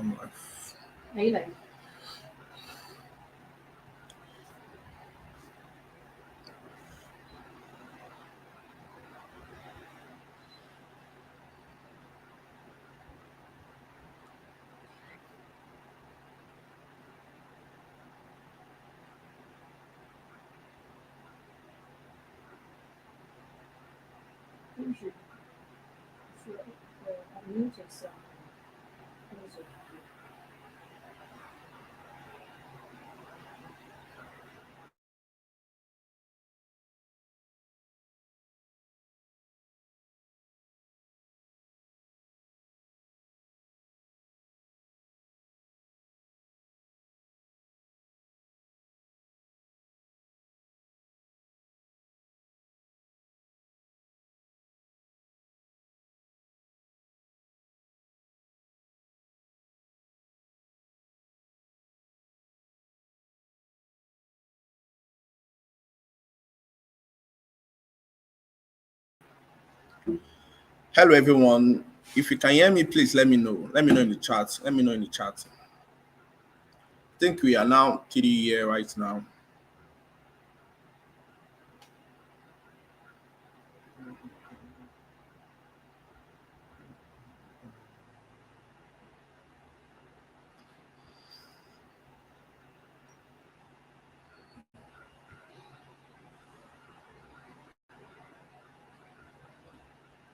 life. Are you like? You should unmute yourself. Close your video. Hello, everyone. If you can hear me, please let me know. Let me know in the chat. Let me know in the chat. I think we are now 3 year right now.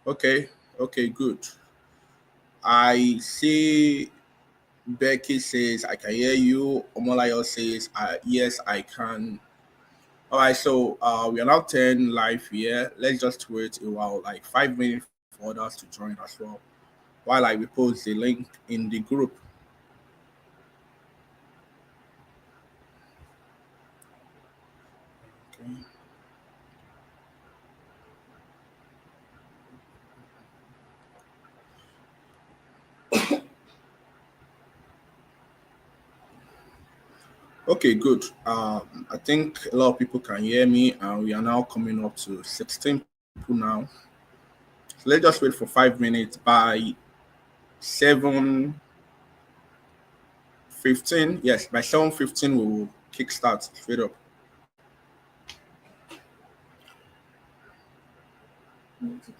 Okay. Okay. Good. I see Becky says I can hear you. Omolayo says yes I can. All right, so we are now 10 live here. Let's just wait a while, like 5 minutes for others to join as well. While I will post the link in the group. Okay. Okay, good. I think a lot of people can hear me, and we are now coming up to 16 people now. So let's just wait for 5 minutes. By 7:15, yes, by 7:15 we will kickstart straight up. Mute it.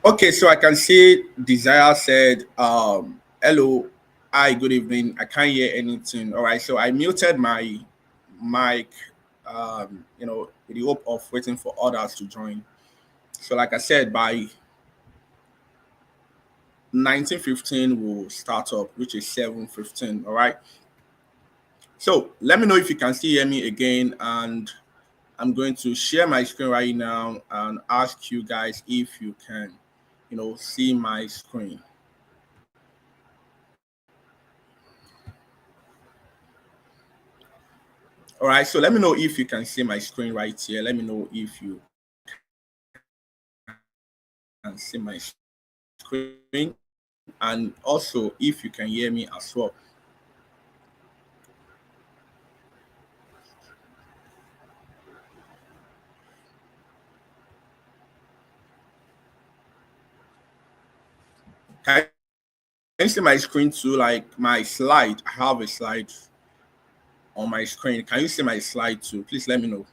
Okay, so I can see Desire said, hello, hi, good evening. I can't hear anything. All right, so I muted my mic, with the hope of waiting for others to join. So, like I said, by 19:15 we'll start up, which is 7:15. All right. So let me know if you can still hear me again, and I'm going to share my screen right now and ask you guys if you can, see my screen. All right, so let me know if you can see my screen right here. Let me know if you can see my screen, and also if you can hear me as well. Can you see my screen too? Like my slide, I have a slide on my screen. Can you see my slide too? Please let me know.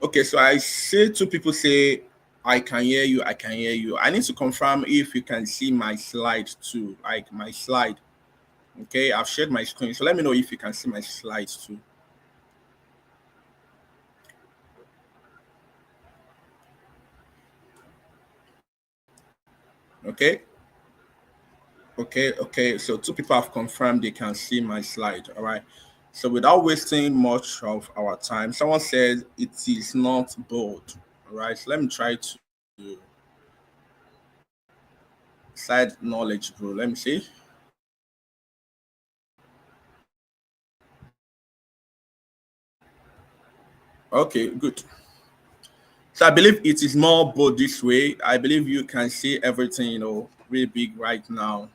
Okay, so I see two people say, I can hear you, I can hear you. I need to confirm if you can see my slide too, like my slide. Okay, I've shared my screen. So let me know if you can see my slides too. Okay. Okay. So two people have confirmed they can see my slide. All right. So without wasting much of our time, someone says it is not bold. All right. So let me try to side knowledgeable. Let me see. Okay, good. So I believe it is more bold this way. I believe you can see everything, really big right now.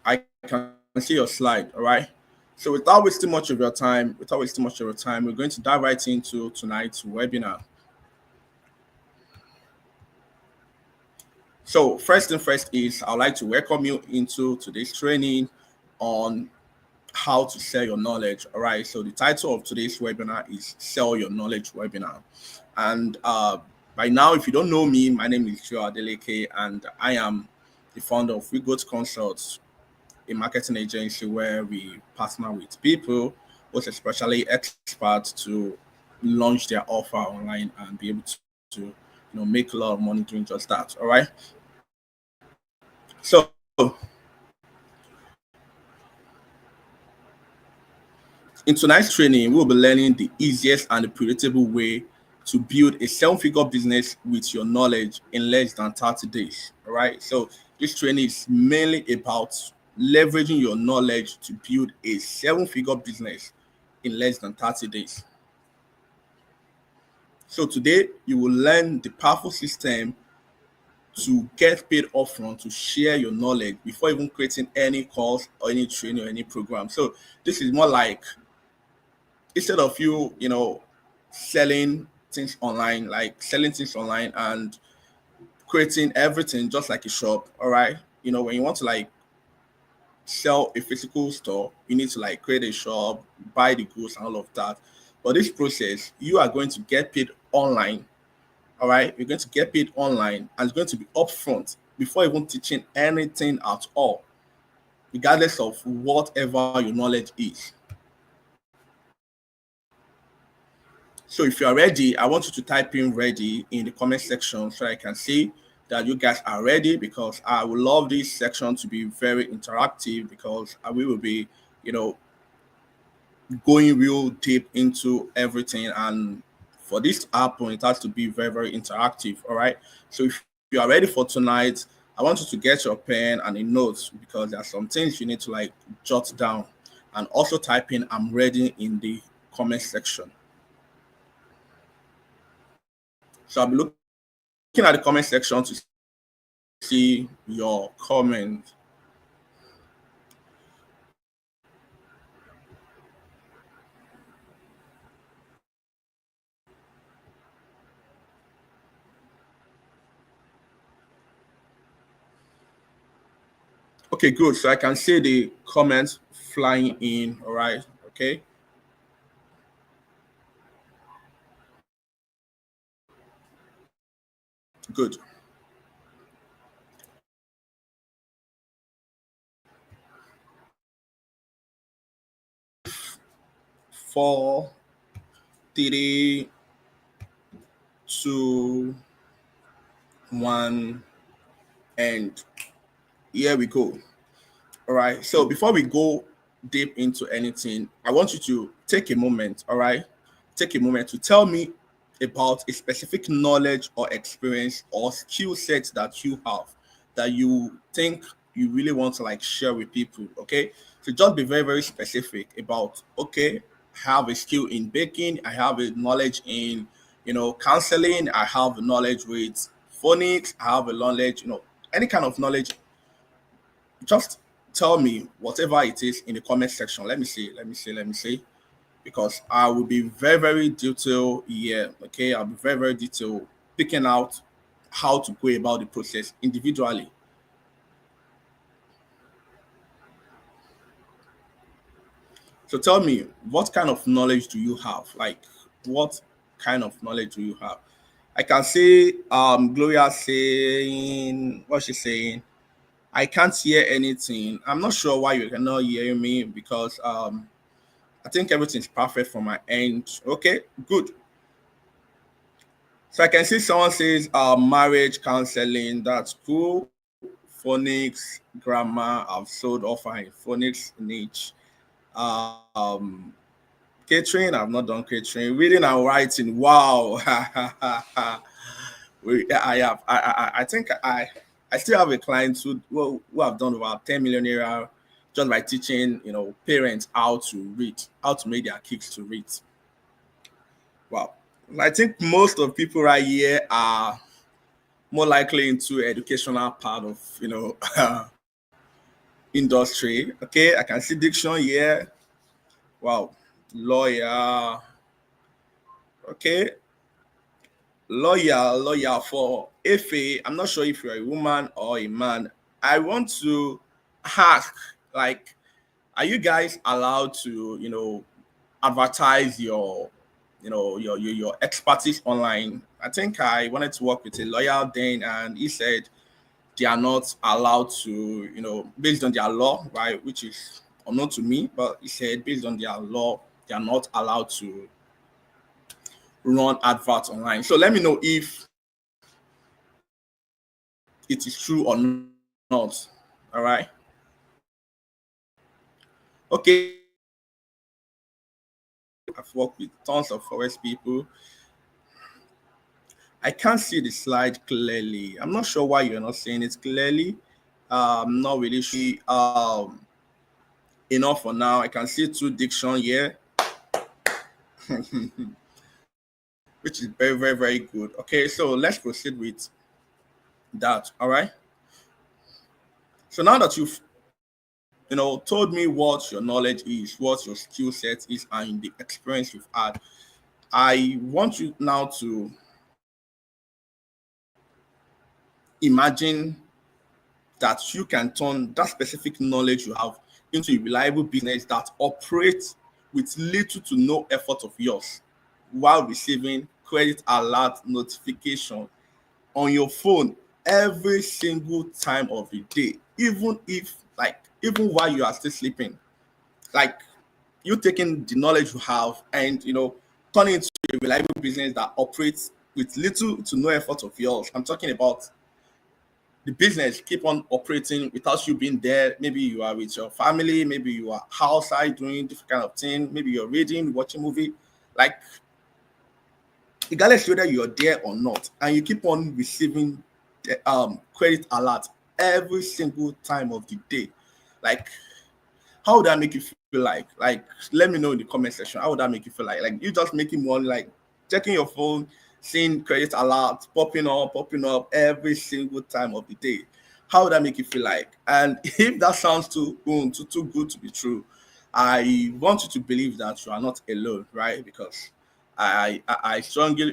I can see your slide, all right? So without wasting much of your time, we're going to dive right into tonight's webinar. So first thing first is I'd like to welcome you into today's training on how to sell your knowledge. All right. So the title of today's webinar is Sell Your Knowledge Webinar. And by now, if you don't know me, my name is Joe Adeleke, and I am the founder of We Go Consults, a marketing agency where we partner with people, most especially experts, to launch their offer online and be able to make a lot of money doing just that. All right. So in tonight's training, we'll be learning the easiest and the predictable way to build a seven-figure business with your knowledge in less than 30 days. All right. So this training is mainly about leveraging your knowledge to build a seven-figure business in less than 30 days. So today you will learn the powerful system to get paid upfront to share your knowledge before even creating any course or any training or any program. So this is more like, instead of you, selling things online, like selling things online and creating everything just like a shop. All right. When you want to like sell a physical store, you need to like create a shop, buy the goods and all of that. But this process, you are going to get paid online. All right. You're going to get paid online, and it's going to be upfront before even teaching anything at all, regardless of whatever your knowledge is. So if you are ready, I want you to type in ready in the comment section so I can see that you guys are ready, because I would love this section to be very interactive, because we will be, going real deep into everything. And for this to happen, it has to be very, very interactive. All right. So if you are ready for tonight, I want you to get your pen and a note, because there are some things you need to like jot down, and also type in I'm ready in the comment section. So I'll be looking at the comment section to see your comment. Okay, good. So I can see the comments flying in. All right. Okay. Good. Four, three, two, one, and here we go. All right. So before we go deep into anything, I want you to take a moment. All right. Take a moment to tell me about a specific knowledge or experience or skill set that you have that you think you really want to like share with people. Okay. So just be very, very specific about, okay, I have a skill in baking, I have a knowledge in, counseling, I have knowledge with phonics, I have a knowledge, any kind of knowledge. Just tell me whatever it is in the comment section. Let me see, because I will be very, very detailed here. Okay, I'll be very, very detailed, picking out how to go about the process individually. So tell me, what kind of knowledge do you have? Like, what kind of knowledge do you have? I can see Gloria saying, what's she saying? I can't hear anything. I'm not sure why you cannot hear me, because I think everything's perfect from my end. Okay, good. So I can see someone says marriage counseling. That's cool. Phonics, grammar. I've sold offering phonics niche. Um, catering. I've not done catering. Reading and writing. Wow. I have. I think I still have a client who have done about 10 million naira just by teaching parents how to read, how to make their kids to read. Wow. I think most of people right here are more likely into educational part of industry. Okay, I can see diction here. Wow, lawyer. Okay, lawyer for FA. I'm not sure if you're a woman or a man. I want to ask, like, are you guys allowed to advertise your expertise online? I think I wanted to work with a lawyer then, and he said they are not allowed to, based on their law, right, which is unknown to me, but he said based on their law, they are not allowed to run adverts online. So let me know if it is true or not. All right. Okay. I've worked with tons of forest people. I can't see the slide clearly. I'm not sure why you're not seeing it clearly. I'm not really sure. Enough for now. I can see two diction here, which is very, very, very good. Okay, so let's proceed with that. All right. So now that you've told me what your knowledge is, what your skill set is, and the experience you've had, I want you now to imagine that you can turn that specific knowledge you have into a reliable business that operates with little to no effort of yours while receiving credit alert notification on your phone every single time of the day, even if, like, even while you are still sleeping. Like, you taking the knowledge you have and turning it into a reliable business that operates with little to no effort of yours. I'm talking about the business keep on operating without you being there. Maybe you are with your family, maybe you are outside doing different kind of thing, maybe you're reading, watching movie, like, regardless whether you're there or not, and you keep on receiving the credit alert every single time of the day. Like, how would that make you feel like? Like, let me know in the comment section. How would that make you feel like? Like, you just making money, like checking your phone, seeing credit alerts popping up every single time of the day. How would that make you feel like? And if that sounds too good to be true, I want you to believe that you are not alone, right? Because I strongly,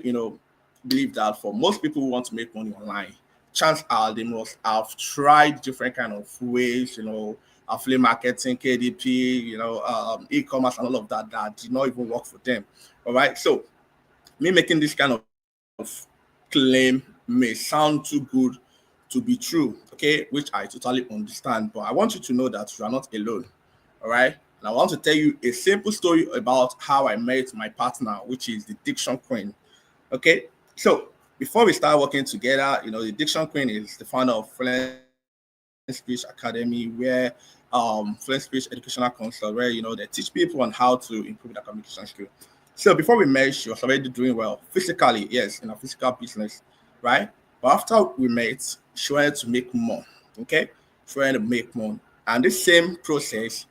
believe that for most people who want to make money online, chance are they must have tried different kind of ways, affiliate marketing, KDP, e-commerce and all of that did not even work for them. All right. So me making this kind of claim may sound too good to be true, okay, which I totally understand. But I want you to know that you are not alone. All right. And I want to tell you a simple story about how I met my partner, which is the Diction Queen. Okay. So before we start working together, the Diction Queen is the founder of Fluent Speech Academy, where Fluent Speech Educational Council, where they teach people on how to improve their communication skill. So before we met, she was already doing well physically, yes, in a physical business, right? But after we met, she wanted to make more. Okay, she wanted to make more, and this same process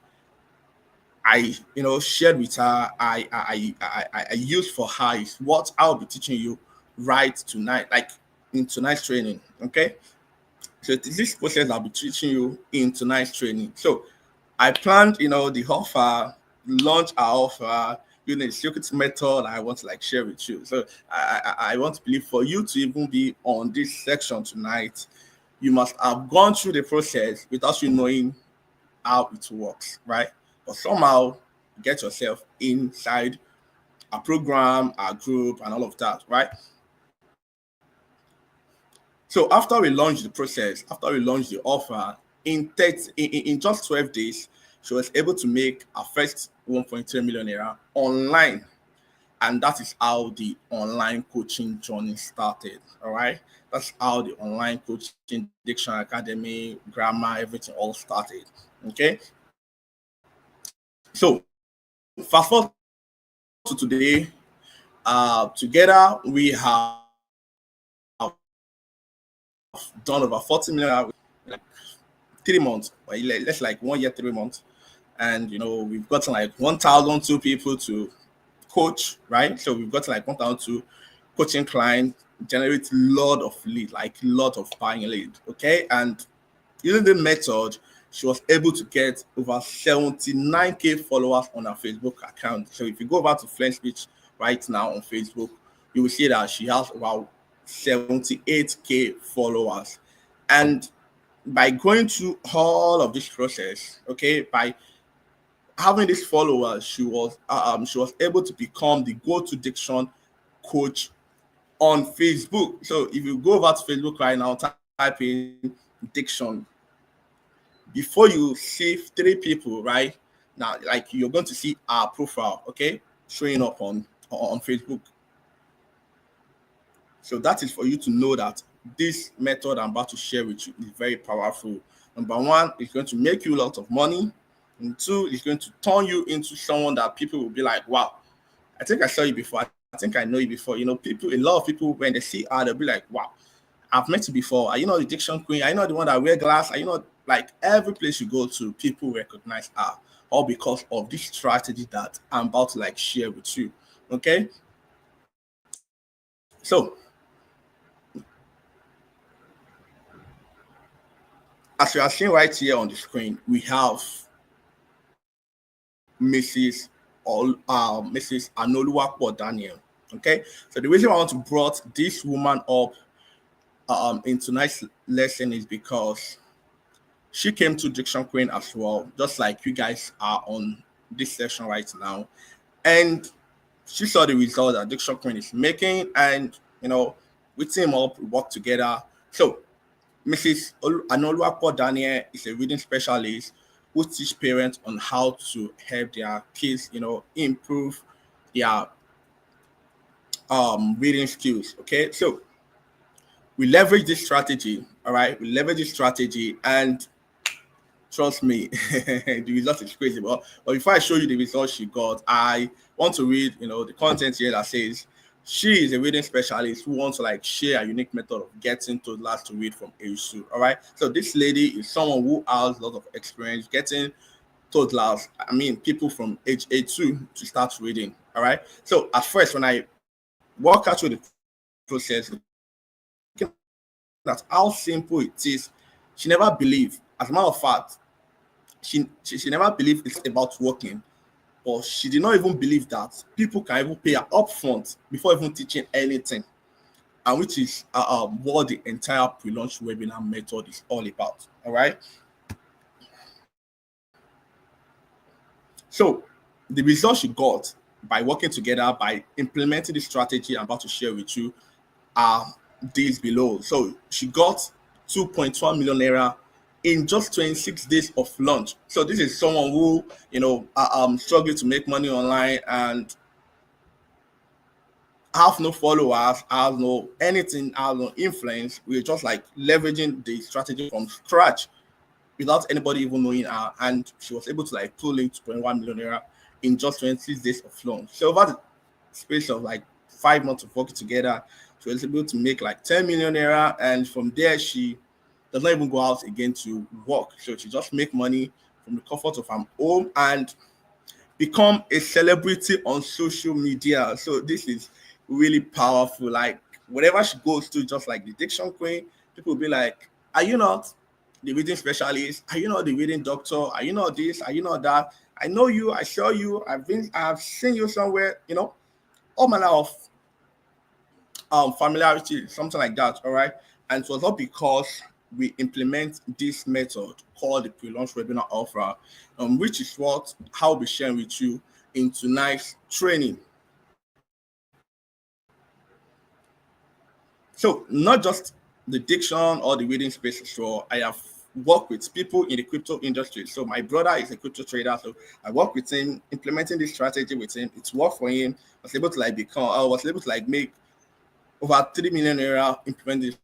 I shared with her, I used for her is what I'll be teaching you right tonight, like in tonight's training. Okay, so it is this process I'll be teaching you in tonight's training. So I planned, the offer, launch our offer, the secret method I want to like share with you. So I want to believe for you to even be on this section tonight, you must have gone through the process without you knowing how it works, right? But somehow get yourself inside a program, a group, and all of that, right? So after we launched the process, after we launched the offer, in just 12 days, she was able to make her first 1.3 million naira online. And that is how the online coaching journey started. All right. That's how the online coaching, Diction Academy, grammar, everything all started. Okay. So fast forward to today. Together we have done over 40 million in like 3 months, or let's like 1 year, 3 months. And we've gotten like 1,002 people to coach, right? So we've got like 1,002 coaching clients, generate lot of lead, like lot of buying lead. Okay. And using the method, she was able to get over 79K followers on her Facebook account. So if you go over to Fluent Speech right now on Facebook, you will see that she has about 78K followers. And by going through all of this process, okay, by having these followers, she was able to become the go-to diction coach on Facebook. So if you go over to Facebook right now, type in diction, before you see 3 people, right now, like you're going to see our profile, okay, showing up on Facebook. So that is for you to know that this method I'm about to share with you is very powerful. Number one, it's going to make you a lot of money. And two, it's going to turn you into someone that people will be like, wow, I think I saw you before. I think I know you before. A lot of people, when they see her, they'll be like, wow, I've met you before. Are you not the Diction Queen? Are you not the one that wear glass? Are you not, like, every place you go to, people recognize her, all because of this strategy that I'm about to like share with you. Okay. So as you are seeing right here on the screen, we have Mrs. Anoluwapo Daniel. Okay. So the reason I want to brought this woman up in tonight's lesson is because she came to Diction Queen as well, just like you guys are on this session right now. And she saw the result that Diction Queen is making, and we team up, we work together. So Mrs. Anoluwapo Daniel is a reading specialist who teach parents on how to help their kids, improve their reading skills. Okay, so we leverage this strategy. All right, we leverage this strategy, and trust me, the result is crazy. But before I show you the results she got, I want to read, the content here that says she is a reading specialist who wants to like share a unique method of getting toddlers to read from age 2. All right. So this lady is someone who has a lot of experience getting toddlers, I mean people from age 2 to start reading. All right. So at first, when I walk her through the process, that's how simple it is. She never believed. As a matter of fact, she never believed it's about working, but she did not even believe that people can even pay her upfront before even teaching anything. and which is what the entire pre-launch webinar method is all about. All right. So the results you got by working together, by implementing the strategy I'm about to share with you, are these below. So she got 2.1 million naira in just 26 days of launch. So this is someone who, struggling to make money online and have no followers, have no anything, have no influence. We're just like leveraging the strategy from scratch without anybody even knowing her. And she was able to like pull in 2.1 million naira in just 26 days of launch. So over the space of like 5 months of working together, she was able to make like 10 million naira. And from there, she does not even go out again to work. So she just make money from the comfort of her home and become a celebrity on social media. So this is really powerful. Like wherever she goes to, just like the diction queen, people will be like, "Are you not the reading specialist? Are you not the reading doctor? Are you not this? Are you not that? I know you. I saw you. I've seen you somewhere. All manner of familiarity, something like that. All right." And it was not because we implement this method called the pre-launch webinar offer, which is what I'll be sharing with you in tonight's training. So not just the diction or the reading space as well. I have worked with people in the crypto industry. So my brother is a crypto trader. So I work with him, implementing this strategy with him. It's worked for him. I was able to like make over 3 million naira implementing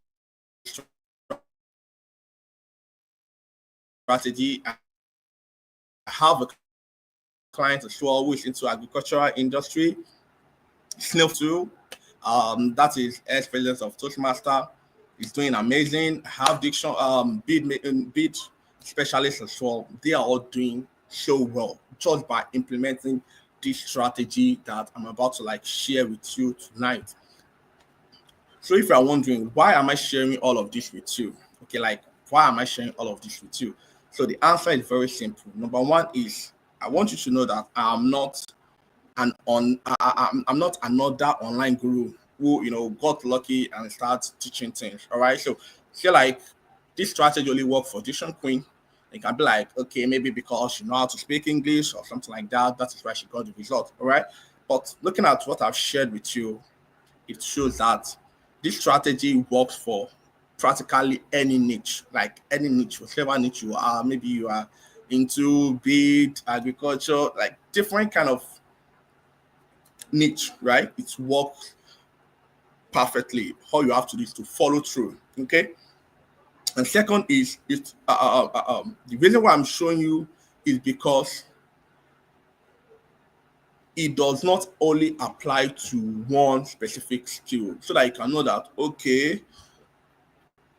strategy. I have a client as well who is into agricultural industry. Snail too. That is ex-president of Toastmaster. He's doing amazing. Have diction, bid specialists as well. They are all doing so well just by implementing this strategy that I'm about to like share with you tonight. So if you are wondering why am I sharing all of this with you, okay, like why am I sharing all of this with you? So the answer is very simple. Number one is I want you to know that I'm not I'm not another online guru who got lucky and started teaching things. All right, so feel like this strategy only work for diction queen. It can be like, okay, maybe because she know how to speak English or something like that. That is why she got the result. All right, but looking at what I've shared with you, it shows that this strategy works for practically any niche, like any niche, whatever niche you are. Maybe you are into bid agriculture, like different kind of niche, right? It works perfectly. All you have to do is to follow through. Okay. And second is the reason why I'm showing you is because it does not only apply to one specific skill, so that you can know that okay,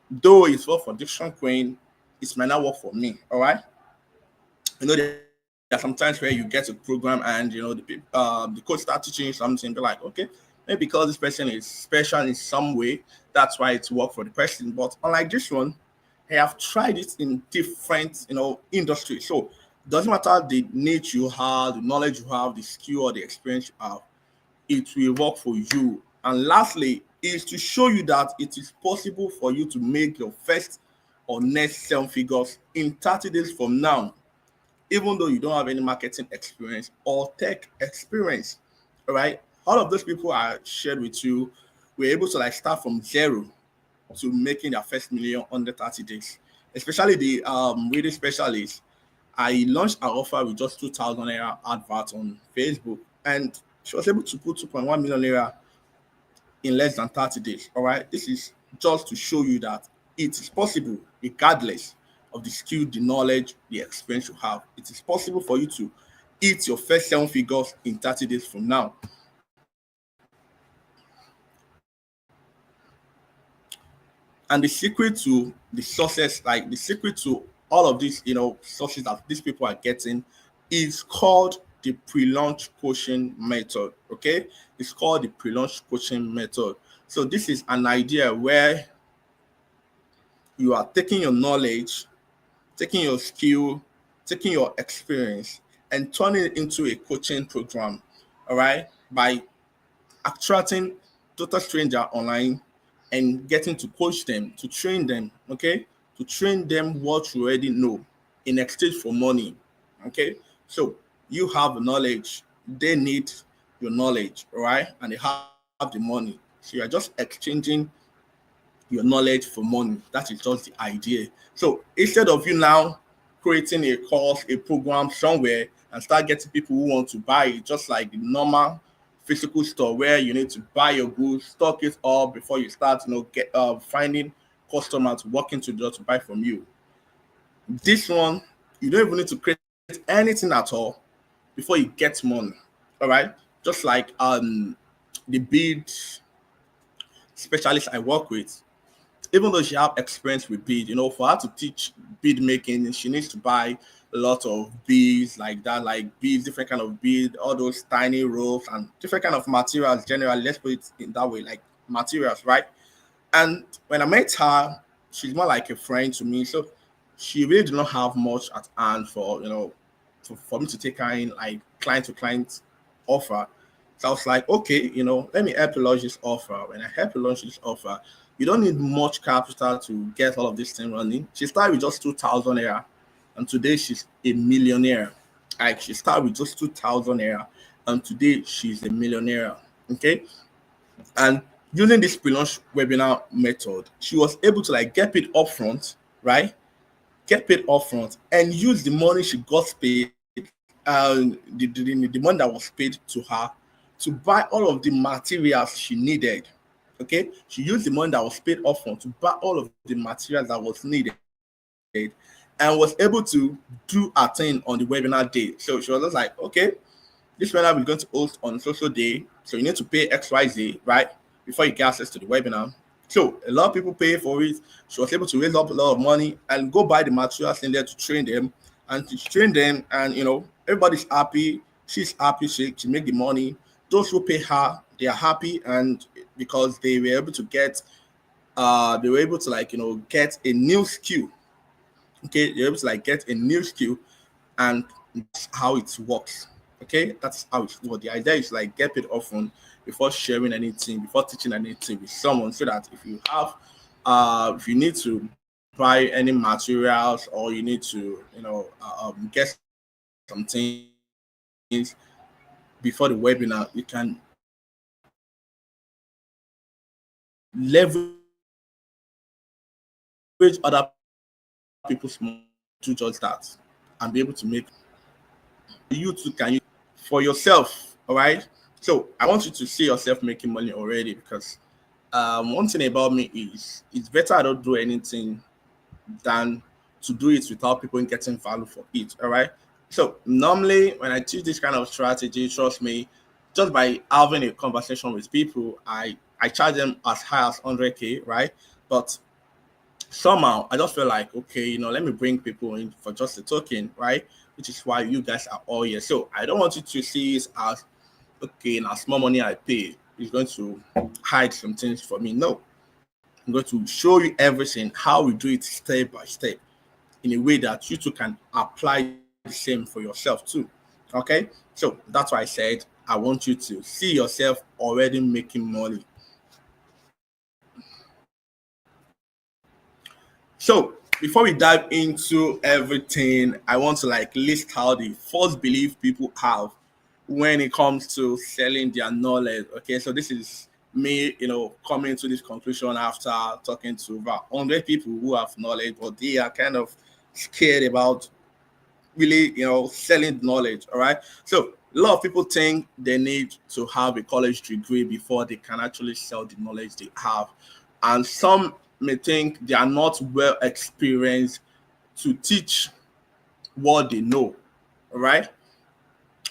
though it's work for diction queen, it might not work for me. All right. There are sometimes where you get a program and the coach start teaching you something, be like, okay, maybe because this person is special in some way, that's why it's work for the person. But unlike this one, I have tried it in different industries. So it doesn't matter the niche you have, the knowledge you have, the skill or the experience you have, it will work for you. And lastly, is to show you that it is possible for you to make your first or next 7 figures in 30 days from now, even though you don't have any marketing experience or tech experience. All right. All of those people I shared with you were able to like start from zero to making their first million under 30 days. Especially the reading specialist. I launched our offer with just 2,000 naira advert on Facebook, and she was able to put 2.1 million naira in less than 30 days. All right. This is just to show you that it is possible, regardless of the skill, the knowledge, the experience you have. It is possible for you to hit your first 7 figures in 30 days from now. And the secret to the success, like the secret to all of these, sources that these people are getting, is called the pre-launch coaching method. Okay, it's called the pre-launch coaching method. So this is an idea where you are taking your knowledge, taking your skill, taking your experience, and turning it into a coaching program. All right, by attracting total stranger online and getting to coach them, to train them, okay, to train them what you already know in exchange for money, okay. So you have the knowledge, they need your knowledge, right? And they have the money. So you're just exchanging your knowledge for money. That is just the idea. So instead of you now creating a course, a program somewhere and start getting people who want to buy it, just like the normal physical store where you need to buy your goods, stock it up before you start, get finding customers walking to the door to buy from you. This one, you don't even need to create anything at all before you get money. All right, just like the bead specialist I work with, even though she have experience with bead, for her to teach bead making, she needs to buy a lot of beads like that, like beads, different kind of bead, all those tiny ropes and different kind of materials. Generally, let's put it in that way, like materials, right? And when I met her, she's more like a friend to me. So she really did not have much at hand for for me to take her in like client to client offer. So I was like, okay, let me help you launch this offer. When I help you launch this offer, you don't need much capital to get all of this thing running. She started with just 2,000 naira, and today she's a millionaire. Like she started with just 2,000 naira, and today she's a millionaire. Okay, and using this pre-launch webinar method, she was able to like get paid upfront, right? Get paid upfront and use the money she got paid, the money that was paid to her to buy all of the materials she needed. Okay, she used the money that was paid upfront to buy all of the materials that was needed and was able to do a thing on the webinar day. So she was just like, okay, this webinar we're going to host on social day. So you need to pay XYZ, right? Before you get access to the webinar. So a lot of people pay for it. She was able to raise up a lot of money and go buy the materials in there to train them. And to train them, and everybody's happy. She's happy. She make the money. Those who pay her, they are happy, and because they were able to get, they were able to like get a new skill. Okay, they're able to like get a new skill, and that's how it works. Okay, that's how it works. The idea is like get paid often before sharing anything, before teaching anything with someone, so that if you have, if you need to buy any materials or you need to, get some things before the webinar, you can leverage other people's money to just that and be able to make you too can use for yourself. All right. So I want you to see yourself making money already, because one thing about me is it's better I don't do anything than to do it without people getting value for it. All right. So normally when I teach this kind of strategy, trust me, just by having a conversation with people, I charge them as high as 100K, right? But somehow I just feel like, okay, let me bring people in for just a token, right? Which is why you guys are all here. So I don't want you to see it as, okay, now small money I pay is going to hide some things for me. No, I'm going to show you everything, how we do it step by step in a way that you too can apply the same for yourself too. Okay, so that's why I said I want you to see yourself already making money. So before we dive into everything, I want to like list out the false belief people have when it comes to selling their knowledge. Okay, so this is me, coming to this conclusion after talking to about 100 people who have knowledge, but they are kind of scared about really, selling knowledge. All right. So a lot of people think they need to have a college degree before they can actually sell the knowledge they have. And some may think they are not well experienced to teach what they know. All right.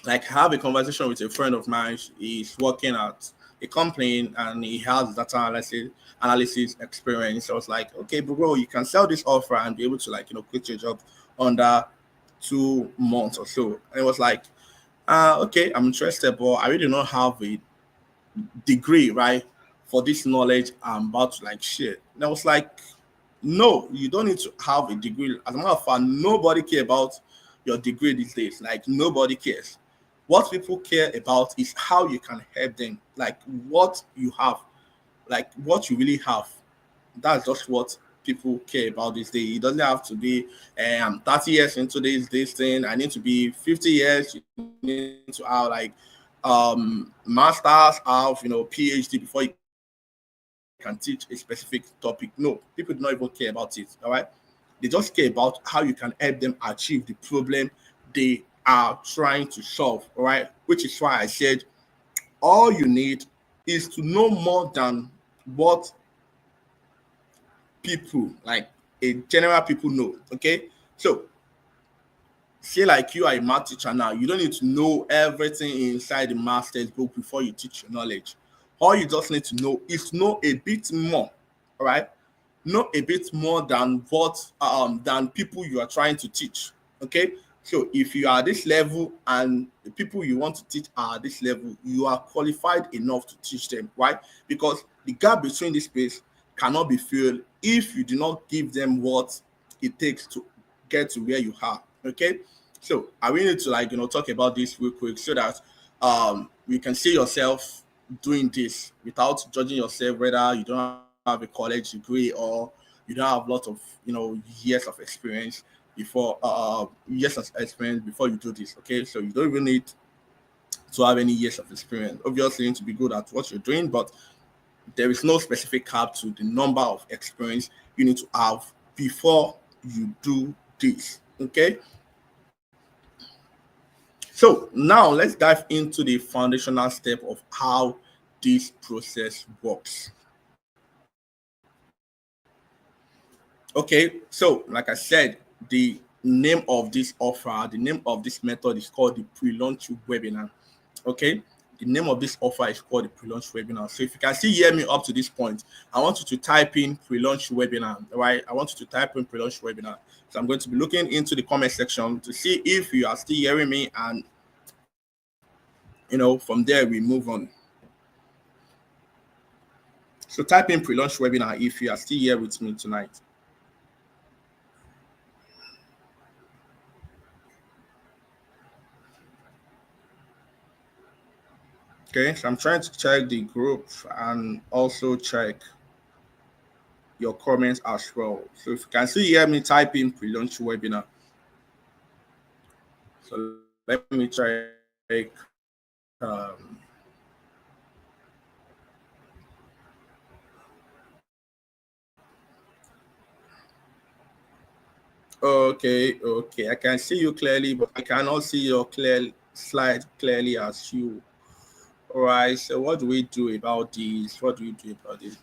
Like I have a conversation with a friend of mine. He's working at a company and he has data analysis experience. So I was like, okay, bro, you can sell this offer and be able to like, quit your job under 2 months or so. And it was like, okay, I'm interested, but I really do not have a degree, right, for this knowledge I'm about to like share. And I was like, no, you don't need to have a degree. As a matter of fact, nobody care about your degree these days. Like nobody cares. What people care about is how you can help them, like what you have. like what you really have. That's just what people care about this day. It doesn't have to be I'm 30 years into this thing. I need to be 50 years. You need to have like masters, have PhD before you can teach a specific topic. No, people do not even care about it. All right. They just care about how you can help them achieve the problem they are trying to solve. All right. Which is why I said all you need is to know more than what people, like a general people, know. Okay. So say like you are a math teacher now, you don't need to know everything inside the math textbook before you teach your knowledge. All you just need to know is to know a bit more. All right. Know a bit more than what than people you are trying to teach. Okay. So if you are at this level and the people you want to teach are at this level, you are qualified enough to teach them, right? Because the gap between this space cannot be filled if you do not give them what it takes to get to where you are. Okay. So I really need to talk about this real quick so that you can see yourself doing this without judging yourself whether you don't have a college degree or you don't have lots of years of experience before you do this. Okay, so you don't even need to have any years of experience. Obviously you need to be good at what you're doing, but there is no specific cap to the number of experience you need to have before you do this. Okay, so now let's dive into the foundational step of how this process works. Okay, so like I said, the name of this offer, the name of this method is called the pre-launch webinar. Okay, the name of this offer is called the pre-launch webinar. So if you can still hear me up to this point, I want you to type in pre-launch webinar. Right, I want you to type in pre-launch webinar. So I'm going to be looking into the comment section to see if you are still hearing me, and from there we move on. So type in pre-launch webinar if you are still here with me tonight. Okay, so I'm trying to check the group and also check your comments as well. So if you can still hear me, type in pre-launch webinar. So let me check. Um, okay, I can see you clearly, but I cannot see your slide clearly as you. All right, so what do we do about this? What do we do about this?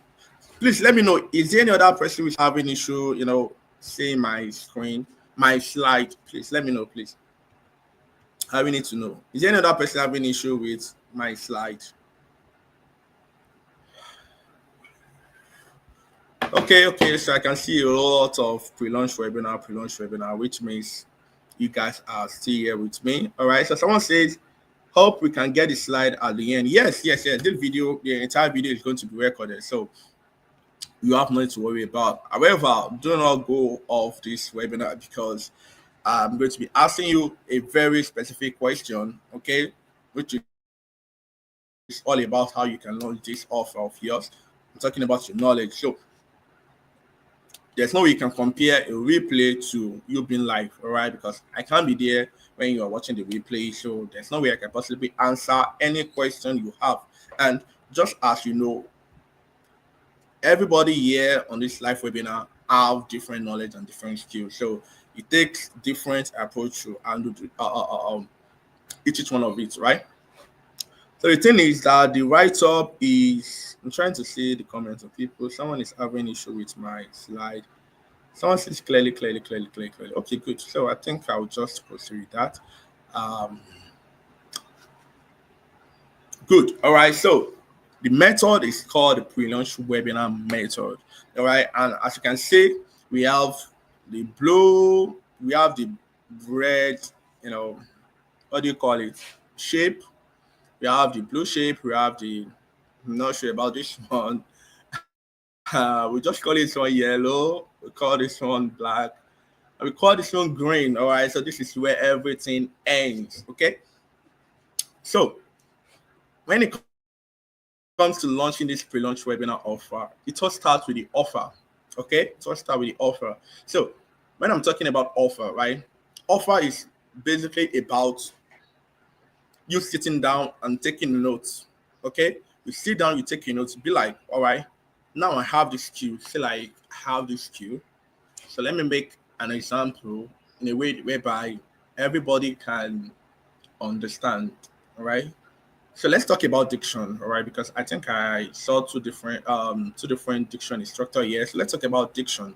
Please let me know. Is there any other person who's having issue, seeing my screen, my slide? Please let me know, please. I will need to know. Is there any other person having issue with my slide? Okay. So I can see a lot of pre-launch webinar, which means you guys are still here with me. All right. So someone says, hope we can get the slide at the end. Yes. This video, the entire video is going to be recorded. So you have nothing to worry about. However, do not go off this webinar because I'm going to be asking you a very specific question, okay, which is all about how you can launch this offer of yours. I'm talking about your knowledge. So there's no way you can compare a replay to you being live, all right? Because I can't be there when you are watching the replay. So there's no way I can possibly answer any question you have. And just as you know, everybody here on this live webinar have different knowledge and different skills. So it takes different approach to handle each one of it, right? So the thing is that the write-up is, I'm trying to see the comments of people. Someone is having issue with my slide. Someone says clearly. Okay, good. So I think I'll just proceed with that. Good. All right. So the method is called the pre-launch webinar method. All right. And as you can see, we have the blue, we have the red, what do you call it? Shape. We have the blue shape. We have the, I'm not sure about this one. We just call this one yellow. We call this one black. And we call this one green. All right. So this is where everything ends. Okay. So when it comes to launching this pre-launch webinar offer, it all starts with the offer. Okay, it all starts with the offer. So when I'm talking about offer, right? Offer is basically about you sitting down and taking notes. Okay, you sit down, you take your notes, be like, all right, now I have this skill. Say like, I have this skill. So let me make an example in a way whereby everybody can understand. All right. So let's talk about diction, all right? Because I think I saw two different diction instructor here. So let's talk about diction.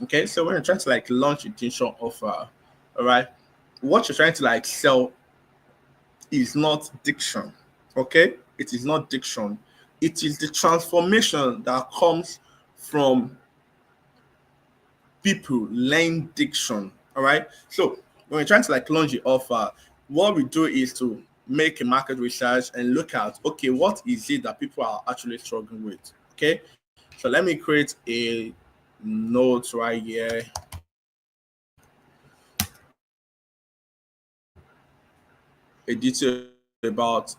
Okay, so when you're trying to like launch a diction offer, all right, what you're trying to like sell is not diction. Okay, it is not diction. It is the transformation that comes from people learn diction. All right. So when we're trying to like launch the offer, what we do is to make a market research and look at, okay, what is it that people are actually struggling with? Okay. So let me create a note right here. A detail about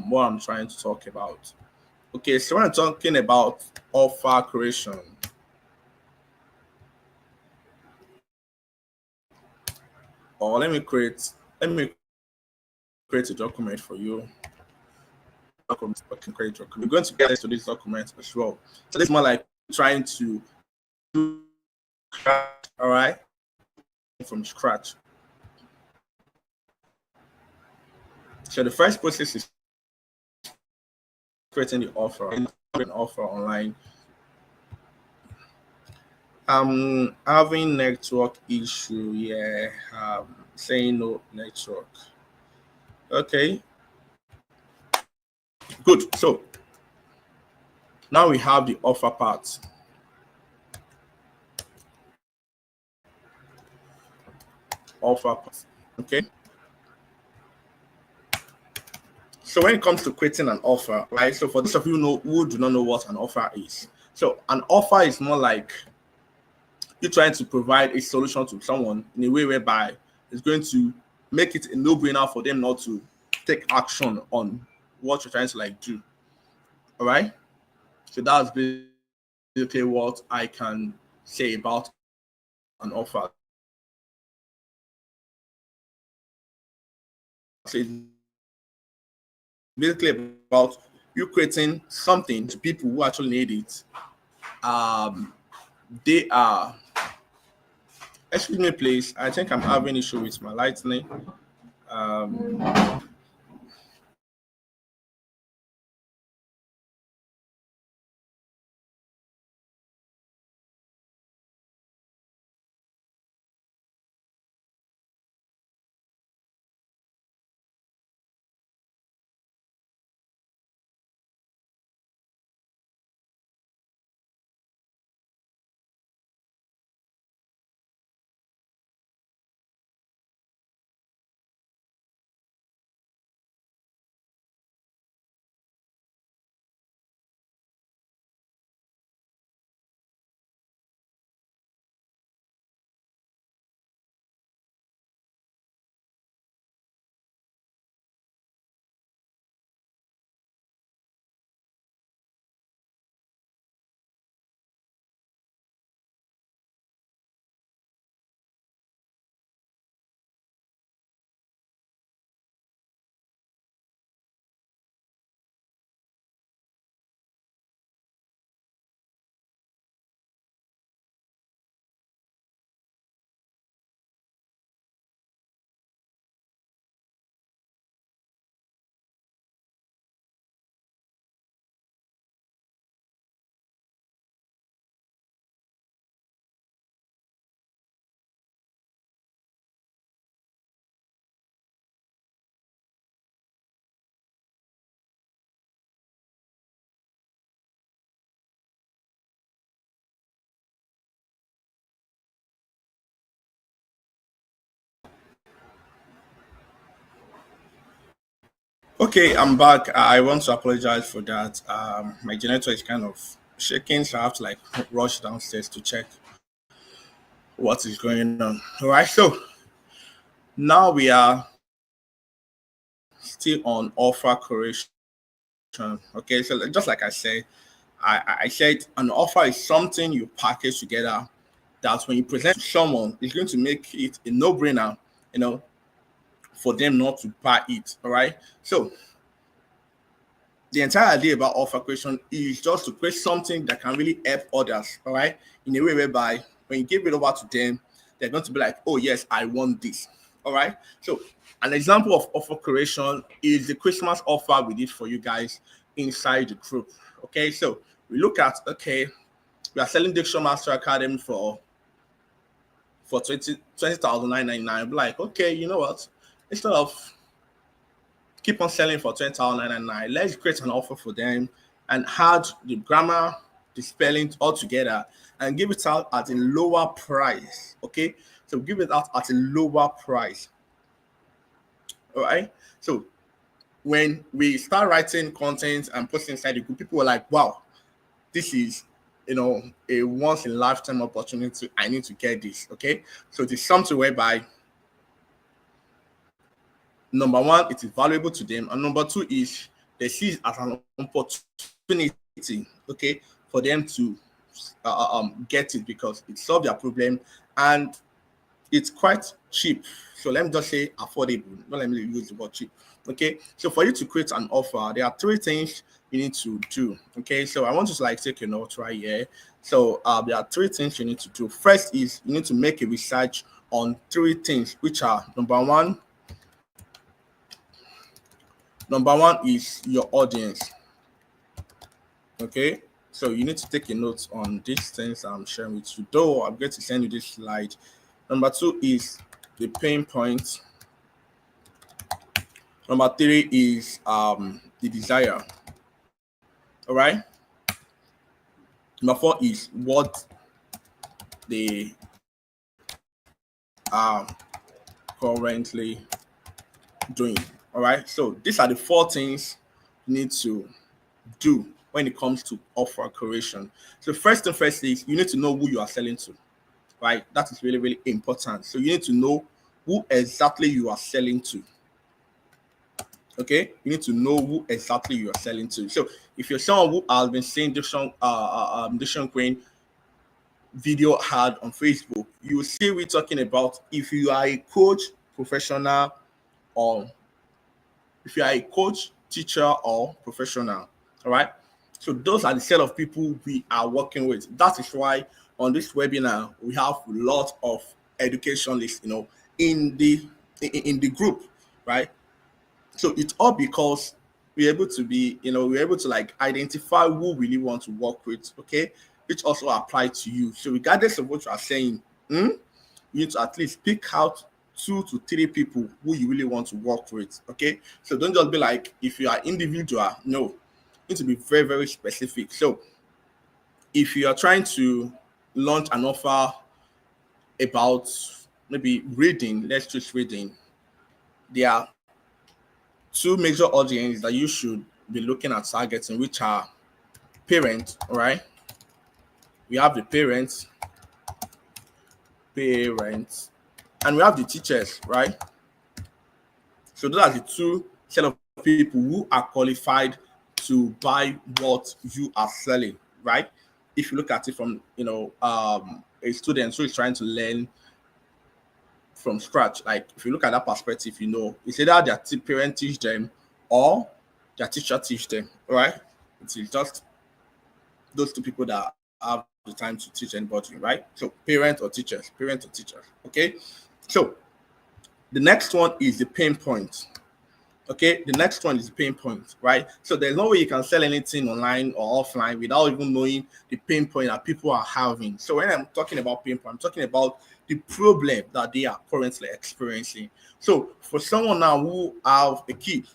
what I'm trying to talk about. Okay, so when I'm talking about offer creation, or let me create a document for you. Document, I can create document. We're going to get access to this document as well. So this is more like trying to do all right, from scratch. So the first process is creating the offer, an offer online. I'm having network issue. Yeah, saying no network. Okay, good. So now we have the offer part. Offer part. Okay. So when it comes to creating an offer, right? So for those of you who do not know what an offer is, so an offer is more like you're trying to provide a solution to someone in a way whereby it's going to make it a no-brainer for them not to take action on what you're trying to like do. All right. So that's basically what I can say about an offer. So it's basically about you creating something to people who actually need it. Um, they are. Excuse me, please. I think I'm having issue with my lightning. Um, okay, I'm back. I want to apologize for that. My generator is kind of shaking, so I have to like rush downstairs to check what is going on. All right, so now we are still on offer creation. Okay, so just like I said, I said an offer is something you package together that when you present to someone, it's going to make it a no-brainer, you know, for them not to buy it. All right. So the entire idea about offer creation is just to create something that can really help others. All right. In a way whereby when you give it over to them, they're going to be like, oh yes, I want this. All right. So an example of offer creation is the Christmas offer we did for you guys inside the group. Okay. So we look at, okay, we are selling Diction Master Academy for 20,999. Like, okay, you know what? Instead of keep on selling for 20,999, let's create an offer for them and add the grammar, the spelling all together and give it out at a lower price. Okay, so give it out at a lower price. All right. So when we start writing content and posting inside the group, people were like, wow, this is, you know, a once in a lifetime opportunity. I need to get this. Okay, so it is something whereby number one, it is valuable to them, and number two is they see it as an opportunity, okay, for them to get it because it solves their problem and it's quite cheap. So let me just say affordable. Don't let me use the word cheap. Okay. So for you to create an offer, there are three things you need to do. Okay. So I want you to like take a note right here. So there are three things you need to do. First is you need to make a research on three things, which are number one is your audience. Okay. So you need to take a note on these things I'm sharing with you. Though I'm going to send you this slide. Number two is the pain point. Number three is the desire. All right. Number four is what they are currently doing. All right. So these are the four things you need to do when it comes to offer creation. So first and first is you need to know who you are selling to. Right. That is really, really important. So you need to know who exactly you are selling to. Okay, you need to know who exactly you are selling to. So if you're someone who has been seeing Diction Queen video ad on Facebook, you will see we talking about if you are a coach, professional, or if you are a coach, teacher, or professional. All right. So those are the set of people we are working with. That is why on this webinar we have a lot of educationalists, you know, in the group, right? So it's all because we're able to be, you know, we're able to like identify who we really want to work with, okay, which also apply to you. So regardless of what you are saying, you need to at least pick out 2 to 3 people who you really want to work with, okay? So don't just be like, if you are individual, no, you need to be very, very specific. So if you are trying to launch an offer about maybe reading, let's choose reading, there are 2 major audiences that you should be looking at targeting, which are parents, all right? We have the parents, and we have the teachers, right? So those are the 2 set of people who are qualified to buy what you are selling, right? If you look at it from, you know, a student who is trying to learn from scratch, like if you look at that perspective, you know, it's either their parent teach them or their teacher teach them, right? It's just those 2 people that have the time to teach anybody, right? So parents or teachers, okay? So the next one is the pain point. Okay, the next one is the pain point, right? So there's no way you can sell anything online or offline without even knowing the pain point that people are having. So when I'm talking about pain point, I'm talking about the problem that they are currently experiencing. So for someone now who have a kid,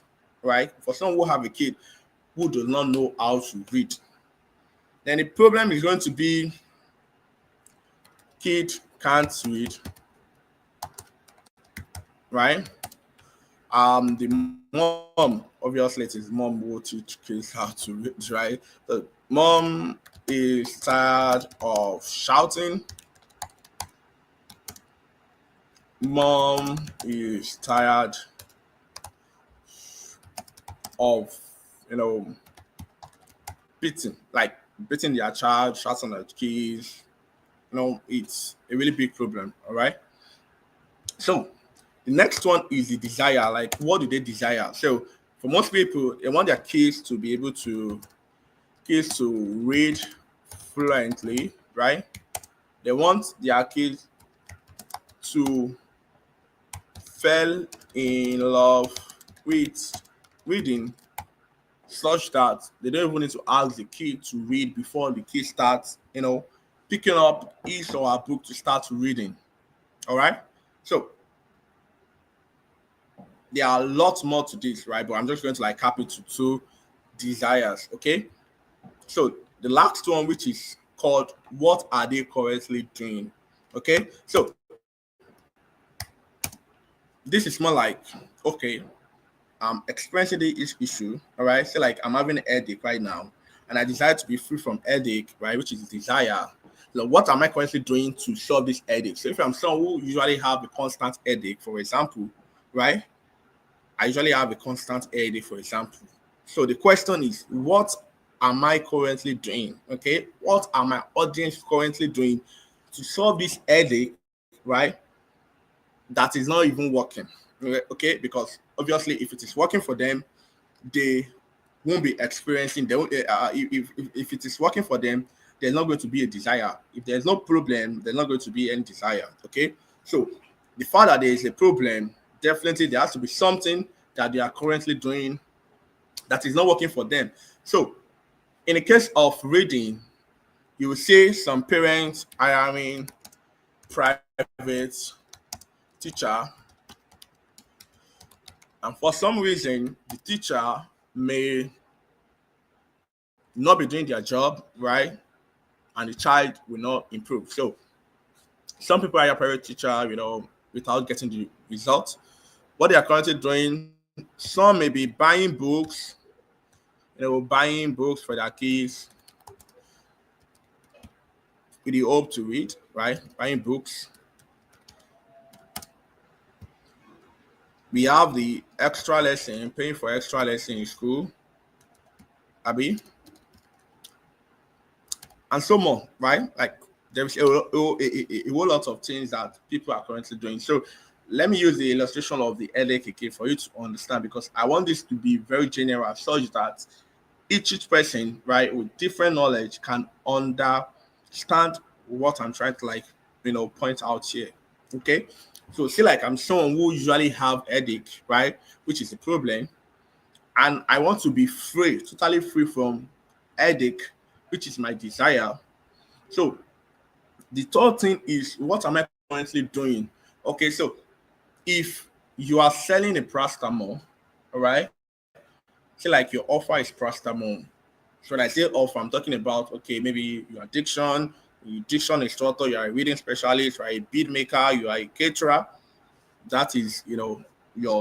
right? For someone who have a kid who does not know how to read, then the problem is going to be kid can't read, right? The mom, obviously it is mom who teach kids how to read, right? The mom is tired of shouting. Mom is tired of, you know, beating, like beating their child, shouting at kids. It's a really big problem. All right. So the next one is the desire. Like, what do they desire? So for most people, they want their kids to be able to read fluently, right? They want their kids to fall in love with reading such that they don't even need to ask the kid to read before the kid starts, picking up his or her book to start reading. All right. So there are lots more to this, right? But I'm just going to like cap it to two desires. Okay. So the last one, which is called what are they currently doing? Okay. So this is more like, okay, I'm experiencing this issue. All right. So like I'm having a headache right now, and I desire to be free from headache, right? Which is desire. So what am I currently doing to solve this headache? So if I'm someone who usually have a constant headache, for example, right? I usually have a constant headache, for example. So the question is, what am I currently doing? Okay, what are my audience currently doing to solve this headache, right? That is not even working. Okay, because obviously, if it is working for them, they won't be experiencing. They won't, if it is working for them, there's not going to be a desire. If there's no problem, there's not going to be any desire. Okay, so the fact that there is a problem, definitely there has to be something that they are currently doing that is not working for them. So in the case of reading, you will see some parents hiring private teacher, and for some reason, the teacher may not be doing their job right, and the child will not improve. So some people hire private teacher, without getting the result. What they are currently doing, some may be buying books, buying books for their kids with the hope to read, right? Buying books. We have the extra lesson, paying for extra lesson in school, Abby, and so more, right? Like there's a whole lot of things that people are currently doing. So let me use the illustration of the headache again for you to understand, because I want this to be very general, such that each person, right, with different knowledge can understand what I'm trying to point out here. Okay. So see, like I'm someone who usually have headache, right, which is a problem, and I want to be free, totally free from headache, which is my desire. So the third thing is, what am I currently doing? Okay, so if you are selling a paracetamol, all right, say like your offer is paracetamol. So when I say offer, I'm talking about, okay, maybe your addiction instructor, you are a reading specialist, you are a bead maker, you are a caterer. That is, your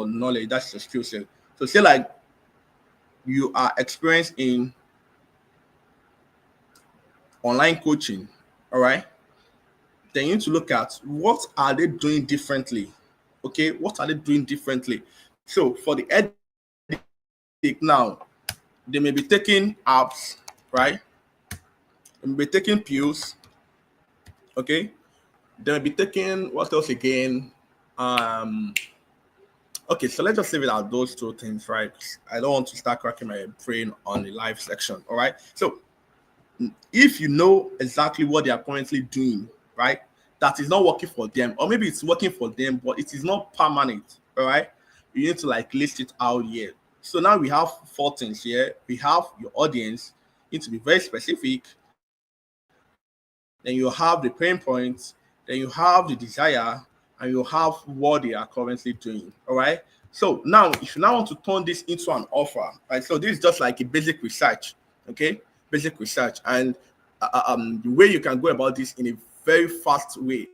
knowledge, that's your skill set. So say like you are experienced in online coaching, all right, then you need to look at what are they doing differently. Okay, what are they doing differently? So for the headache now, they may be taking apps, right? They may be taking pills, okay? They may be taking what else again? Um, okay, so let's just leave it at those two things, right? I don't want to start cracking my brain on the live section, all right? So if you know exactly what they are currently doing, right, that is not working for them, or maybe it's working for them, but it is not permanent, all right, you need to like list it out here. So now we have four things here. We have your audience, you need to be very specific. Then you have the pain points, then you have the desire, and you have what they are currently doing. All right. So now, if you now want to turn this into an offer, right? So this is just like a basic research, okay? Basic research, and the way you can go about this in a very fast way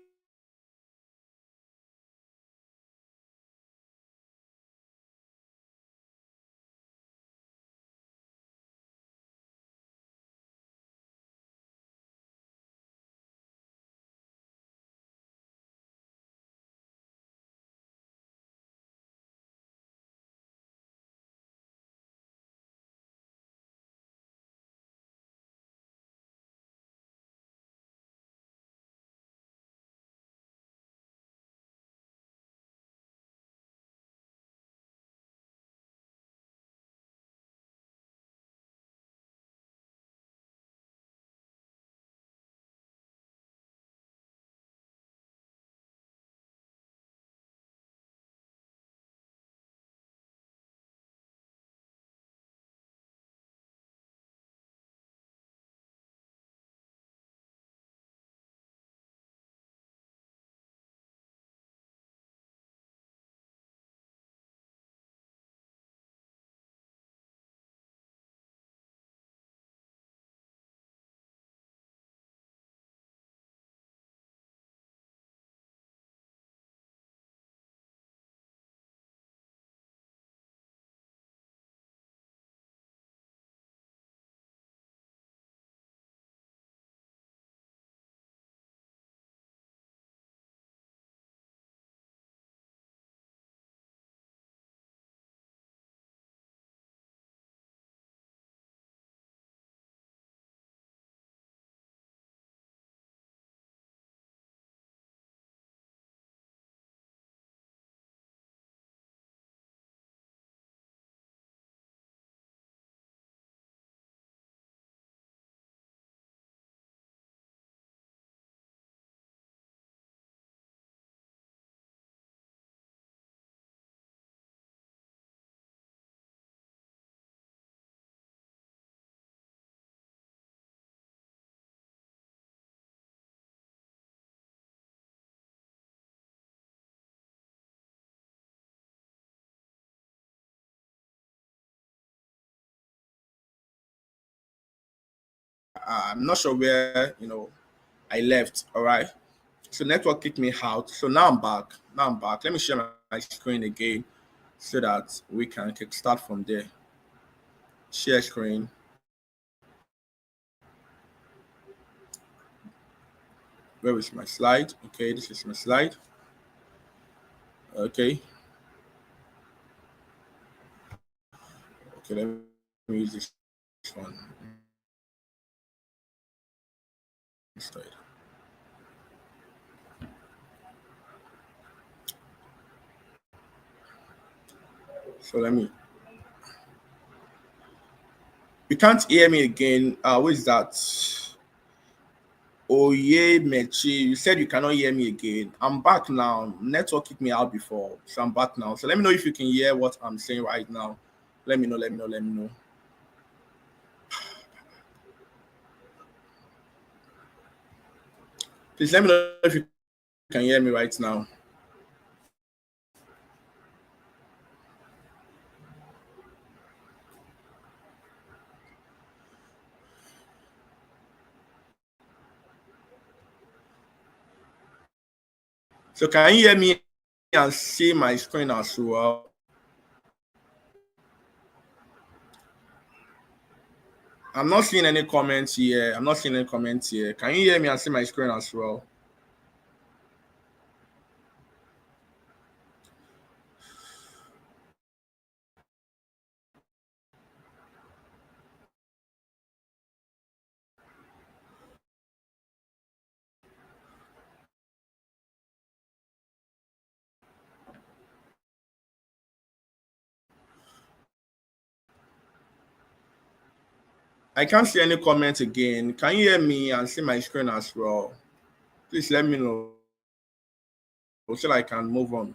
I'm not sure where I left. All right. So network kicked me out. So now I'm back. Let me share my screen again so that we can start from there. Share screen. Where is my slide? Okay, this is my slide. Okay. Okay, let me use this one instead. So let me. You can't hear me again. What is that? Oye Mechi, you said you cannot hear me again. I'm back now. Network kicked me out before, so I'm back now. So let me know if you can hear what I'm saying right now. Let me know. Let me know. Please let me know if you can hear me right now. So can you hear me and see my screen as well? I'm not seeing any comments here. Can you hear me and see my screen as well? I can't see any comments again. Can you hear me and see my screen as well? Please let me know so I can move on.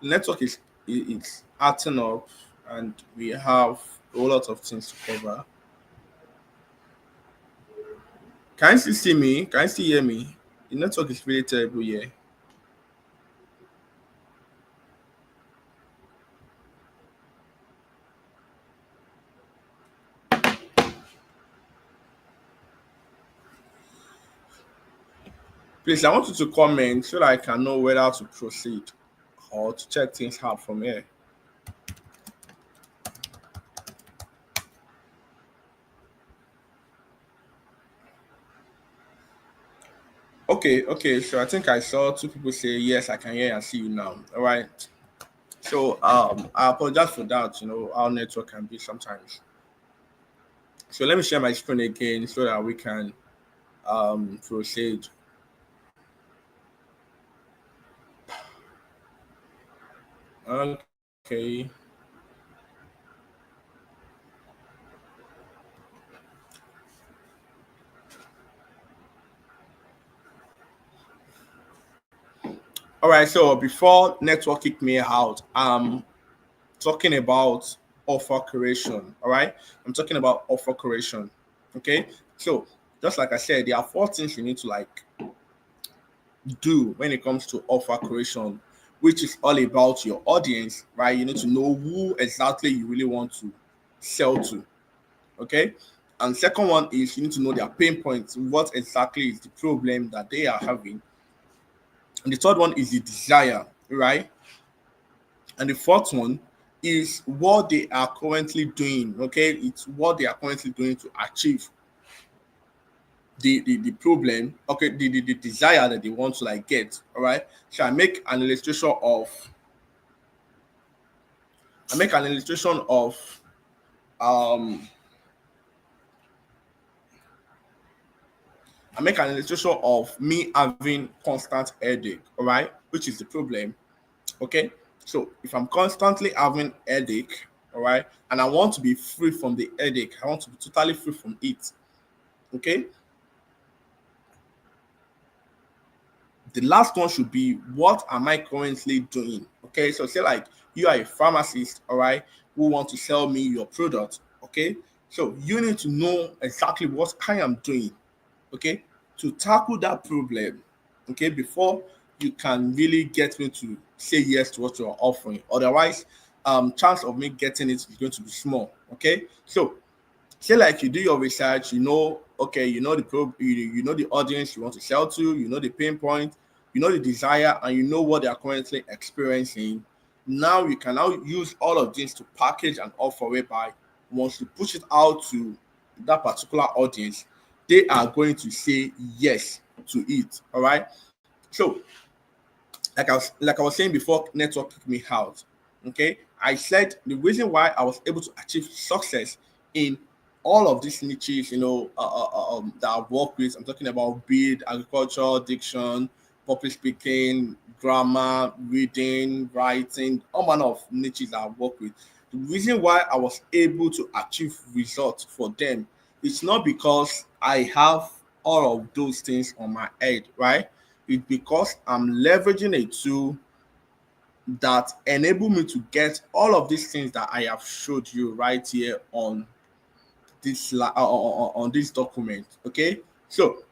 Oh, network is it's acting up, and we have a whole lot of things to cover. Can you still see me? Can you still hear me? The network is really terrible here. Please, I want you to comment so that I can know whether to proceed or to check things out from here. Okay. So I think I saw two people say yes, I can hear and see you now. All right. So I apologize for that. Our network can be sometimes. So let me share my screen again so that we can proceed. Okay. All right. So before network kicked me out, talking about offer creation. All right. I'm talking about offer creation. Okay. So just like I said, there are four things you need to like do when it comes to offer creation, which is all about your audience, right? You need to know who exactly you really want to sell to. Okay. And second one is you need to know their pain points. What exactly is the problem that they are having? And the third one is the desire, right? And the fourth one is what they are currently doing. Okay, it's what they are currently doing to achieve the problem. Okay, the desire that they want to like get. All right. So I make an illustration of um I make an illustration of me having constant headache, all right, which is the problem. Okay. So if I'm constantly having headache, all right, and I want to be free from the headache, I want to be totally free from it. Okay. The last one should be what am I currently doing? Okay. So say like you are a pharmacist, all right, who want to sell me your product. Okay. So you need to know exactly what I am doing, okay, to tackle that problem, okay, before you can really get me to say yes to what you're offering. Otherwise, chance of me getting it is going to be small. Okay, so say like you do your research, you know, okay, you know you know the audience you want to sell to, you know the pain point, you know the desire, and you know what they are currently experiencing. Now you can now use all of this to package an offer whereby once you push it out to that particular audience, they are going to say yes to it. All right. So like I was saying before, network kicked me out. Okay, I said the reason why I was able to achieve success in all of these niches, that I've worked with. I'm talking about bid, agriculture, diction, public speaking, grammar, reading, writing, all manner of niches that I've worked with. The reason why I was able to achieve results for them, it's not because I have all of those things on my head, right? It's because I'm leveraging a tool that enable me to get all of these things that I have showed you right here on on this document. Okay, so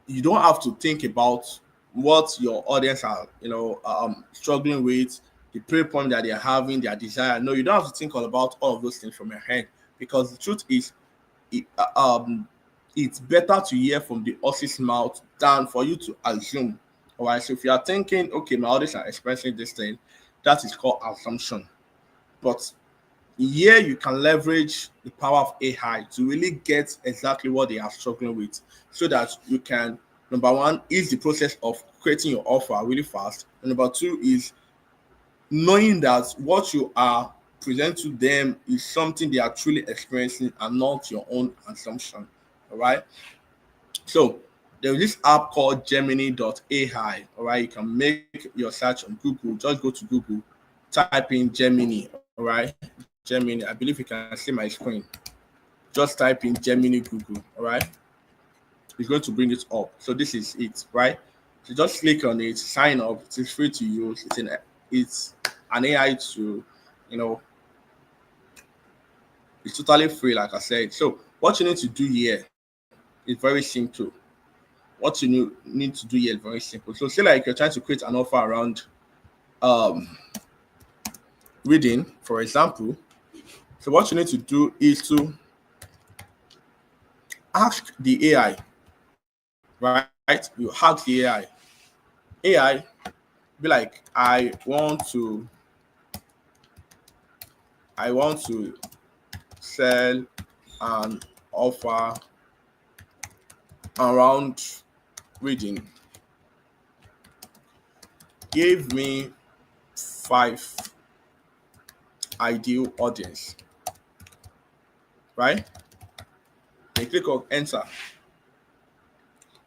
you don't have to think about what your audience are struggling with, the pain point that they're having, their desire. No, you don't have to think all about all of those things from your head, because the truth is it, it's better to hear from the horse's mouth than for you to assume. All right. So if you are thinking, okay, my audience are expressing this thing, that is called assumption. But here you can leverage the power of AI to really get exactly what they are struggling with, so that you can, number one, ease the process of creating your offer really fast. And number two is knowing that what you are presenting to them is something they are truly experiencing and not your own assumption. All right. So there's this app called Gemini.ai. All right. You can make your search on Google. Just go to Google, type in Gemini. All right. Gemini. I believe you can see my screen. Just type in Gemini Google. All right. It's going to bring it up. So this is it, right? So just click on it, sign up. It's free to use. It's an AI tool, you know, it's totally free, like I said. So what you need to do here is very simple. What you need to do here is very simple. So say like you're trying to create an offer around um reading, for example. So what you need to do is to ask the AI, right? You ask the AI, be like, I want to sell an offer around reading. Give me 5 ideal audience, right? Then click on enter.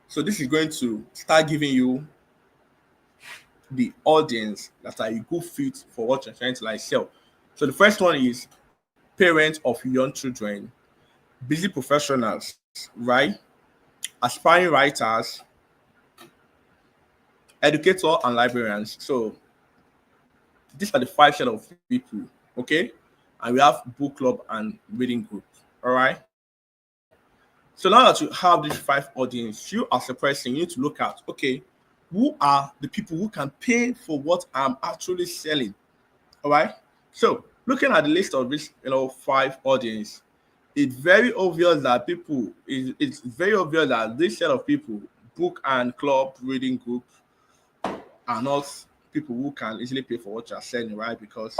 So this is going to start giving you the audience that are a good fit for what you're trying to like sell. So the first one is parents of young children, busy professionals, right? Aspiring writers, educator, and librarians. So these are the 5 set of people, okay? And we have book club and reading group, all right? So now that you have these 5 audience, you as a person, you need to look at, okay, who are the people who can pay for what I'm actually selling? All right. So looking at the list of this, 5 audience, it's very obvious that it's very obvious that this set of people, book and club reading group, are not people who can easily pay for what you're selling, right? Because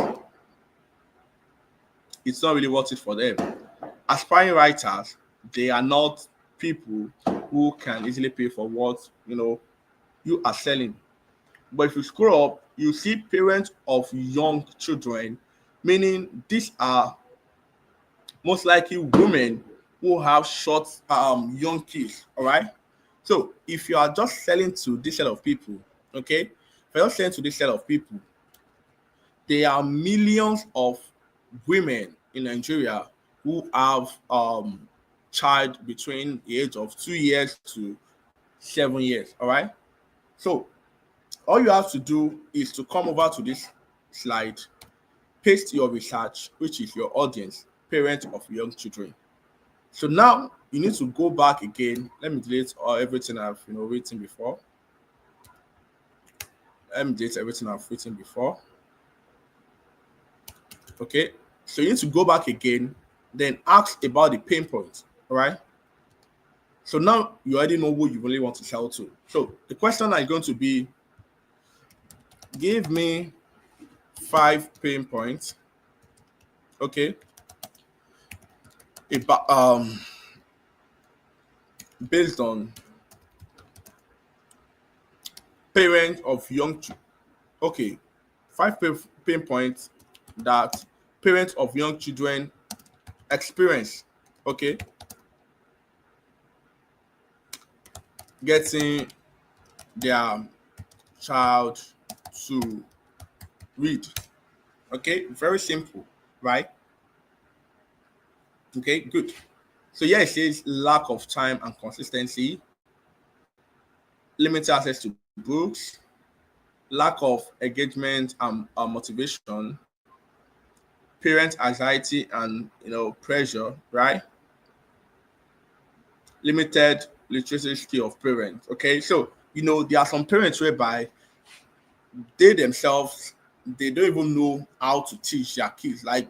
it's not really worth it for them. Aspiring writers, they are not people who can easily pay for what you are selling. But if you scroll up, you see parents of young children, meaning these are most likely women who have short young kids. All right. So if you are just selling to this set of people, okay, if you're just selling to this set of people, there are millions of women in Nigeria who have child between the age of 2 years to 7 years. All right. So all you have to do is to come over to this slide, paste your research, which is your audience, parents of young children. So now you need to go back again. Let me delete everything I've written before. Let me delete everything I've written before. Okay, so you need to go back again, then ask about the pain points. All right. So now you already know who you really want to sell to. So the question is going to be, give me 5 pain points. Okay. About based on parents of young okay, 5 pain points that parents of young children experience. Okay, getting their child to read. Okay, very simple, right? Okay, good. So here it says lack of time and consistency, limited access to books, lack of engagement and motivation, parent anxiety and pressure, right? Limited literacy skill of parents. Okay, so there are some parents whereby they themselves, they don't even know how to teach their kids. Like,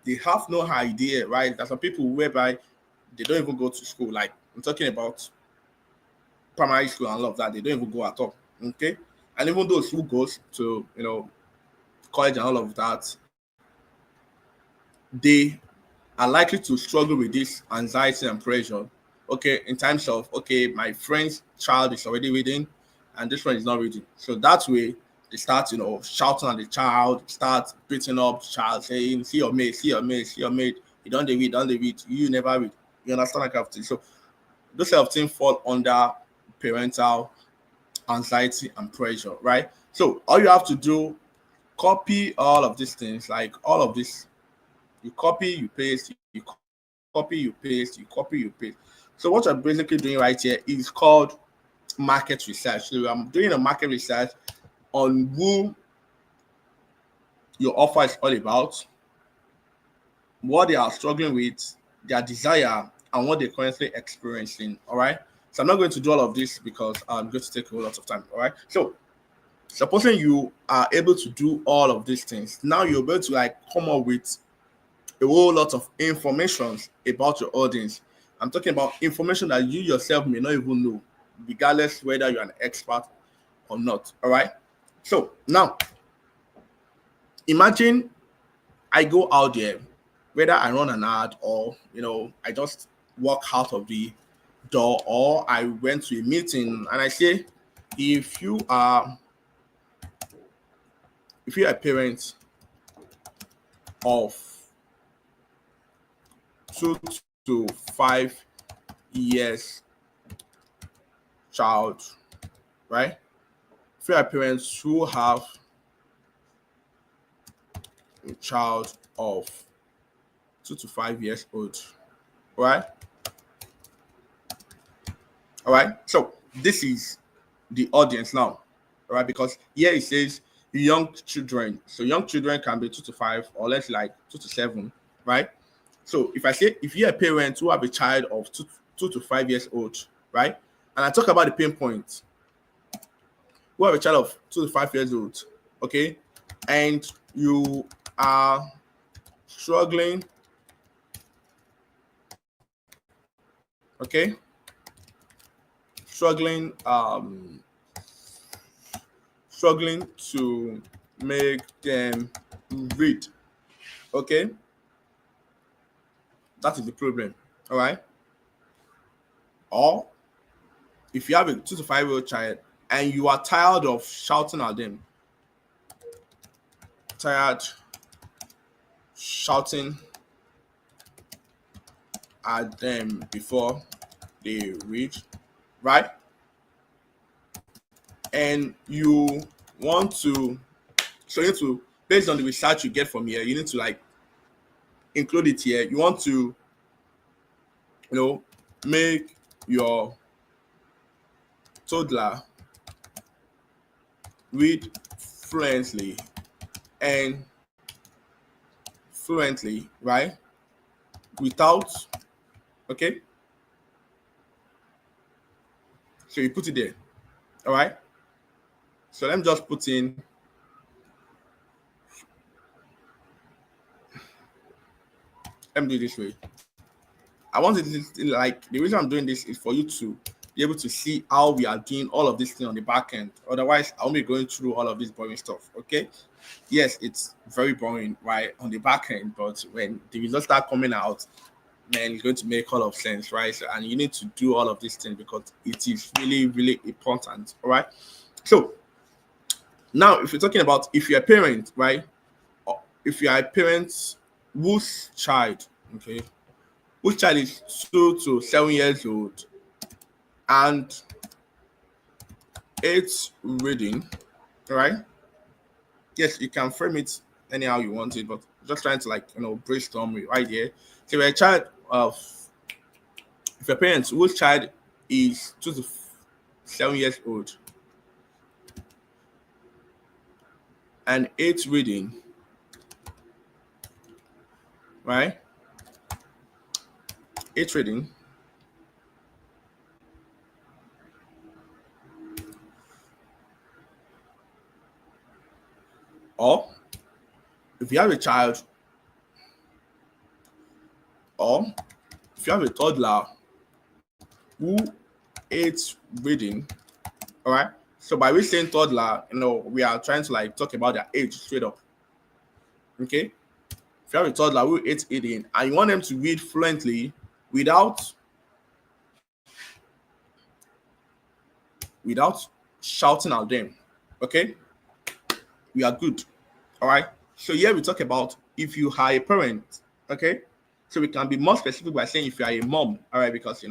they have no idea, right? There's some people whereby they don't even go to school. Like, I'm talking about primary school and all of that. They don't even go at all. Okay, and even those who goes to college and all of that, they are likely to struggle with this anxiety and pressure. Okay, in terms of, okay, my friend's child is already reading and this one is not reading. So that way they start, shouting at the child, start beating up the child, saying, see your mate, see your mate, see your mate. You don't they read, you never read. You understand that kind of thing. So those kind of things fall under parental anxiety and pressure, right? So all you have to do, copy all of these things, like all of this. You copy, you paste, you copy, you paste, you copy, you paste. So what you're basically doing right here is called market research. So I'm doing a market research on who your offer is all about, what they are struggling with, their desire, and what they're currently experiencing. All right. So I'm not going to do all of this because I'm going to take a whole lot of time. All right. So supposing you are able to do all of these things, now you're able to come up with a whole lot of information about your audience. I'm talking about information that you yourself may not even know, regardless whether you're an expert or not. All right. So now, imagine I go out there, whether I run an ad or I just walk out of the door, or I went to a meeting and I say, if you are a parent of 2 to 5 years child, right? If you are parents who have a child of 2 to 5 years old, right? All right. So this is the audience now, all right? Because here it says young children. So young children can be 2 to 5, or let's 2 to 7, right? So if I say, if you're a parent who have a child of 2 to 5 years old, right? And I talk about the pain points. We have a child of 2 to 5 years old, okay, and you are struggling, okay, struggling to make them read, okay, that is the problem, all right? Or if you have a 2 to 5 year old child and you are tired of shouting at them, shouting at them before they read, right? And you want to, so you need to, based on the research you get from here, you need to like include it here. You want to, make your toddler read fluently, right? Without, okay? So you put it there, all right? So let me just put in, let me do it this way. I want it, like, the reason I'm doing this is for you to be able to see how we are doing all of this thing on the back end. Otherwise, I won't be going through all of this boring stuff, okay? Yes, it's very boring, right, on the back end, but when the results start coming out, man, it's going to make all of sense, right? So, and you need to do all of these things because it is really, really important, all right? So now, if you're talking about if you're a parent, right, or if you are a parent whose child, okay, whose child is 2 to 7 years old and it's reading, right? Yes, you can frame it anyhow you want it, but just trying to, like, brainstorm right here. So if you're a child of, if your parents whose child is 2 to 7 years old and it's reading, right? It's reading. Or if you have a child, or if you have a toddler who hates reading, all right? So by we saying toddler, we are trying to like talk about their age straight up, okay? If you have a toddler who hates reading and you want them to read fluently without shouting at them, okay, we are good, all right? So here we talk about if you are a parent, okay? So we can be more specific by saying if you are a mom, all right, because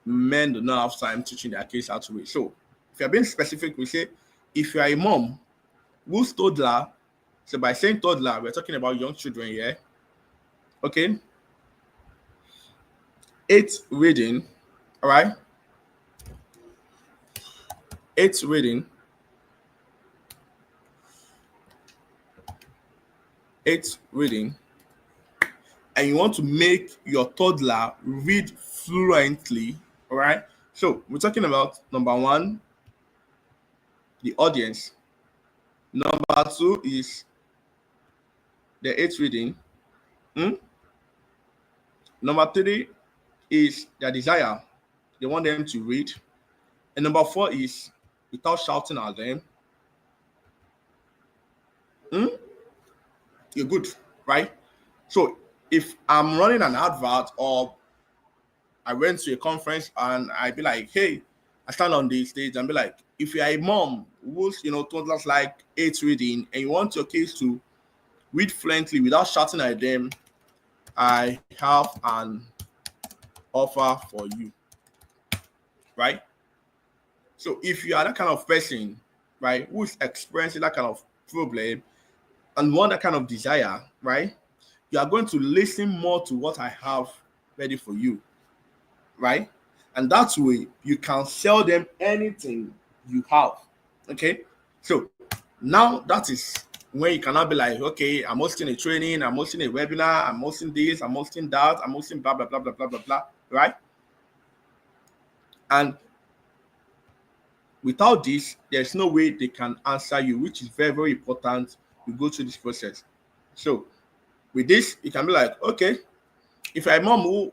men do not have time teaching their kids how to read. So if you're being specific, we say if you are a mom whose toddler, so by saying toddler, we're talking about young children here, okay? It's reading, all right? It's reading. It's reading. And you want to make your toddler read fluently, all right? So we're talking about number one, the audience. Number two is the it's reading. Number three is their desire. They want them to read. And number four is without shouting at them. You're good, right? So if I'm running an advert or I went to a conference and I'd be like, hey, I stand on the stage and be like, if you're a mom who's, toddlers like it's reading and you want your kids to read fluently without shouting at them, I have an offer for you, right? So if you are that kind of person, right, who's experiencing that kind of problem and want that kind of desire, right, you are going to listen more to what I have ready for you, right? And that way you can sell them anything you have, okay? So now that is when you cannot be like, okay, I'm hosting a training, I'm hosting a webinar, I'm hosting this, I'm hosting that, I'm hosting blah, blah, blah, blah, blah, blah, blah. right? And without this, there's no way they can answer you, which is very, very important. You go through this process. So with this, you can be like, okay, if you're a mom who,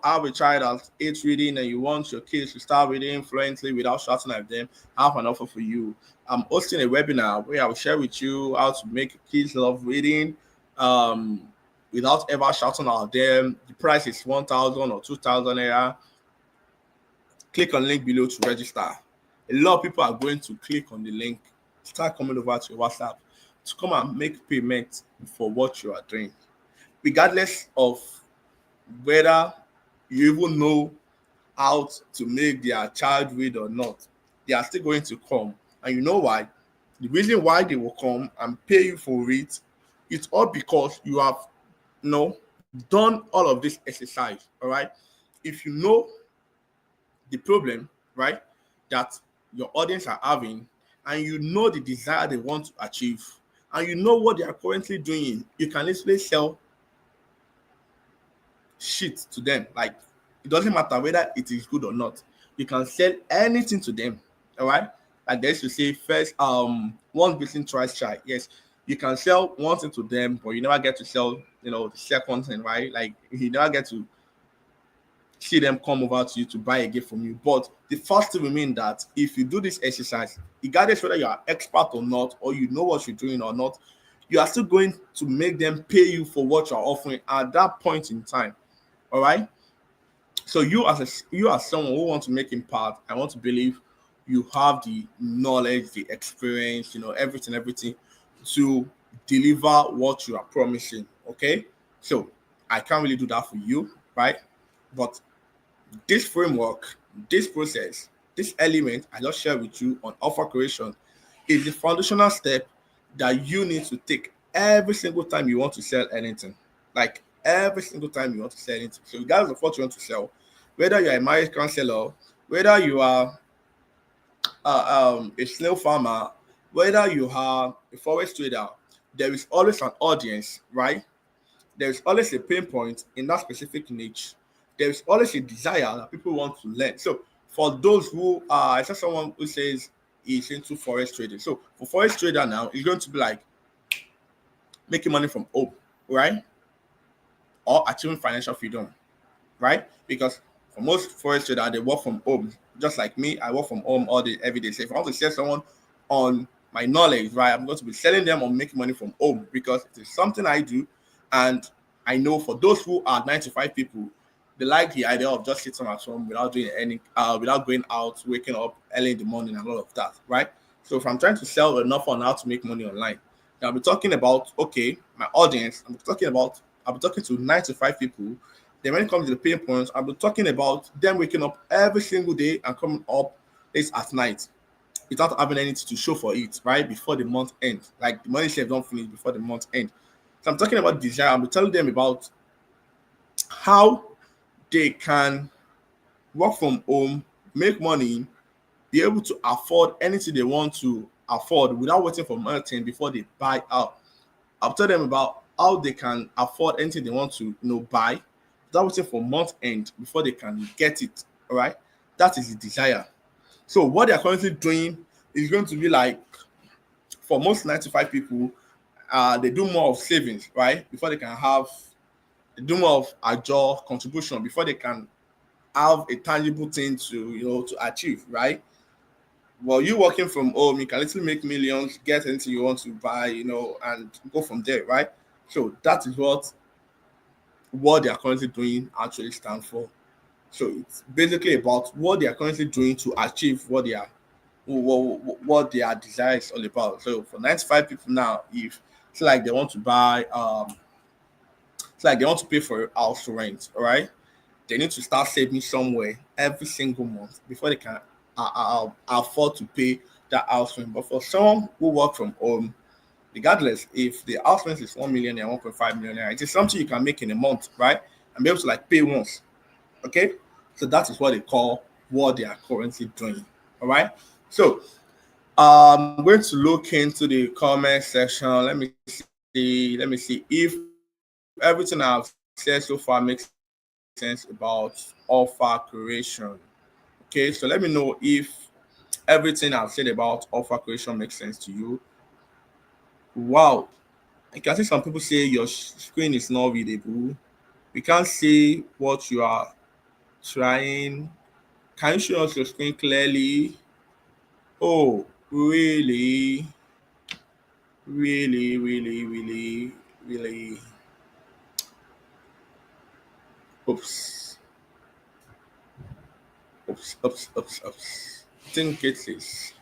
have a child that hates reading and you want your kids to start reading fluently without shouting at them, I have an offer for you. I'm hosting a webinar where I will share with you how to make kids love reading um, without ever shouting at them. The price is 1,000 or 2,000 naira. Click on the link below to register. A lot of people are going to click on the link, start coming over to your WhatsApp to come and make payment for what you are doing, regardless of whether you even know how to make their child read or not. They are still going to come. And you know why? The reason why they will come and pay you for it, it's all because you have done all of this exercise. All right. If you know the problem, right, that your audience are having, and you know the desire they want to achieve, and you know what they are currently doing, you can literally sell shit to them. Like, it doesn't matter whether it is good or not. You can sell anything to them. All right. Like they used to say, first, one person tries try. Yes, you can sell one thing to them, but you never get to sell, the second thing, right? Like you never get to see them come over to you to buy a gift from you. But the first thing will mean that if you do this exercise, regardless whether you are expert or not, or you know what you're doing or not, you are still going to make them pay you for what you're offering at that point in time. All right. So you as someone who wants to make impact, I want to believe you have the knowledge, the experience, everything to deliver what you are promising. Okay. So I can't really do that for you, right? But this framework, this process, this element I just shared with you on offer creation is the foundational step that you need to take every single time you want to sell anything. Like every single time you want to sell anything. So regardless of what you want to sell, whether you're a marriage counselor, whether you are a snail farmer, whether you are a forest trader, there is always an audience, right? There is always a pain point in that specific niche. There is always a desire that people want to learn. So for those who I saw someone who says he's into forest trading. So for forest trader now, it's going to be like making money from home, right? Or achieving financial freedom, right? Because for most forest traders, they work from home. Just like me, I work from home all day, every day. So if I want to sell someone on my knowledge, right, I'm going to be selling them on making money from home because it is something I do. And I know for those who are 95 people, they like the idea of just sitting at home without doing any, without going out, waking up early in the morning and all of that, right? So if I'm trying to sell enough on how to make money online, then I'll be talking about, okay, my audience, I'll be talking to 95 people. Then when it comes to the pain points, I'll be talking about them waking up every single day and coming up late at night without having anything to show for it, right? Before the month ends. Like the money share don't finish before the month ends. So I'm talking about desire. I'll be telling them about how they can work from home, make money, be able to afford anything they want to afford without waiting for money before they buy out. I'll tell them about how they can afford anything they want to buy without waiting for month end before they can get it. All right. That is the desire. So what they're currently doing is going to be like for most 95 people, they do more of savings, right? Before they do more of a job contribution before they can have a tangible thing to achieve, right? Well, you working from home, you can literally make millions, get anything you want to buy, and go from there, right? So that is what they are currently doing actually stand for. So it's basically about what they are currently doing to achieve what their desire is all about. So for 95 people now, if it's like they want to buy, it's like they want to pay for a house rent, all right? They need to start saving somewhere every single month before they can afford to pay that house rent. But for someone who work from home, regardless if the house rent is 1 million and 1.5 million, it is something you can make in a month, right? And be able to like pay once. Okay, so that is what they call what they are currently doing. All right. So I'm going to look into the comment section. Let me see. Let me see if everything I've said so far makes sense to you. sense about offer creation. Okay, so let me know if everything I've said about offer creation makes sense to you. Wow, I can see some people say your screen is not readable. We can't see what you are trying. Can you show us your screen clearly? Oh, really? Really, really, really, really. Oops. Oops, oops, oops, oops. Think it is.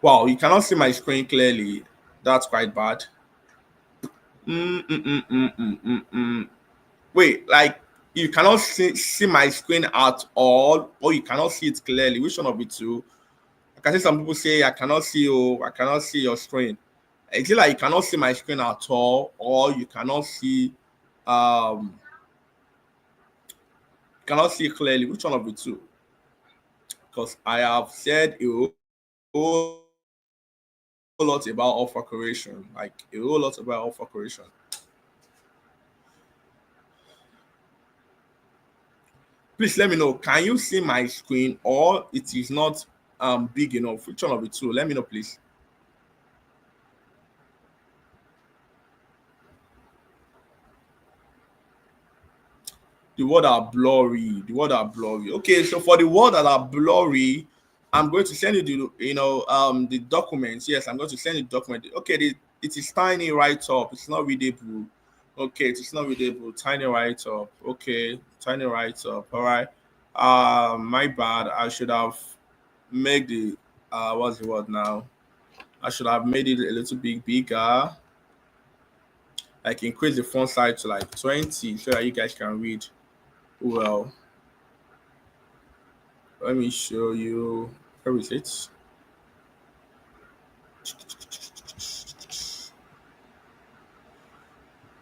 Wow, you cannot see my screen clearly. That's quite bad. Mm, mm, mm, mm, mm, mm, mm. Wait, like you cannot see my screen at all, or you cannot see it clearly. Which one of the two? I can see some people say I cannot see you, I cannot see your screen. Is it like you cannot see my screen at all, or you cannot see clearly? Which one of the two? Because I have said whole lot about offer creation, like a whole lot about offer creation. Please let me know. Can you see my screen, or it is not big enough? Which one of the two? Let me know, please. The word are blurry. The word are blurry. Okay, so for the word that are blurry, I'm going to send you the documents. Yes, I'm going to send you the document. Okay, it is tiny right up. It's not readable. Okay, it is not readable. Tiny right up. Okay, tiny right up. All right. My bad. I should have made the what's the word now? I should have made it a little bit bigger. Like increase the font size to like 20 so that you guys can read well. Let me show you. Where is it?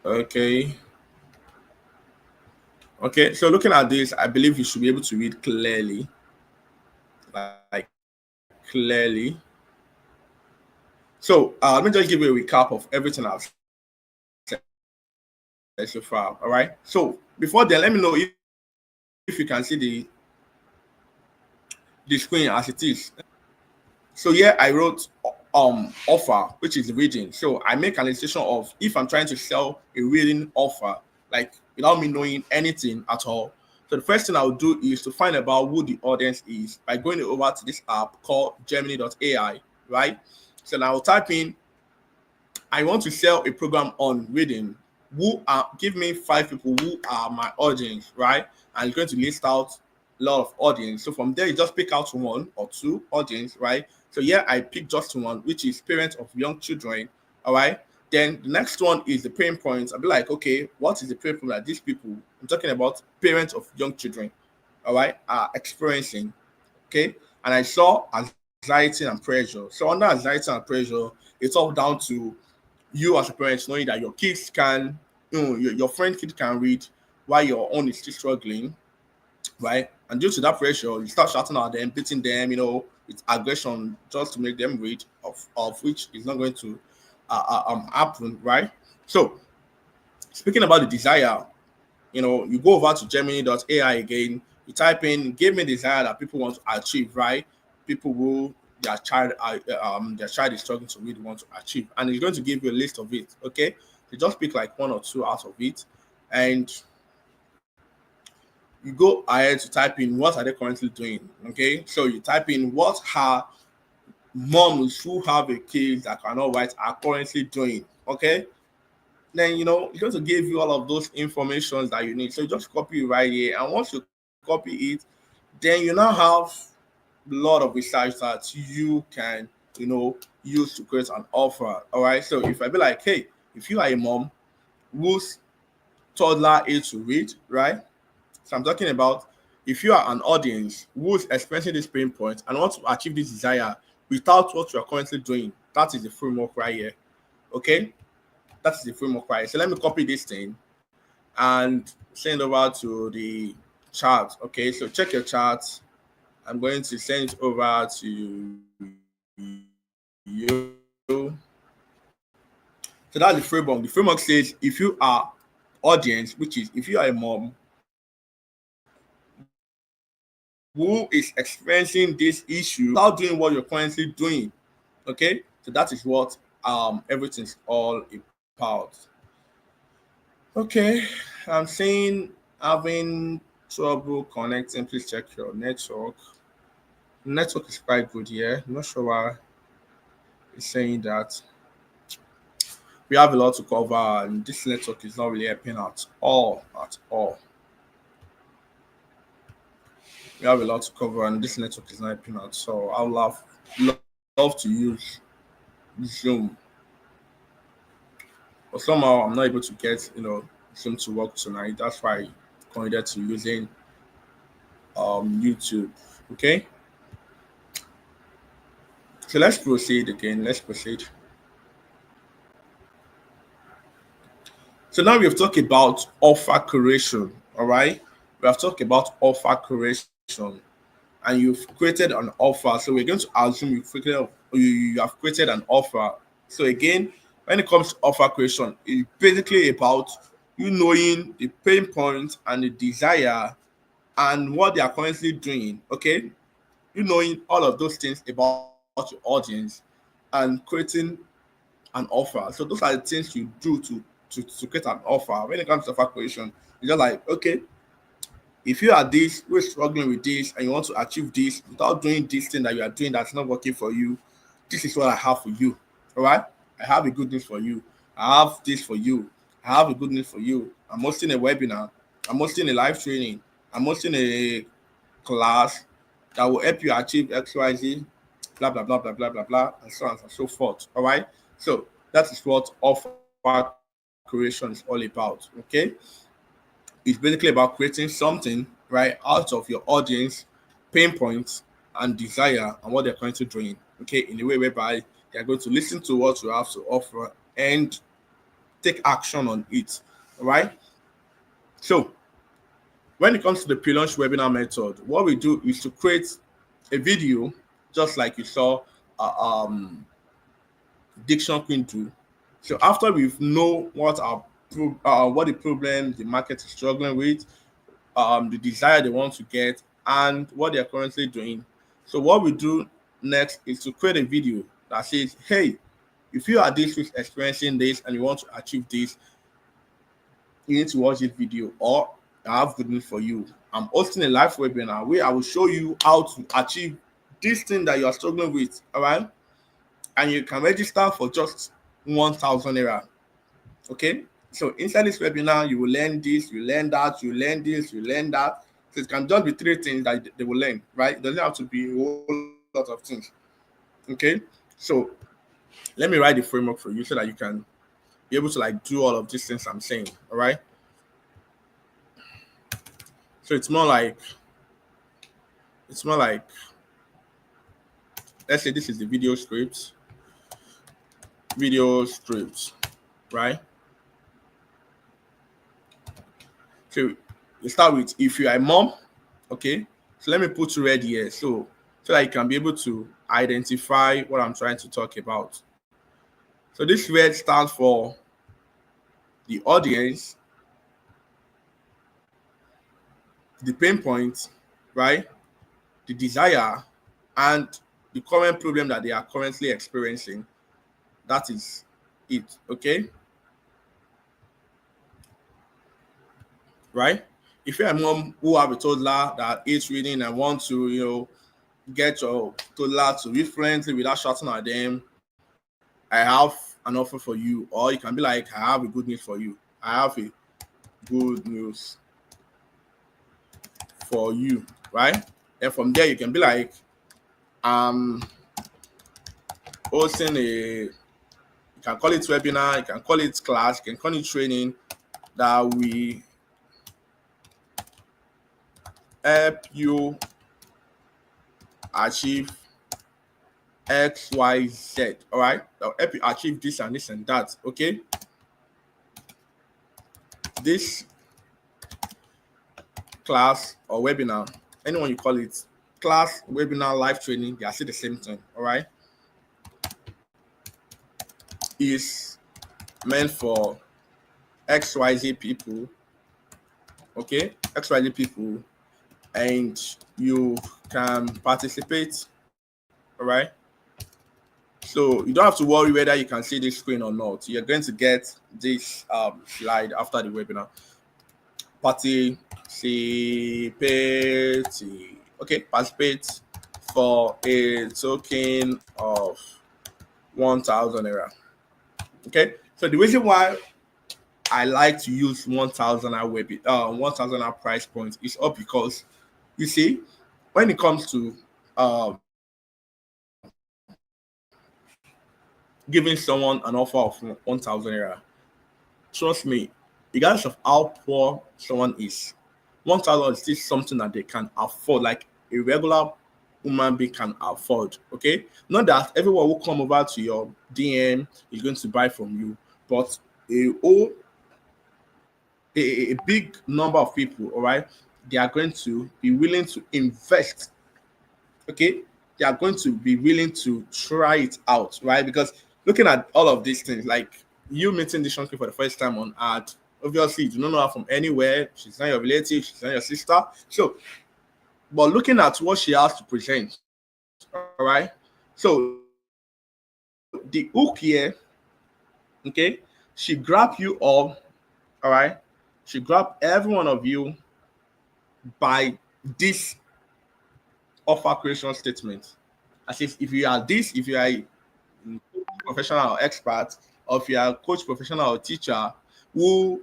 Okay. Okay. So looking at this, I believe you should be able to read clearly. Like clearly. So let me just give you a recap of everything I've said so far. All right. So before then, let me know if you can see the screen as it is. So here I wrote offer, which is reading. So I make an illustration of if I'm trying to sell a reading offer, like without me knowing anything at all. So the first thing I'll do is to find about who the audience is by going over to this app called Gemini.ai, right? So now I'll type in I want to sell a program on reading. Give me 5 people who are my audience, right? And it's going to list out a lot of audience. So from there, you just pick out one or two audience, right? So here I pick just one, which is parents of young children. All right. Then the next one is the pain points. I'll be like, okay, what is the pain point that these people, I'm talking about parents of young children, all right, are experiencing. Okay. And I saw anxiety and pressure. So under anxiety and pressure, it's all down to you as a parent knowing that your kids can, your friend kid can read while your own is still struggling, right? And due to that pressure, you start shouting at them, beating them, with aggression just to make them read, of which is not going to happen, right? So speaking about the desire, you go over to Gemini.ai again, you type in, give me desire that people want to achieve, right? People who their child is struggling to really want to achieve, and it's going to give you a list of it. Okay, you just pick like one or two out of it, and you go ahead to type in what are they currently doing. Okay, so you type in what her moms who have a kid that cannot write are currently doing. Okay, then it's going to give you all of those informations that you need. So you just copy it right here, and once you copy it, then you now have a lot of research that you can use to create an offer. All right. So if I be like, hey, if you are a mom whose toddler age to read, right? So I'm talking about if you are an audience who's experiencing this pain point and want to achieve this desire without what you are currently doing, that is the framework right here. Okay, that is the framework right here. So let me copy this thing and send over to the chart. Okay, so check your chart. I'm going to send it over to you. So that's the framework. The framework says if you are audience, which is if you are a mom who is experiencing this issue without doing what you're currently doing. Okay, so that is what everything's all about. Okay, I'm saying having trouble connecting. Please check your network. Network is quite good here. I'm not sure why it's saying that. We have a lot to cover, and this network is not really helping at all. At all, we have a lot to cover, and this network is not helping out. So I would love to use Zoom, but somehow I'm not able to get Zoom to work tonight. That's why I committed to using YouTube. Okay, so let's proceed again. Let's proceed. So now we have talked about offer creation. All right, we have talked about offer creation, and you've created an offer. So we're going to assume you have created an offer. So again, when it comes to offer creation, it's basically about you knowing the pain points and the desire and what they are currently doing. Okay, you knowing all of those things about your audience and creating an offer. So those are the things you do to create an offer. When it comes to offer creation, it's just like, okay, if you are this, you're struggling with this, and you want to achieve this without doing this thing that you are doing that's not working for you, this is what I have for you. All right, I have a good news for you. I have this for you. I have a good news for you. I'm hosting a webinar. I'm hosting a live training. I'm hosting a class that will help you achieve XYZ, blah blah blah blah blah blah blah, and so on and so forth. All right. So that is what offer creation is all about. Okay, it's basically about creating something right out of your audience pain points and desire and what they're currently doing. Okay, in a way whereby they're going to listen to what you have to offer and take action on it. All right. So when it comes to the pre-launch webinar method, what we do is to create a video, just like you saw Diction Queen do. So after we know what the problem the market is struggling with, the desire they want to get, and what they are currently doing. So what we do next is to create a video that says, hey, if you are this week experiencing this and you want to achieve this, you need to watch this video, or I have good news for you. I'm hosting a live webinar where I will show you how to achieve this thing that you are struggling with. All right, and you can register for just 1,000 naira. Okay, so inside this webinar, you will learn this, you learn that, you learn this, you learn that. So it can just be 3 things that they will learn, right? It doesn't have to be a whole lot of things. Okay, so let me write the framework for you so that you can be able to like do all of these things I'm saying. All right. So it's more like let's say this is the video script, right? So you start with if you are a mom, okay. So let me put red here so that you can be able to identify what I'm trying to talk about. So this red stands for the audience, the pain point, right? The desire, and the current problem that they are currently experiencing. That is it, okay? Right? If you're a mom who have a toddler that hates reading and want to, get your toddler to read fluently without shouting at them, I have an offer for you. Or you can be like, I have a good news for you. I have a good news for you, right? And from there, you can be like, hosting you can call it webinar, you can call it class, you can call it training that we help you achieve XYZ. All right, that'll help you achieve this and this and that. Okay, this class or webinar, anyone you call it, class, webinar, live training, they are still the same thing. All right, is meant for XYZ people, okay, XYZ people, and you can participate, all right? So you don't have to worry whether you can see this screen or not. You're going to get this slide after the webinar. Participate, okay, participate for a token of 1,000 naira. Okay, so the reason why I like to use 1,000 1,000 price point is up because you see, when it comes to um, giving someone an offer of 1,000 naira, trust me, regardless of how poor someone is, 1,000 is still something that they can afford, like a regular human being can afford. Okay, not that everyone will come over to your DM is going to buy from you, but a whole a big number of people, all right, they are going to be willing to invest. Okay, they are going to be willing to try it out, right? Because looking at all of these things, like you meeting this country for the first time on ad, obviously you do not know her from anywhere. She's not your relative, she's not your sister. So, but looking at what she has to present, all right. So the hook here, okay, she grabbed you all right. She grabbed every one of you by this offer creation statement. As if you are this, if you are a professional or expert, or if you are a coach, professional, or teacher who,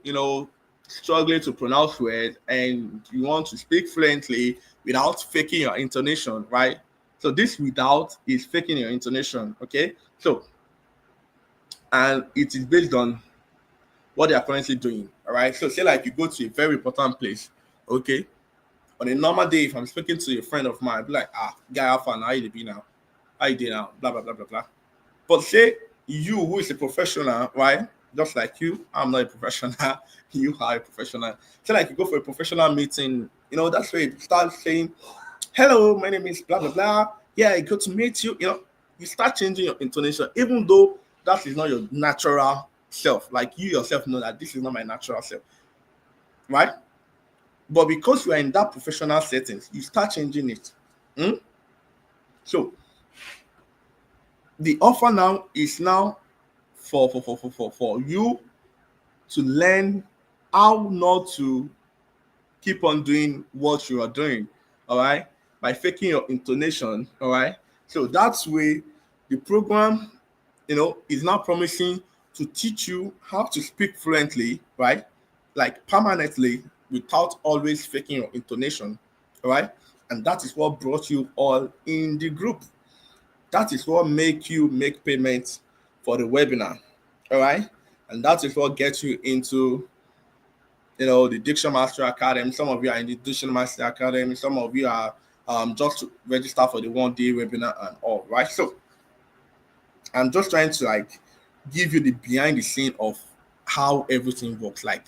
struggling to pronounce words and you want to speak fluently without faking your intonation, right? So this without is faking your intonation, okay? So, and it is based on what they are currently doing, all right? So say like you go to a very important place, okay? On a normal day, if I'm speaking to a friend of mine, I'd be like, guy, how far now? How you be now? How you doing now? Blah, blah, blah, blah, blah. But say you, who is a professional, right? Just like you, I'm not a professional. You are a professional. Say like you go for a professional meeting, that's where you start saying, "Hello, my name is blah blah blah. Yeah, good to meet you." You start changing your intonation, even though that is not your natural self. Like you yourself know that this is not my natural self, right? But because you are in that professional settings, you start changing it. Hmm? So the offer now is now for you to learn how not to keep on doing what you are doing, all right, by faking your intonation, all right. So that's where the program, is now promising to teach you how to speak fluently, right, like permanently without always faking your intonation, all right. And that is what brought you all in the group. That is what make you make payments for the webinar, all right. And that is what gets you into the Diction Master Academy. Some of you are in the Diction Master Academy. Some of you are just to register for the 1 day webinar and all, right? So I'm just trying to like give you the behind the scene of how everything works, like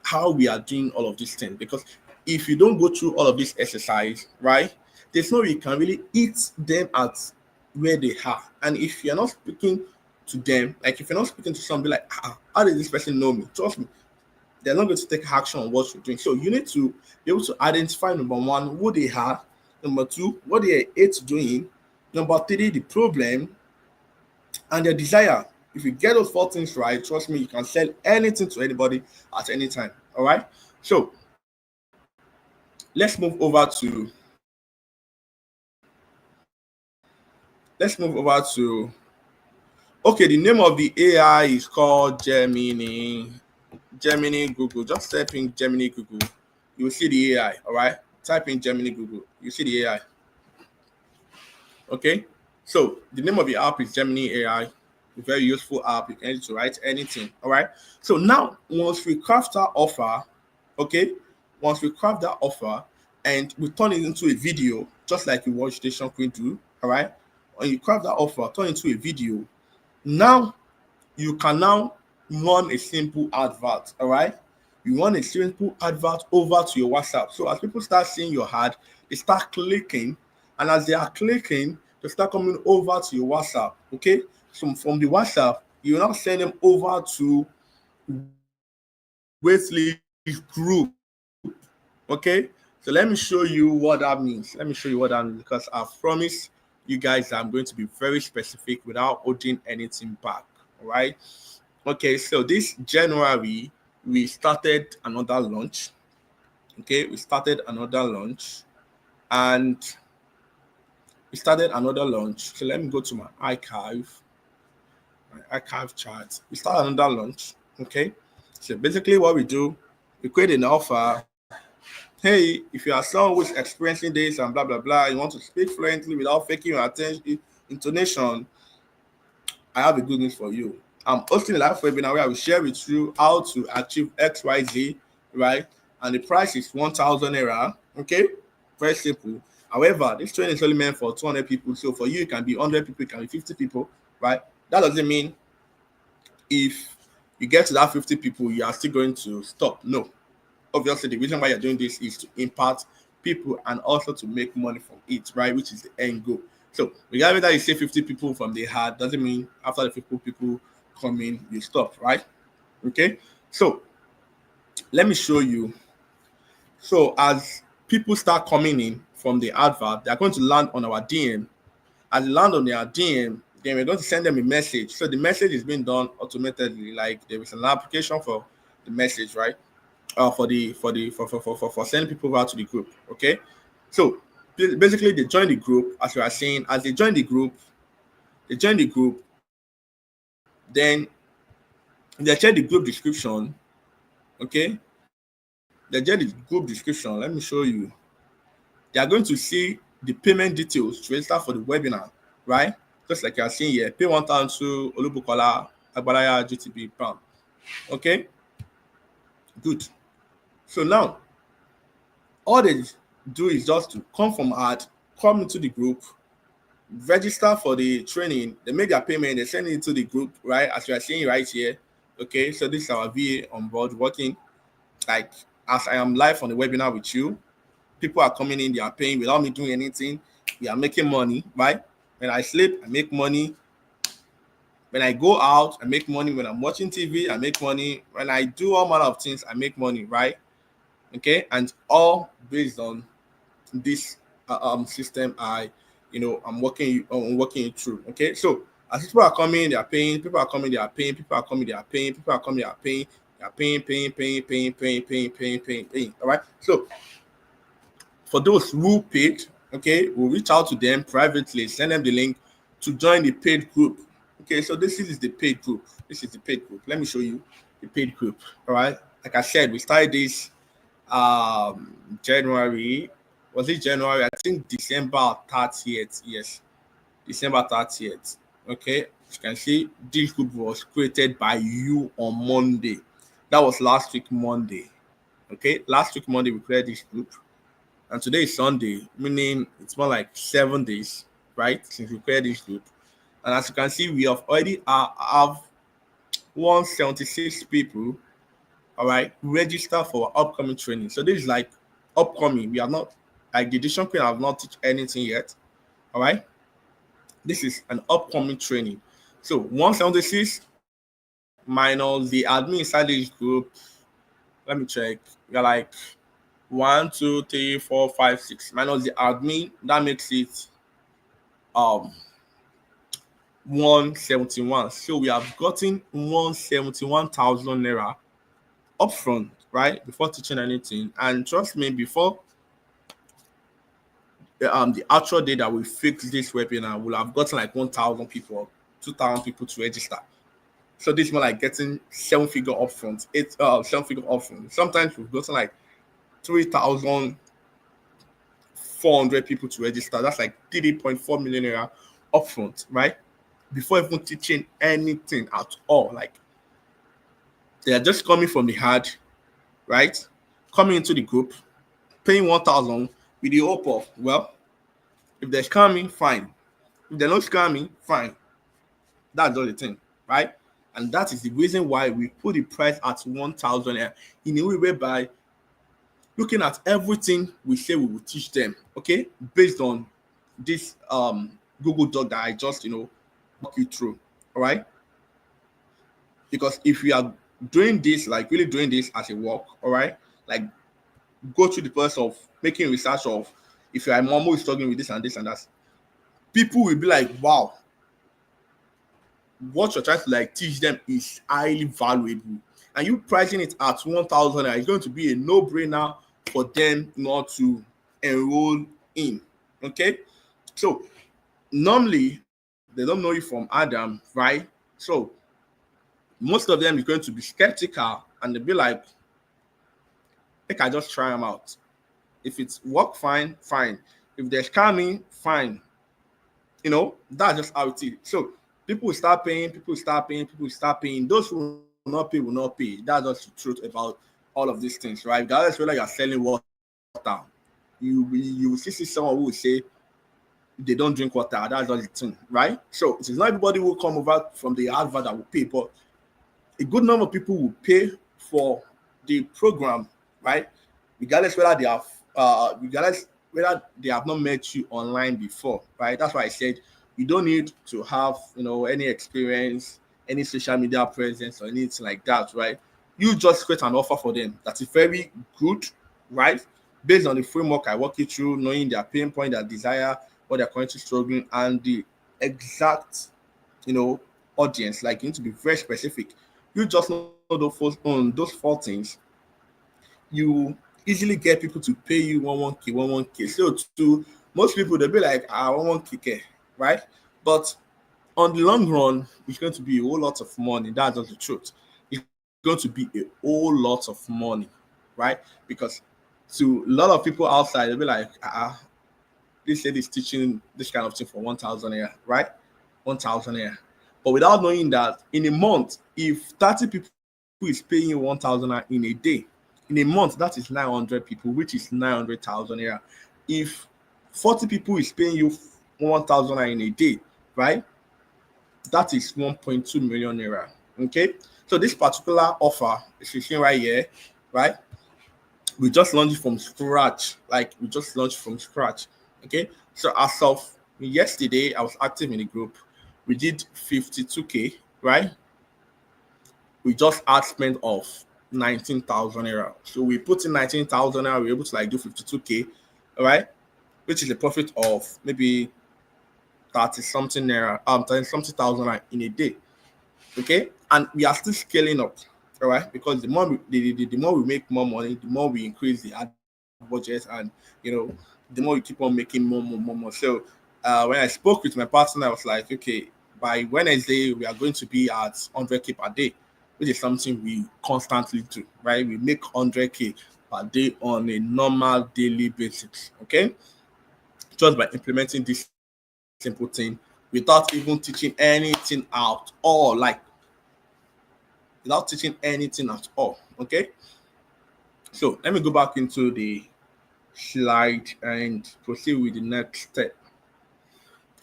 how we are doing all of these things. Because if you don't go through all of this exercise, right, there's no way you can really eat them at where they are. And if you're not speaking to them, like if you're not speaking to somebody like, how does this person know me? Trust me, they're not going to take action on what you're doing. So you need to be able to identify number one, who they are, number two, what they hate doing, number three, the problem, and their desire. If you get those 4 things right, trust me, you can sell anything to anybody at any time. All right. So let's move over to okay, the name of the AI is called Gemini. Gemini Google. Just type in Gemini Google. You will see the AI. All right. Type in Gemini Google. You see the AI. Okay. So the name of the app is Gemini AI. A very useful app. You can use it to write anything. All right. So now, once we craft that offer, okay, once we craft that offer and we turn it into a video, just like you watch Station Queen do, all right. When you craft that offer, turn it into a video. Now you can now run a simple advert, all right? You run a simple advert over to your WhatsApp. So as people start seeing your ad, they start clicking, and as they are clicking, they start coming over to your WhatsApp, okay? So from the WhatsApp, you now send them over to waitlist group. Okay, so let me show you what that means. Let me show you what that means, because I've promised you guys I'm going to be very specific without holding anything back. All right. Okay, so this January we started another launch. Okay, we started another launch, and we started another launch. So let me go to my archive chart. We start another launch. Okay, so basically what we do, we create an offer. Hey, if you are someone who's experiencing this and blah blah blah, you want to speak fluently without faking your attention intonation, I have a good news for you. I'm hosting a live webinar where I will share with you how to achieve XYZ, right? And the price is 1,000 naira. Okay, very simple. However, this training is only meant for 200 people. So for you, it can be 100 people, it can be 50 people, right? That doesn't mean if you get to that 50 people, you are still going to stop. No. Obviously, the reason why you're doing this is to impact people and also to make money from it, right? Which is the end goal. So, regardless that you say 50 people from the heart, doesn't mean after the 50 people come in, you stop, right? Okay. So, let me show you. So, as people start coming in from the advert, they're going to land on our DM. As they land on their DM, then we're going to send them a message. So, the message is being done automatically, like there is an application for the message, right? For sending people out to the group. Okay, so basically they join the group. As we are saying, as they join the group, then they check the group description. Okay, they check the group description. Let me show you. They are going to see the payment details to register for the webinar, right? Just like you are seeing here, pay 1,000 to Olubukola Agbalaya GTB pound. Okay, good. So now all they do is just to come from ad, come into the group, register for the training, they make their payment, they send it to the group, right? As you are seeing right here. Okay, so this is our VA on board working. Like as I am live on the webinar with you, people are coming in, they are paying without me doing anything. We are making money, right? When I sleep, I make money. When I go out, I make money. When I'm watching TV, I make money. When I do all manner of things, I make money, right? Okay, and all based on this system I'm working it through. Okay, so as people are coming, they are paying, people are coming, they are paying, people are coming, they are paying, people are coming, they are paying, they are paying. All right, so for those who paid, okay, we'll reach out to them privately, send them the link to join the paid group. Okay, so this is the paid group. Let me show you the paid group. All right, like I said, we started this January. Was it January? I think December 30th. Yes, December 30th. Okay, as you can see, this group was created by you on Monday. That was last week Monday. Okay, last week Monday we created this group, and today is Sunday, meaning it's more like 7 days, right, since we created this group. And as you can see, we have already have 176 people, all right, register for our upcoming training. So this is like upcoming. We are not like the edition queen have not teach anything yet. All right. This is an upcoming training. So 176 minus the admin inside this group. Let me check. You're like 1, 2, 3, 4, 5, 6 minus the admin. That makes it 171. So we have gotten 171,000 naira upfront, right? Before teaching anything. And trust me, before the actual day that we fix this webinar, we'll have gotten like 1,000 people, 2,000 people to register. So this is more like getting 7-figure upfront, 7-figure upfront. Sometimes we've gotten like 3,400 people to register. That's like 3.4 million naira upfront, right? Before even teaching anything at all. Like they are just coming from the hard, right? Coming into the group, paying 1,000 with the hope of, well, if they're scamming, fine. If they're not scamming, fine. That's all the thing, right? And that is the reason why we put the price at 1,000 in a way whereby looking at everything we say we will teach them, okay, based on this Google Doc that I just walk you through, all right? Because if we are doing this, like really doing this as a work, all right? Like go through the process of making research of if you're a mom who is struggling with this and this and that, people will be like, wow, what you're trying to like teach them is highly valuable. And you pricing it at 1,000, it's going to be a no-brainer for them not to enroll in. Okay. So normally they don't know you from Adam, right? So most of them is going to be skeptical and they'll be like, I can just try them out. If it's work, fine, fine. If they're scamming, fine. That's just how it is. So people will start paying, people will start paying, people will start paying. Those who will not pay will not pay. That's just the truth about all of these things, right? Regardless whether you're selling water, you will see someone who will say they don't drink water. That's just the thing, right? So it is not everybody who will come over from the advert that will pay, but a good number of people will pay for the program, right? Regardless whether they have not met you online before, right? That's why I said you don't need to have any experience, any social media presence or anything like that, right? You just create an offer for them that is very good, right? Based on the framework I walk you through, knowing their pain point, their desire, what they're currently struggling, and the exact audience. Like you need to be very specific. You just know those four things, you easily get people to pay you one k. So to most people, they'll be like, I want 1k, right? But on the long run, it's going to be a whole lot of money. That's just the truth. It's going to be a whole lot of money, right? Because to a lot of people outside, they'll be like, this lady is teaching this kind of thing for 1,000 a year, right? 1,000 a year. But without knowing that in a month, if 30 people is paying you 1,000 in a day, in a month, that is 900 people, which is 900,000 naira. If 40 people is paying you 1,000 in a day, right? That is 1.2 million naira. Okay. So this particular offer is seen right here, right? We just launched from scratch. We just launched from scratch. Okay. So as of yesterday, I was active in the group. We did 52k, right? We just had spent of 19,000 naira. So we put in 19,000 naira, we were able to do 52k, all right, which is a profit of maybe 30 something naira, 30 something thousand naira in a day. Okay, and we are still scaling up, all right, because the more the more we make more money, the more we increase the ad budget, and the more we keep on making more. So when I spoke with my partner, I was like, okay, by Wednesday we are going to be at 100k per day, which is something we constantly do, right? We make 100k per day on a normal daily basis, okay? Just by implementing this simple thing without even teaching anything at all, without teaching anything at all, okay? So let me go back into the slide and proceed with the next step.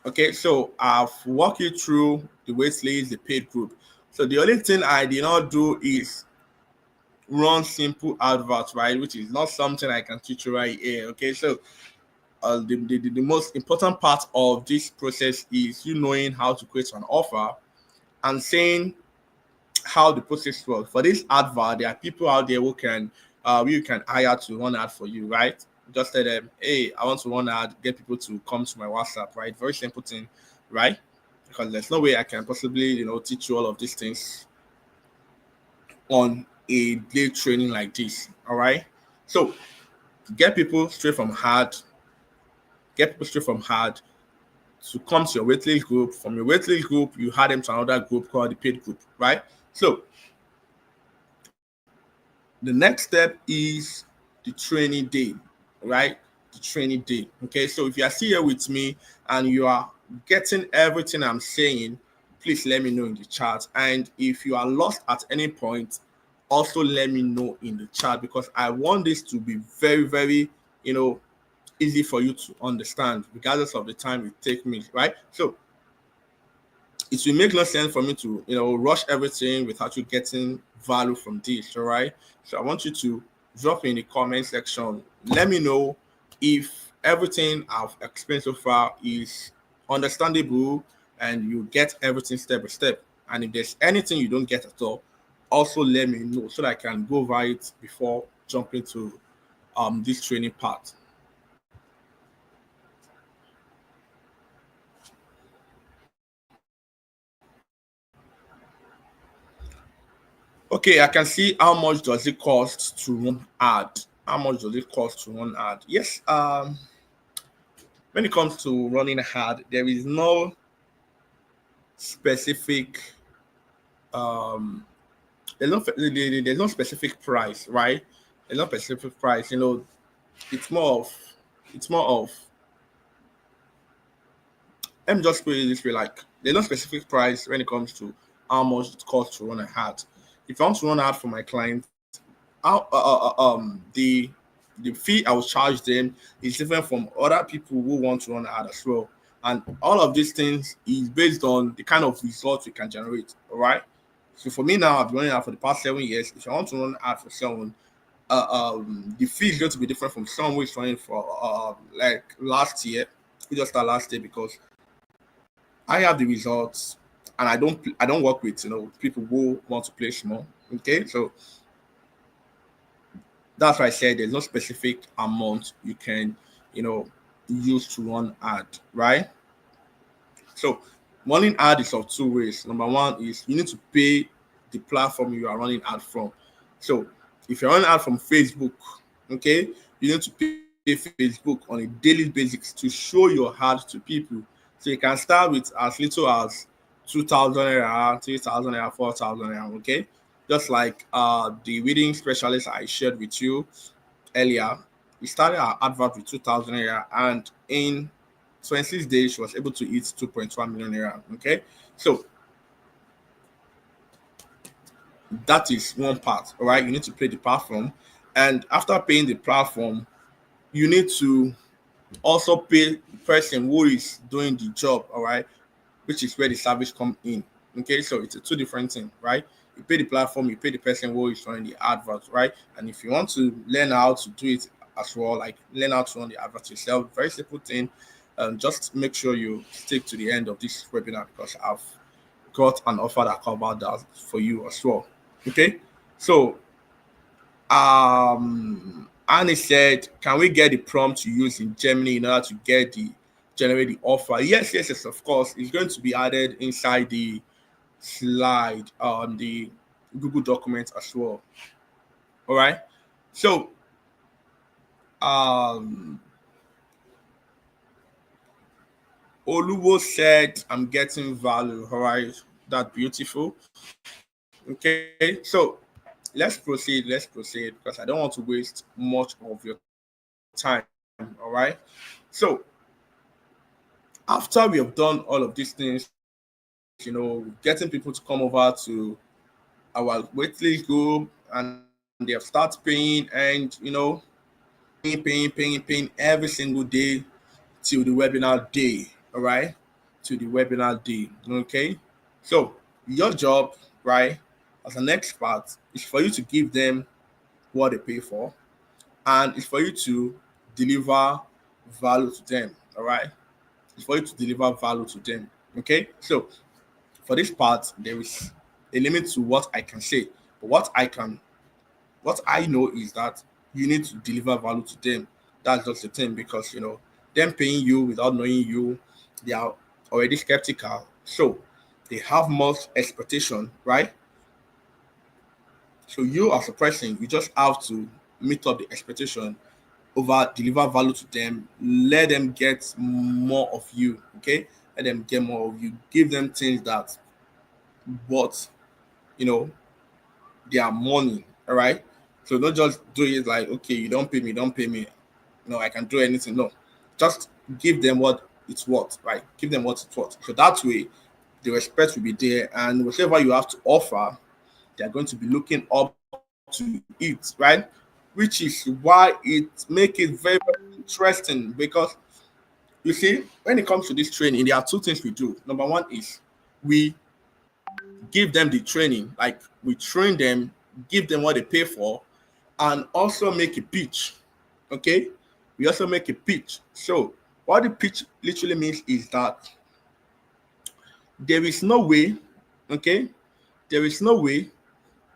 Okay, so I've walked you through the waitlist, the paid group. So the only thing I did not do is run simple adverts, right? Which is not something I can teach you right here. Okay, so the most important part of this process is you knowing how to create an offer and saying how the process works. For this advert, there are people out there who can you can hire to run ad for you, right? Just tell them, hey, I want to run ad, get people to come to my WhatsApp, right? Very simple thing, right? Because there's no way I can possibly, teach you all of these things on a day training like this. All right. So get people straight from hard, to come to your waitlist group. From your waitlist group, you add them to another group called the paid group, right? So the next step is the training day, right? The training day. Okay. So if you are still here with me and you are getting everything I'm saying, please let me know in the chat. And if you are lost at any point, also let me know in the chat, because I want this to be very, very, easy for you to understand, regardless of the time it takes me, right? So it will make no sense for me to, rush everything without you getting value from this, all right? So I want you to drop in the comment section. Let me know if everything I've explained so far is understandable and you get everything step by step. And if there's anything you don't get at all, also let me know so that I can go over it before jumping to this training part. Okay, I can see how much does it cost to run ad. How much does it cost to run ad? Yes, when it comes to running ad, there is no specific um there's no specific price, right? There's no specific price. It's more of it's more of let me just put it this way, like there's no specific price when it comes to how much it costs to run an ad. If I want to run an ad for my client, how the fee I will charge them is different from other people who want to run an ad as well. And all of these things is based on the kind of results we can generate. All right. So for me now, I've been running ad for the past 7 years. If I want to run an ad for someone, the fee is going to be different from someone who is running for like last year. We just started last year because I have the results, and I don't work with people who want to play small. Okay, so that's why I said there's no specific amount you can you know use to run ad, right? So running ad is of two ways. Number one is you need to pay the platform you are running ad from. So if you're running ad from Facebook, okay, you need to pay Facebook on a daily basis to show your ad to people. So you can start with as little as 2,000 naira, 3,000 naira, 4,000 naira, okay? Just like the reading specialist I shared with you earlier, we started our advert with 2,000 naira, and in 26 days, she was able to hit 2.1 million naira. Okay, so that is one part. All right, you need to pay the platform, and after paying the platform, you need to also pay the person who is doing the job. All right, which is where the service come in. Okay, so it's a two different thing, right? You pay the platform, you pay the person who is running the advert, right? And if you want to learn how to do it as well, like learn how to run the advert yourself, very simple thing. Just make sure you stick to the end of this webinar because I've got an offer that covers that for you as well. Okay, so Annie said, can we get the prompt to use in Germany in order to get the generate the offer? Yes, yes, yes, of course. It's going to be added inside the slide on the Google document as well. All right. So Oluwo said, I'm getting value. All right. That's beautiful. Okay. So let's proceed. Let's proceed because I don't want to waste much of your time. All right. So after we have done all of these things, getting people to come over to our waitlist group and they have started paying and paying every single day till the webinar day. All right. To the webinar day. Okay. So your job, right, as an expert is for you to give them what they pay for, and it's for you to deliver value to them. All right. It's for you to deliver value to them. Okay. So for this part, there is a limit to what I can say. But what I know is that you need to deliver value to them. That's just the thing because them paying you without knowing you, they are already skeptical. So they have more expectation, right? So you as a person, you just have to meet up the expectation over deliver value to them, let them get more of you, okay? Let them get more of you. Give them things that what you know their money, all right? So don't just do it like, okay, you don't pay me. No, I can do anything. No, just give them what it's worth, right? Give them what it's worth. So that way, the respect will be there, and whatever you have to offer, they're going to be looking up to it, right? Which is why it make it very, very interesting because you see, when it comes to this training, there are two things we do. Number one is we give them the training, like we train them, give them what they pay for, and also make a pitch. Okay, we also make a pitch. So what the pitch literally means is that there is no way, okay, there is no way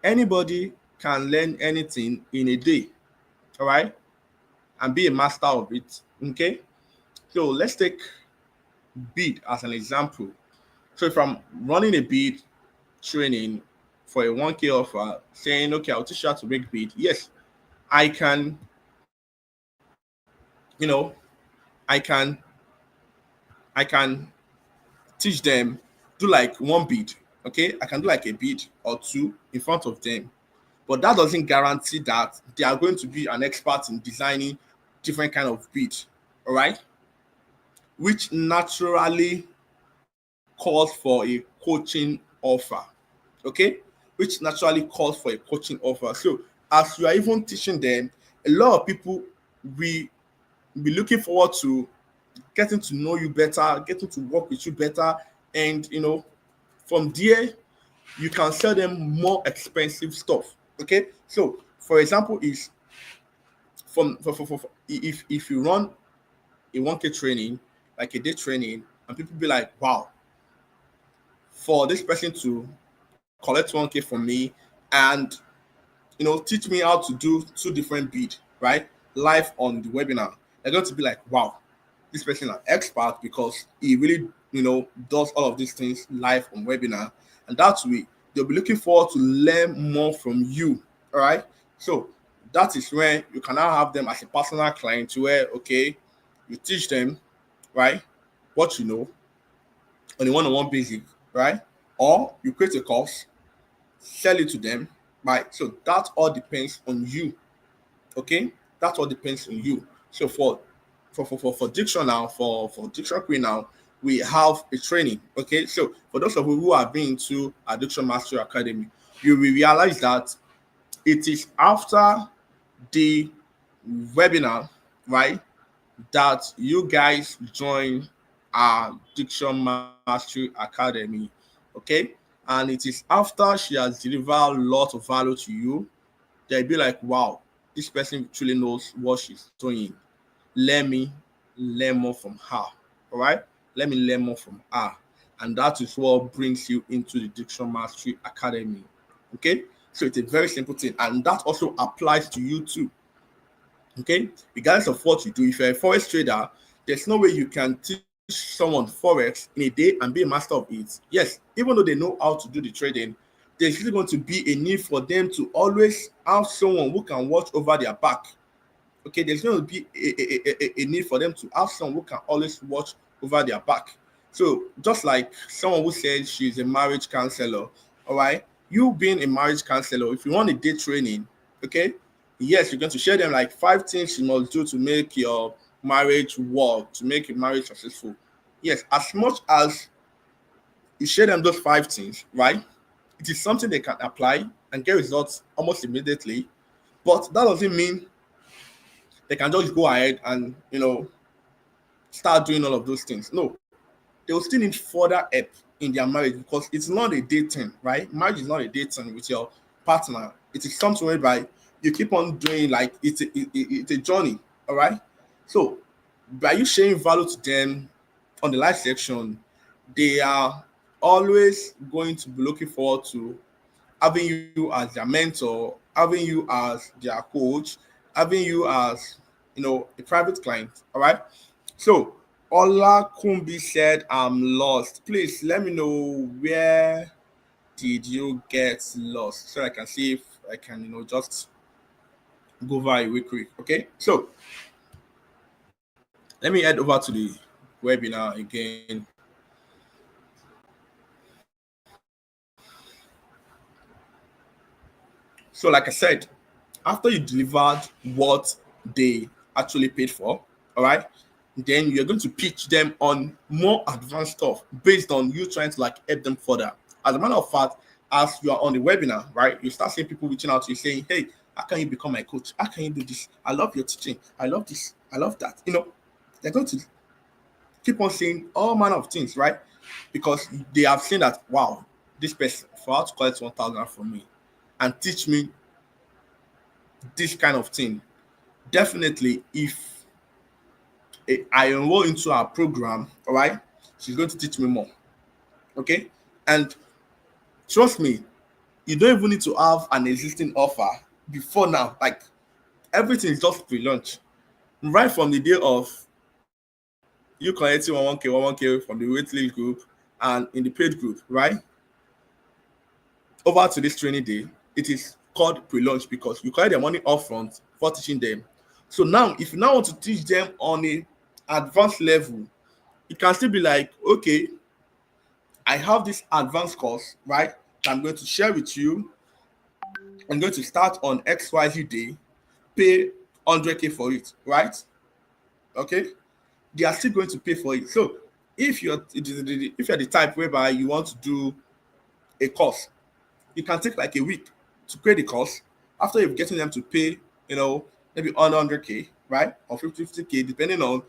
Anybody can learn anything in a day, all right, and be a master of it. Okay, so let's take bid as an example. So if I'm running a bid training for a 1K offer, saying, okay, I'll teach you how to make bid. Yes, I can, you know, I can, I can teach them, do like one bid. Okay, I can do like a bid or two in front of them, but that doesn't guarantee that they are going to be an expert in designing different kind of bid. All right, which naturally calls for a coaching offer. Okay, which naturally calls for a coaching offer. So as you are even teaching them, a lot of people will be looking forward to getting to know you better, getting to work with you better, and from there you can sell them more expensive stuff. Okay, so for example, is if you run a 1K training, like a day training, and people be like, wow, for this person to collect 1K from me and teach me how to do two different bid, right? Live on the webinar. They're going to be like, wow, this person is an expert because he really, does all of these things live on webinar. And that way, they'll be looking forward to learn more from you. All right. So that is when you can now have them as a personal client where, okay, you teach them, right, what you know on a one-on-one basis, right? Or you create a course, sell it to them, right? So that all depends on you. Okay, that all depends on you. So for diction now, for diction queen now, we have a training. Okay, so for those of you who have been to Addiction Mastery Academy, you will realize that it is after the webinar, right, that you guys join our Diction Mastery Academy. Okay, and it is after she has delivered a lot of value to you, they'll be like, wow, this person truly knows what she's doing. Let me learn more from her. All right, let me learn more from her. And that is what brings you into the Diction Mastery Academy. Okay, so it's a very simple thing, and that also applies to you too. Okay, regardless of what you do, if you're a forex trader, there's no way you can teach someone forex in a day and be a master of it. Yes, even though they know how to do the trading, there's still going to be a need for them to always have someone who can watch over their back. Okay, there's going to be a need for them to have someone who can always watch over their back. So just like someone who said she's a marriage counselor, all right, you being a marriage counselor, if you want a day training, okay, yes, you're going to share them like 5 things you must do to make your marriage work, to make your marriage successful. Yes, as much as you share them those 5 things, right, it is something they can apply and get results almost immediately. But that doesn't mean they can just go ahead and start doing all of those things. No, they will still need further help in their marriage because it's not a dating, right? Marriage is not a dating with your partner. It is something whereby you keep on doing, like it's a journey, all right? So by you sharing value to them on the live section, they are always going to be looking forward to having you as their mentor, having you as their coach, having you as a private client. All right. So Ola Kumbi said, "I'm lost. Please let me know where did you get lost so I can see if I can just go over it real quick. Okay. So let me head over to the webinar again. So like I said, after you delivered what they actually paid for, all right, then you're going to pitch them on more advanced stuff based on you trying to like help them further. As a matter of fact, as you are on the webinar, right, you start seeing people reaching out to you saying, hey, how can you become my coach? How can you do this? I love your teaching. I love this. I love that. They're going to keep on saying all manner of things, right? Because they have seen that, wow, this person, for her to collect 1,000 from me and teach me this kind of thing. Definitely, if I enroll into our program, all right, she's going to teach me more. Okay. And trust me, You don't even need to have an existing offer before now. Like everything is just pre-launch. Right from the day of you collecting 1k from the waitlist group and in the paid group, right? Over to this training day, it is called pre-launch because you collect their money upfront for teaching them. So now, if you now want to teach them on a advanced level, it can still be like, okay, I have this advanced course, right? That I'm going to share with you. I'm going to start on XYZ day, pay 100k for it, right? Okay, they are still going to pay for it. So if you're the type whereby you want to do a course, you can take like a week to create the course. After you've getting them to pay, maybe 100k, right, or 50k, depending on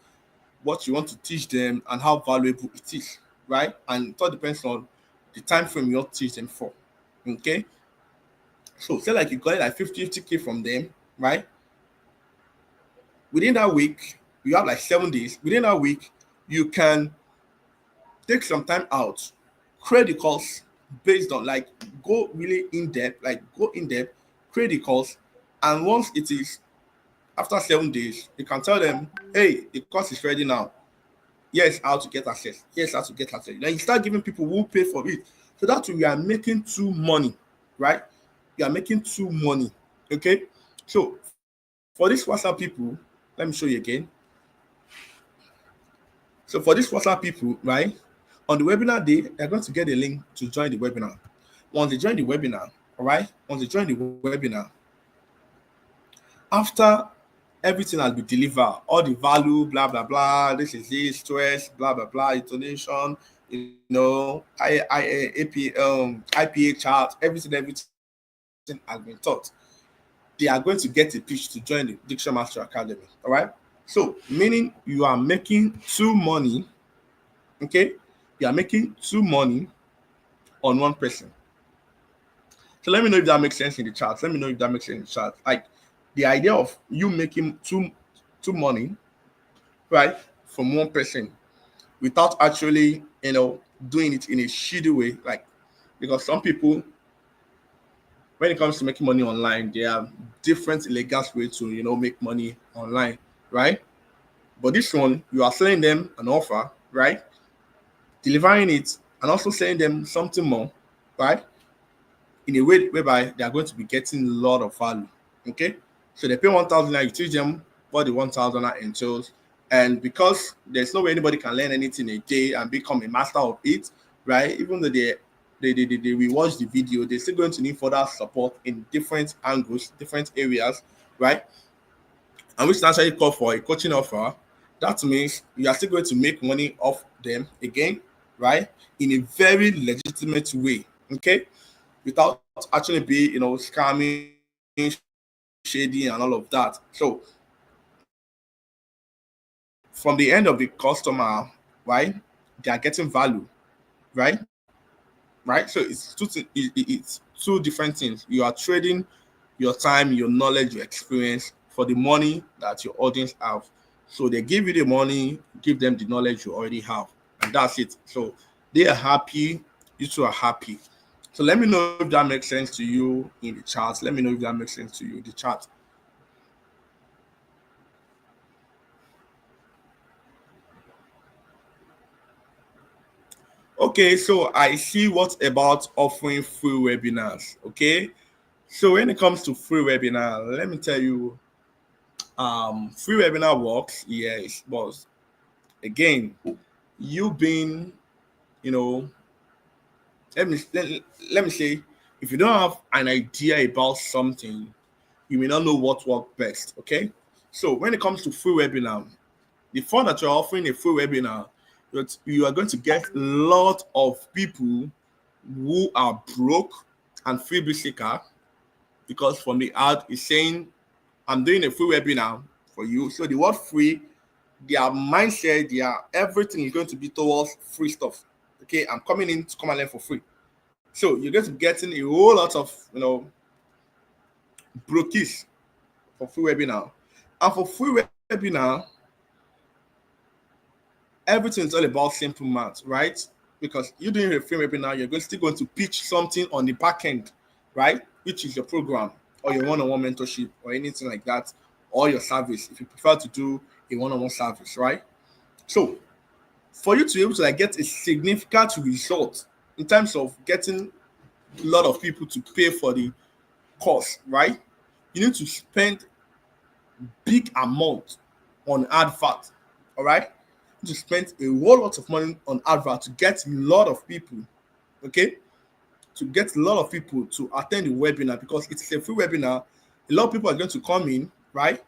what you want to teach them and how valuable it is, right? And it all depends on the time frame you want to teach them for. Okay, so say like you got like 50k from them, right? Within that week, you have like 7 days. Within that week, you can take some time out, create the course based on like go really in depth, create the course, and once it is after 7 days, you can tell them, hey, the course is ready now. Yes, how to get access. Yes, how to get access. Then you start giving people who pay for it. So that way you are making two money, right? You are making two money. Okay. So for this WhatsApp people, let me show you again. So for this WhatsApp people, right, on the webinar day, they're going to get a link to join the webinar. Once they join the webinar, all right, once they join the webinar, after everything has been delivered, all the value, blah, blah, blah, this is it, stress, blah, blah, blah, intonation, IPA chart, everything has been taught. They are going to get a pitch to join the Diction Master Academy, all right? So, meaning you are making two money, okay? You are making two money on one person. So let me know if that makes sense in the chat. Let me know if that makes sense in the chat. Like the idea of you making two money, right, from one person without actually, doing it in a shitty way. Like because some people, when it comes to making money online, there are different illegal ways to, make money online, right? But this one, you are selling them an offer, right? Delivering it and also selling them something more, right? In a way whereby they are going to be getting a lot of value. Okay, so they pay 1,000, you teach them what the 1,000 entails, and because there's no way anybody can learn anything a day and become a master of it, right? Even though they rewatch the video, they're still going to need further support in different angles, different areas, right? And which actually call for a coaching offer. That means you are still going to make money off them again, right? In a very legitimate way, okay? Without actually be, scamming, shady, and all of that. So from the end of the customer, right, they are getting value, right? Right. So it's two different things. You are trading your time, your knowledge, your experience for the money that your audience have. So they give you the money, give them the knowledge you already have, and that's it. So they are happy, you two are happy. So let me know if that makes sense to you in the chat. Let me know if that makes sense to you in the chat. Okay, so I see what about offering free webinars. Okay, so when it comes to free webinar, let me tell you, free webinar works, yes, but again, you being, you know, let me say, if you don't have an idea about something, you may not know what works best. Okay, so when it comes to free webinar, the fund that you're offering a free webinar, you are going to get a lot of people who are broke and freebie seeker because from the ad is saying, I'm doing a free webinar for you. So the word free, their mindset, their everything is going to be towards free stuff. Okay, I'm coming in to come and learn for free. So you're going to be getting a whole lot of, brokies for free webinar. And for free webinar, everything is all about simple math, right? Because you're doing a free webinar, you're still going to pitch something on the back end, right? Which is your program or your one-on-one mentorship or anything like that, or your service if you prefer to do a one-on-one service, right? So for you to be able to like get a significant result in terms of getting a lot of people to pay for the course, right? You need to spend big amount on advert, all right? You need to spend a whole lot of money on advert to get a lot of people, okay? To get a lot of people to attend the webinar because it's a free webinar. A lot of people are going to come in, right?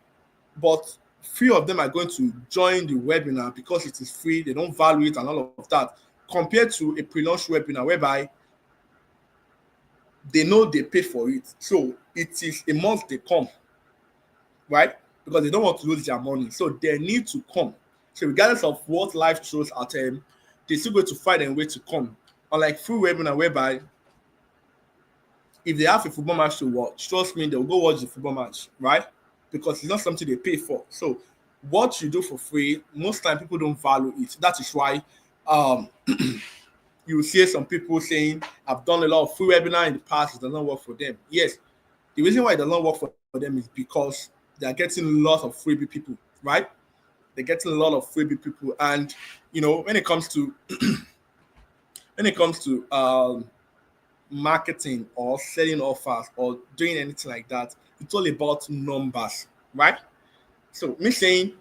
But few of them are going to join the webinar because it is free. They don't value it and all of that. Compared to a pre-launch webinar whereby they know they pay for it. So it is a must they come, right? Because they don't want to lose their money. So they need to come. So regardless of what life throws at them, they're still going to find a way to come. Unlike free webinar whereby if they have a football match to watch, trust me, they'll go watch the football match, right? Because it's not something they pay for. So what you do for free, most time people don't value it. That is why um you see some people saying, I've done a lot of free webinar in the past, it does not work for them. Yes, the reason why it does not work for them is because they are getting a lot of freebie people, right? They're getting a lot of freebie people. And you know, when it comes to marketing or selling offers or doing anything like that, it's all about numbers, right? So me saying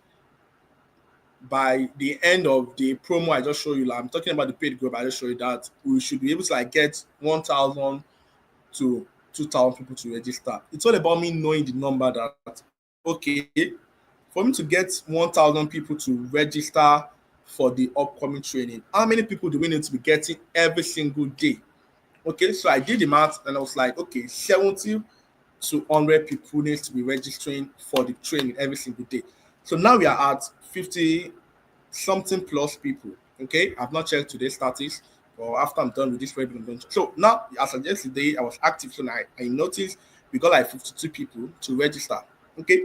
by the end of the promo I just showed you, like, I'm talking about the paid group I just showed you that we should be able to like get 1,000 to 2,000 people to register. It's all about me knowing the number that okay, for me to get 1,000 people to register for the upcoming training, how many people do we need to be getting every single day? Okay, so I did the math and I was like, okay, 70 to 100 people needs to be registering for the training every single day. So now we are at 50 something plus people. Okay, I've not checked today's status, or after I'm done with this webinar. So now, as of yesterday, I was active, so now I noticed we got like 52 people to register.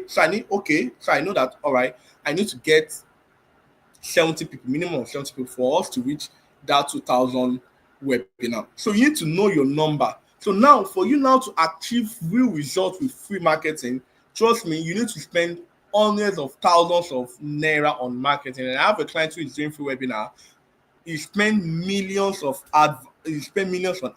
So I know that all right, I need to get 70 people, minimum of 70 people for us to reach that 2,000 webinar. So you need to know your number. So now, for you now to achieve real results with free marketing, trust me, you need to spend hundreds of thousands of naira on marketing. And I have a client who is doing free webinar. He spend millions on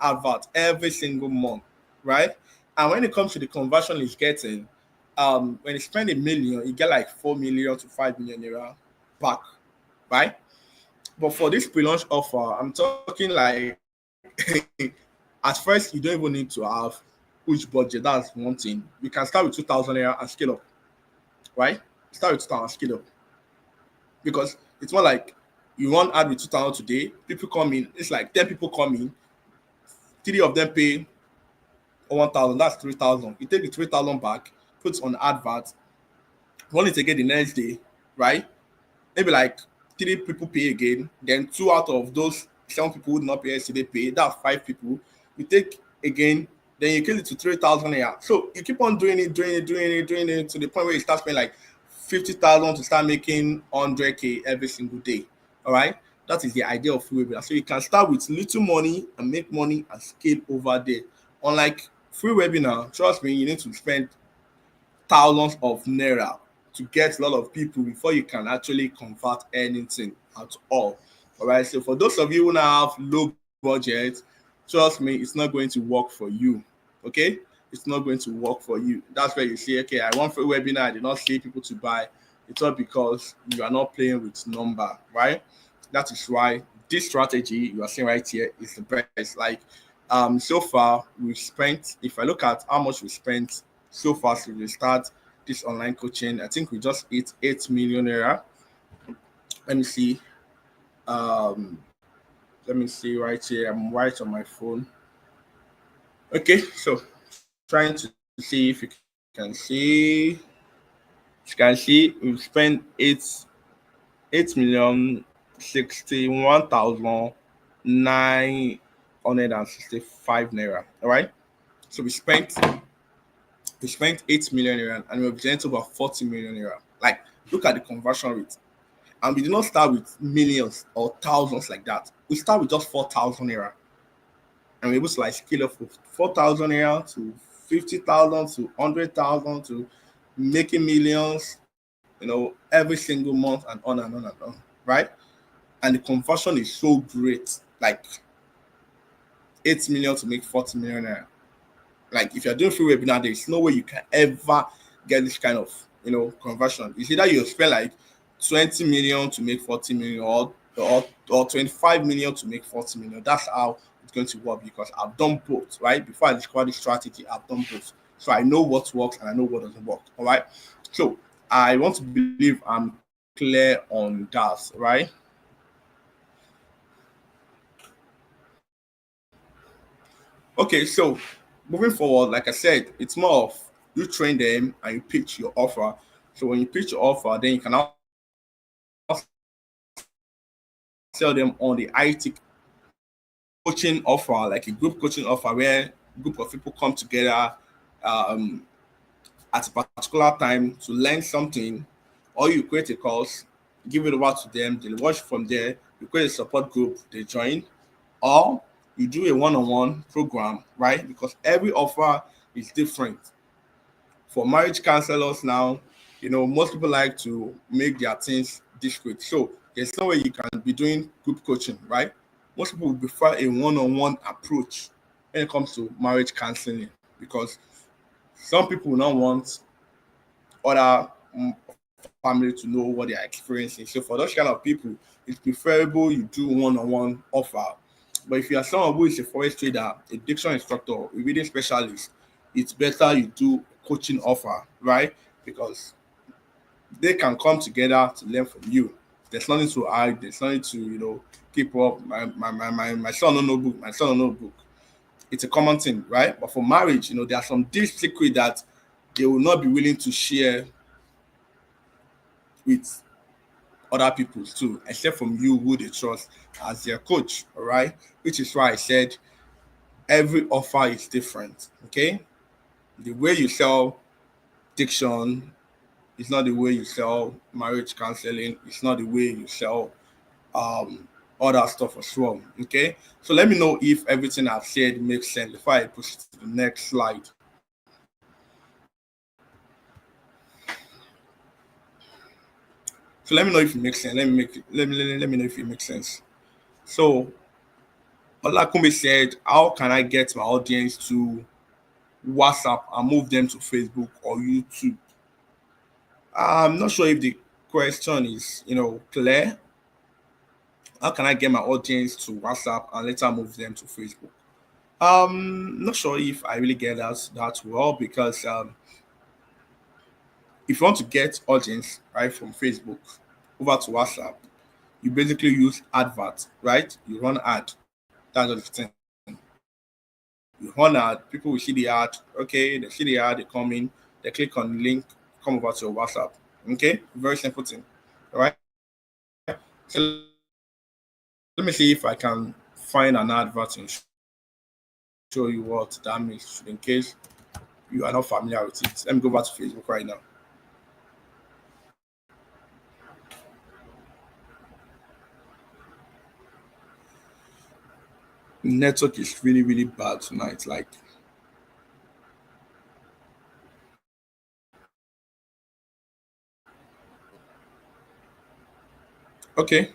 advert every single month, right? And when it comes to the conversion he's getting, when he spend 1 million, he get like 4 million to 5 million naira back, right? But for this pre-launch offer, I'm talking like at first you don't even need to have huge budget. That's one thing. You can start with 2,000 naira and scale up, right? Start with 2,000 and scale up because it's more like you run ad with 2,000 today. People come in. It's like 10 people come in. Three of them pay 1,000. That's 3,000. You take the 3,000 back, put it on advert, run it again the next day, right? Maybe like 3 people pay again, then 2 out of those 7 people who did not pay yesterday pay. That's 5 people. You take again, then you kill it to 3,000 a year. So you keep on doing it to the point where you start spending like 50,000 to start making 100K every single day. All right, that is the idea of free webinar. So you can start with little money and make money and scale over there. Unlike free webinar, trust me, you need to spend thousands of naira to get a lot of people before you can actually convert anything at all. All right. So for those of you who now have low budget, trust me, it's not going to work for you. Okay. It's not going to work for you. That's where you say, okay, I want free webinar. I did not see people to buy. It's all because you are not playing with number, right? That is why this strategy you are seeing right here is the best. Like so far we've spent, if I look at how much we spent so far since we start this online coaching, I think we just hit 8 million naira. Let me see. Um, let me see right here. I'm right on my phone. Okay, so trying to see if you can see. You can see we've spent 8,061,965 naira. All right. So we spent 8 million naira and we represent over 40 million naira. Like, look at the conversion rate. And we did not start with millions or thousands like that. We start with just 4,000 naira. I'm able to like scale up from 4,000 naira to 50,000 to 100,000 to making millions, every single month and on and on and on, right? And the conversion is so great, like 8 million to make 40 million naira. Like if you're doing free webinar, there's no way you can ever get this kind of conversion. It's either you spend like 20 million to make 40 million or 25 million to make 40 million. That's how it's going to work because I've done both, right? Before I discovered this strategy, I've done both. So I know what works and I know what doesn't work. All right. So I want to believe I'm clear on that, right? Okay, so moving forward, like I said, it's more of you train them and you pitch your offer. So when you pitch your offer, then you can now sell them on the IT coaching offer, like a group coaching offer where a group of people come together um, at a particular time to learn something, or you create a course, give it over to them, they watch from there, you create a support group, they join, or you do a one-on-one program, right? Because every offer is different. For marriage counselors now, most people like to make their things discreet. So there's no way you can be doing group coaching, right? Most people would prefer a one-on-one approach when it comes to marriage counseling because some people will not want other family to know what they are experiencing. So for those kind of people, it's preferable you do one-on-one offer. But if you are someone who is a forex trader, a diction instructor, a reading specialist, it's better you do coaching offer, right? Because they can come together to learn from you. There's nothing to hide. There's nothing to keep up. My son on notebook. My son on notebook. It's a common thing, right? But for marriage, there are some deep secret that they will not be willing to share with other people too, except from you who they trust as their coach. All right, which is why I said every offer is different. Okay, the way you sell diction is not the way you sell marriage counseling. It's not the way you sell um other stuff as well. Okay, so let me know if everything I've said makes sense before I push to the next slide. So let me know if it makes sense. Let me know if it makes sense. So Olakunbe said, "How can I get my audience to WhatsApp and move them to Facebook or YouTube?" I'm not sure if the question is, clear. How can I get my audience to WhatsApp and later move them to Facebook? Not sure if I really get that well because if you want to get audience right from Facebook over to WhatsApp, you basically use advert, right? You run ad. That's just the thing. You run ad, people will see the ad. Okay, they see the ad, they come in, they click on the link, come over to your WhatsApp. Okay, very simple thing. All right. So let me see if I can find an advert and show you what that means in case you are not familiar with it. Let me go back to Facebook right now. Network is really, really bad tonight. Like, okay,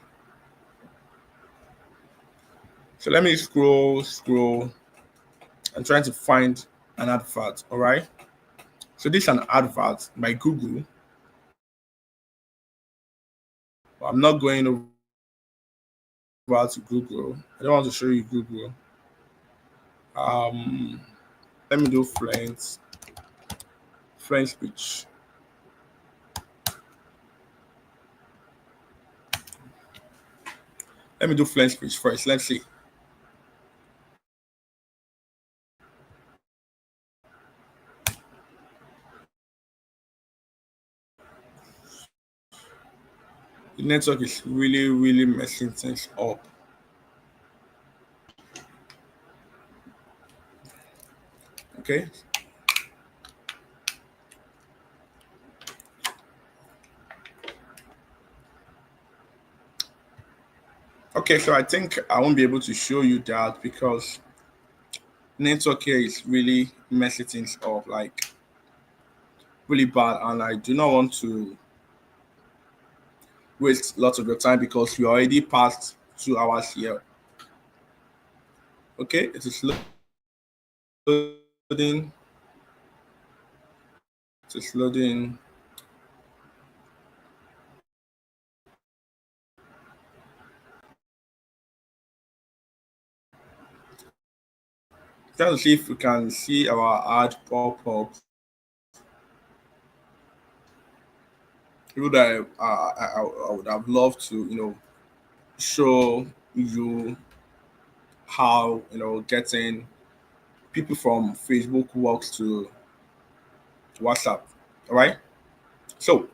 so let me scroll. I'm trying to find an advert. All right. So this is an advert by Google. I'm not going over to Google. I don't want to show you Google. Um, Let me do French speech. Let me do French speech first. Let's see. The network is really, really messing things up. Okay. Okay, so I think I won't be able to show you that because network here is really messing things up, like really bad, and I do not want to waste lots of your time because we already passed 2 hours here. Okay, it is loading. It is loading. Trying to see if we can see our ad pop up. People that I would have loved to, show you how, getting people from Facebook works to WhatsApp. All right. So,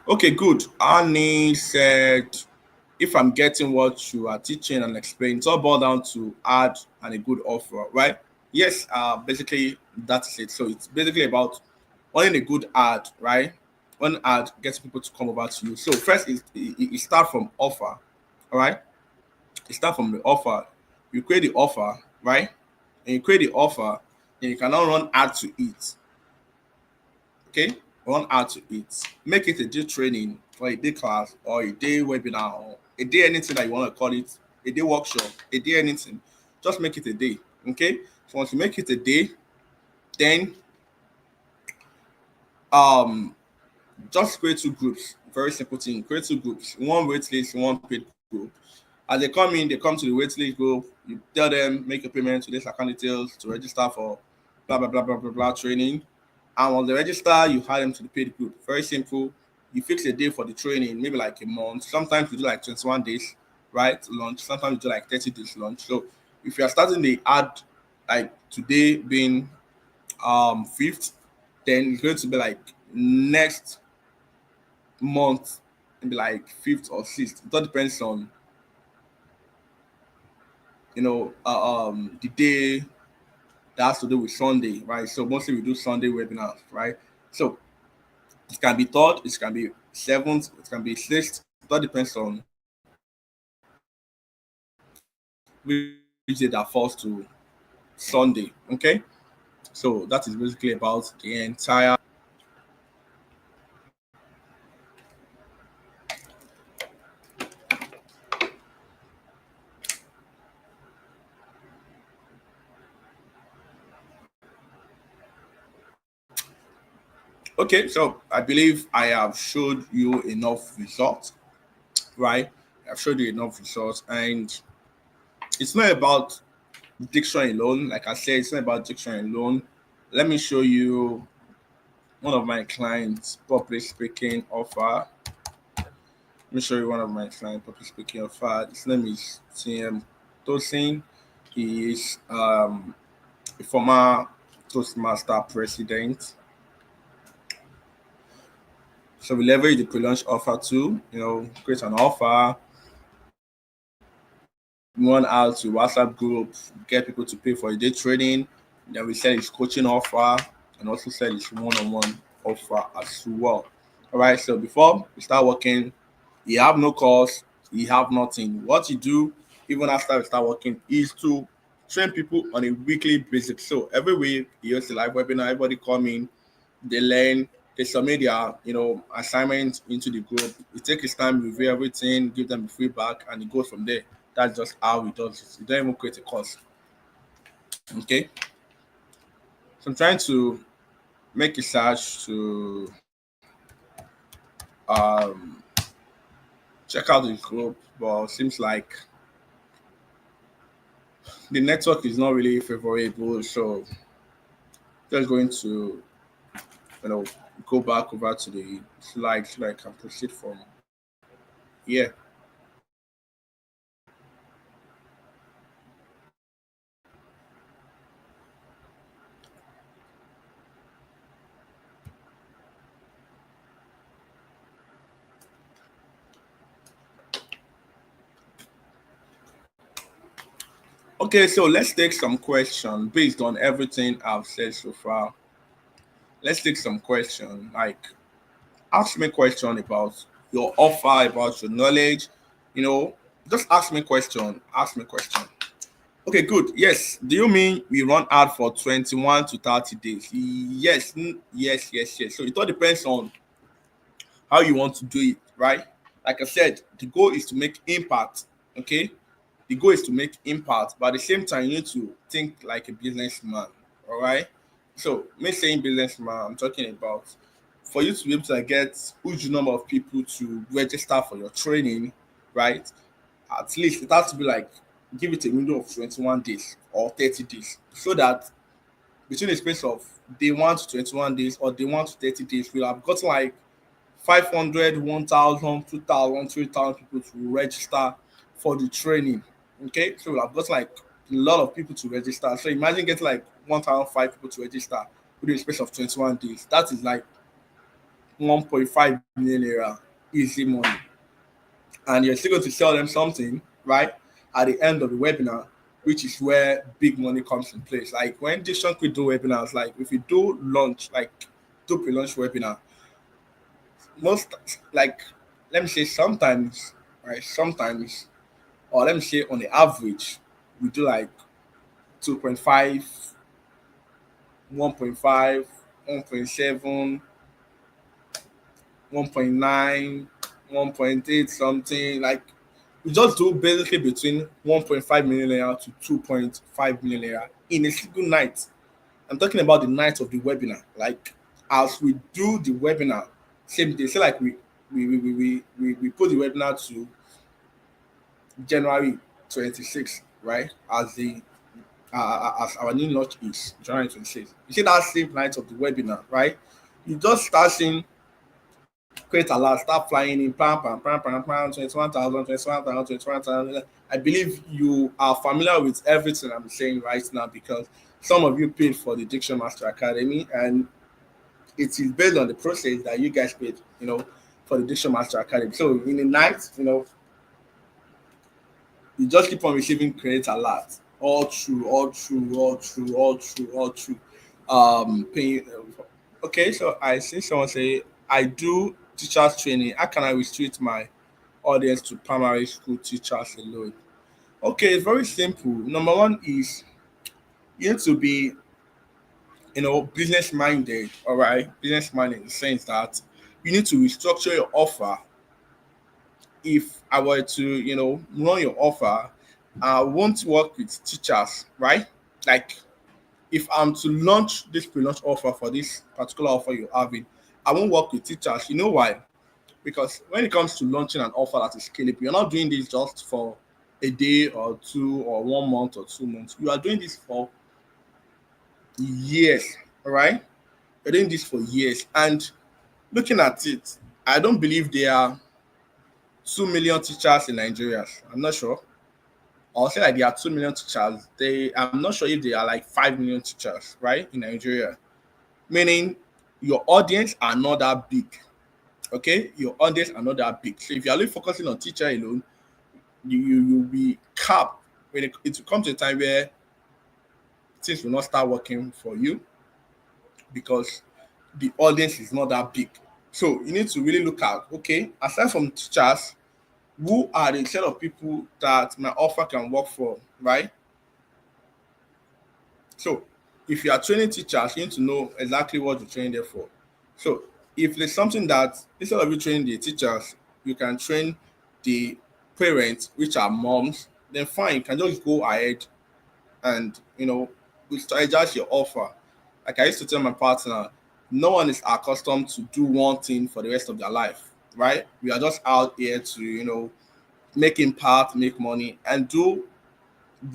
okay, good. Annie said, if I'm getting what you are teaching and explaining, it's all boiled down to ad and a good offer, right? Yes, basically that's it. So it's basically about running a good ad, right? One ad gets people to come over to you. So first, it start from offer, all right? It start from the offer. You create the offer, right? And you create the offer, then you cannot run ad to it. Okay, run ad to it. Make it a day training or a day class or a day webinar or a day anything that you want to call it, a day workshop, a day anything. Just make it a day. Okay. So once you make it a day, then um just create two groups. Very simple thing. Create two groups. One wait list, one paid group. As they come in, they come to the wait list group. You tell them make a payment to this account details to register for blah blah blah blah blah blah training. And once they register, you hire them to the paid group. Very simple. You fix a day for the training, maybe like a month. Sometimes you do like 21 days, right? Launch. Sometimes you do like 30 days launch. So if you are starting the ad like today being fifth, then it's going to be like next month, maybe like fifth or sixth. It all depends on the day that has to do with Sunday, right? So mostly we do Sunday webinars, right? So it can be third, it can be seventh, it can be sixth. It all depends on which day that falls to Sunday. Okay. So that is basically about the entire. Okay, so I believe I have showed you enough results, right? I've showed you enough results, and it's not about diction alone. Like I said, it's not about diction alone. Let me show you one of my clients' public speaking offer. Let me show you one of my clients' public speaking offer. His name is TM Tosin. He is a former Toastmaster president. So we leverage the pre-launch offer too, create an offer, run out to WhatsApp group, get people to pay for a day training. Then we sell his coaching offer and also sell his one-on-one offer as well. All right. So before we start working, you have no cost, you have nothing. What you do, even after we start working, is to train people on a weekly basis. So every week, you use the live webinar, everybody come in, they learn, they submit their, assignments into the group. It takes his time, review everything, give them the feedback, and it goes from there. That's just how it does it. You don't even create a course. Okay. So I'm trying to make a search to um check out the group, but it seems like the network is not really favorable. So just going to you know go back over to the slide so I can proceed from here. Okay, so let's take some question based on everything I've said so far. Let's take some question. Like ask me question about your offer, about your knowledge, you know, Just ask me question. Ask me question. Okay, good. Yes. Do you mean we run ad for 21 to 30 days? Yes. Yes, yes, yes. So it all depends on how you want to do it, right? Like I said, the goal is to make impact. Okay. The goal is to make impact, but at the same time, you need to think like a businessman. All right. So, me saying businessman, I'm talking about for you to be able to get huge number of people to register for your training, right? At least it has to be like give it a window of 21 days or 30 days so that between the space of day 1 to 21 days or day 1 to 30 days, we'll have gotten like 500, 1,000, 2,000, 3,000 people to register for the training. Okay, so I've got like a lot of people to register. So imagine getting like 1,005 people to register within the space of 21 days. That is like 1.5 million naira easy money. And you're still going to sell them something, right? At the end of the webinar, which is where big money comes in place. Like when Diction could do webinars, like if you do launch, like do pre-launch webinar, most like let me say sometimes, right? Sometimes, or let me say on the average, we do like 2.5, 1.5, 1.7, 1.9, 1.8 something. Like we just do basically between 1.5 million naira to 2.5 million naira in a single night. I'm talking about the night of the webinar. Like as we do the webinar, same day, say like we put the webinar to January 26th, right? As our new launch is January 26th. You see that same night of the webinar, right? You just start seeing create alert, start flying in, pam, 21,000, 21,000, 21,000. I believe you are familiar with everything I'm saying right now because some of you paid for the Diction Master Academy, and it is based on the process that you guys paid, for the Diction Master Academy. So in the night, you just keep on receiving credit alert all through, all through, all through, all through, all through. Paying. Okay, so I see someone say I do teachers training. How can I restrict my audience to primary school teachers alone? Okay, it's very simple. Number one is you need to be, business minded. All right, business minded in the sense that you need to restructure your offer. If I were to, run your offer, I won't work with teachers, right? Like if I'm to launch this pre-launch offer for this particular offer you're having, I won't work with teachers. You know why? Because when it comes to launching an offer that is scalable, you're not doing this just for a day or two or 1 month or 2 months. You are doing this for years, all right? You're doing this for years. And looking at it, I don't believe there are 2 million teachers in Nigeria. I'm not sure. I'll say like there are 2 million teachers. I'm not sure if there are like 5 million teachers, right, in Nigeria. Meaning your audience are not that big. Okay, your audience are not that big. So if you're only focusing on teacher alone, you'll be capped when it will come to a time where things will not start working for you because the audience is not that big. So you need to really look at, okay, aside from teachers, who are the set of people that my offer can work for, right? So if you are training teachers, you need to know exactly what you're training them for. So if there's something that instead of you training the teachers, you can train the parents, which are moms, then fine, you can just go ahead and strategize your offer. Like I used to tell my partner, no one is accustomed to do one thing for the rest of their life, right? We are just out here to, make impact, make money, and do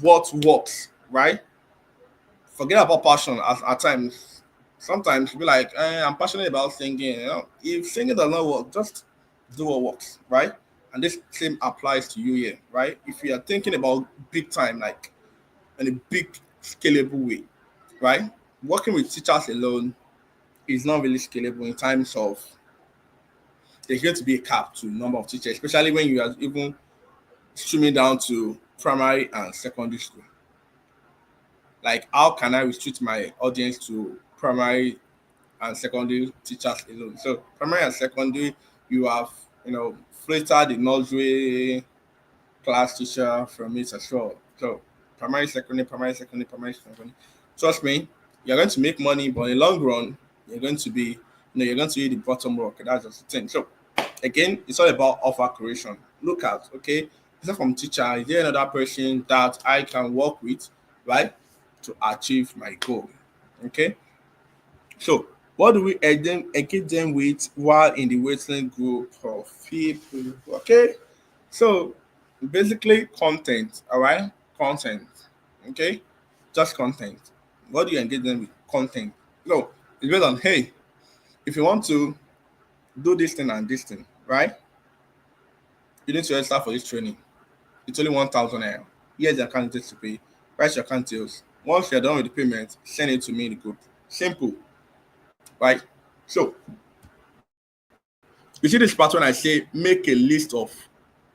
what works, right? Forget about passion at times. Sometimes you be like, I'm passionate about singing. If singing does not work, just do what works, right? And this same applies to you here, right? If you are thinking about big time, like in a big scalable way, right? Working with teachers alone is not really scalable in terms of there's going to be a cap to number of teachers, especially when you are even streaming down to primary and secondary school. Like, how can I restrict my audience to primary and secondary teachers alone? So, primary and secondary, you have, filtered the nursery, class teacher from it as well. So primary, secondary, primary, secondary, primary, secondary. Trust me, you're going to make money, but in the long run, you're going to be, you're going to be the bottom rock. That's just the thing. So again, it's all about offer creation. Look at, okay, except from teacher, is there another person that I can work with, right, to achieve my goal? Okay. So what do we engage them with while in the waiting group of people? Okay. So basically content, all right? Content. Okay? Just content. What do you engage them with? Content. No, it's based on, hey, if you want to do this thing and this thing, right? You need to register for this training. It's only 1,000 naira. Here's the account details to pay. Write your account details. Once you're done with the payment, send it to me in the group. Simple, right? So you see this part when I say make a list of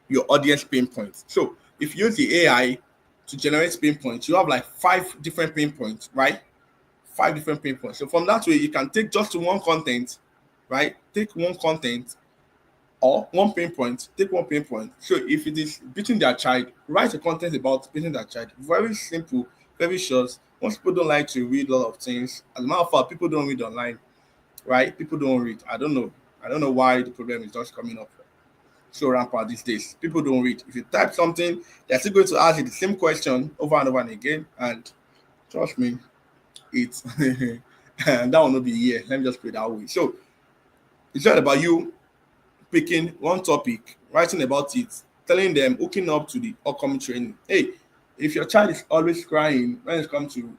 your audience pain points. So if you use the AI to generate pain points, you have like 5 different pain points, right? 5 different pain points. So from that way, you can take just one content, right? Take one content or one pain point, take one pain point. So if it is beating their child, write a content about beating their child. Very simple, very short. Most people don't like to read a lot of things. As a matter of fact, people don't read online, right? People don't read. I don't know. I don't know why the problem is just coming up so rampant these days. People don't read. If you type something, they're still going to ask you the same question over and over and again. And trust me, it's and that will not be here. Let me just put it that way. So it's not about you picking one topic, writing about it, telling them, hooking up to the upcoming training. Hey, if your child is always crying when it comes to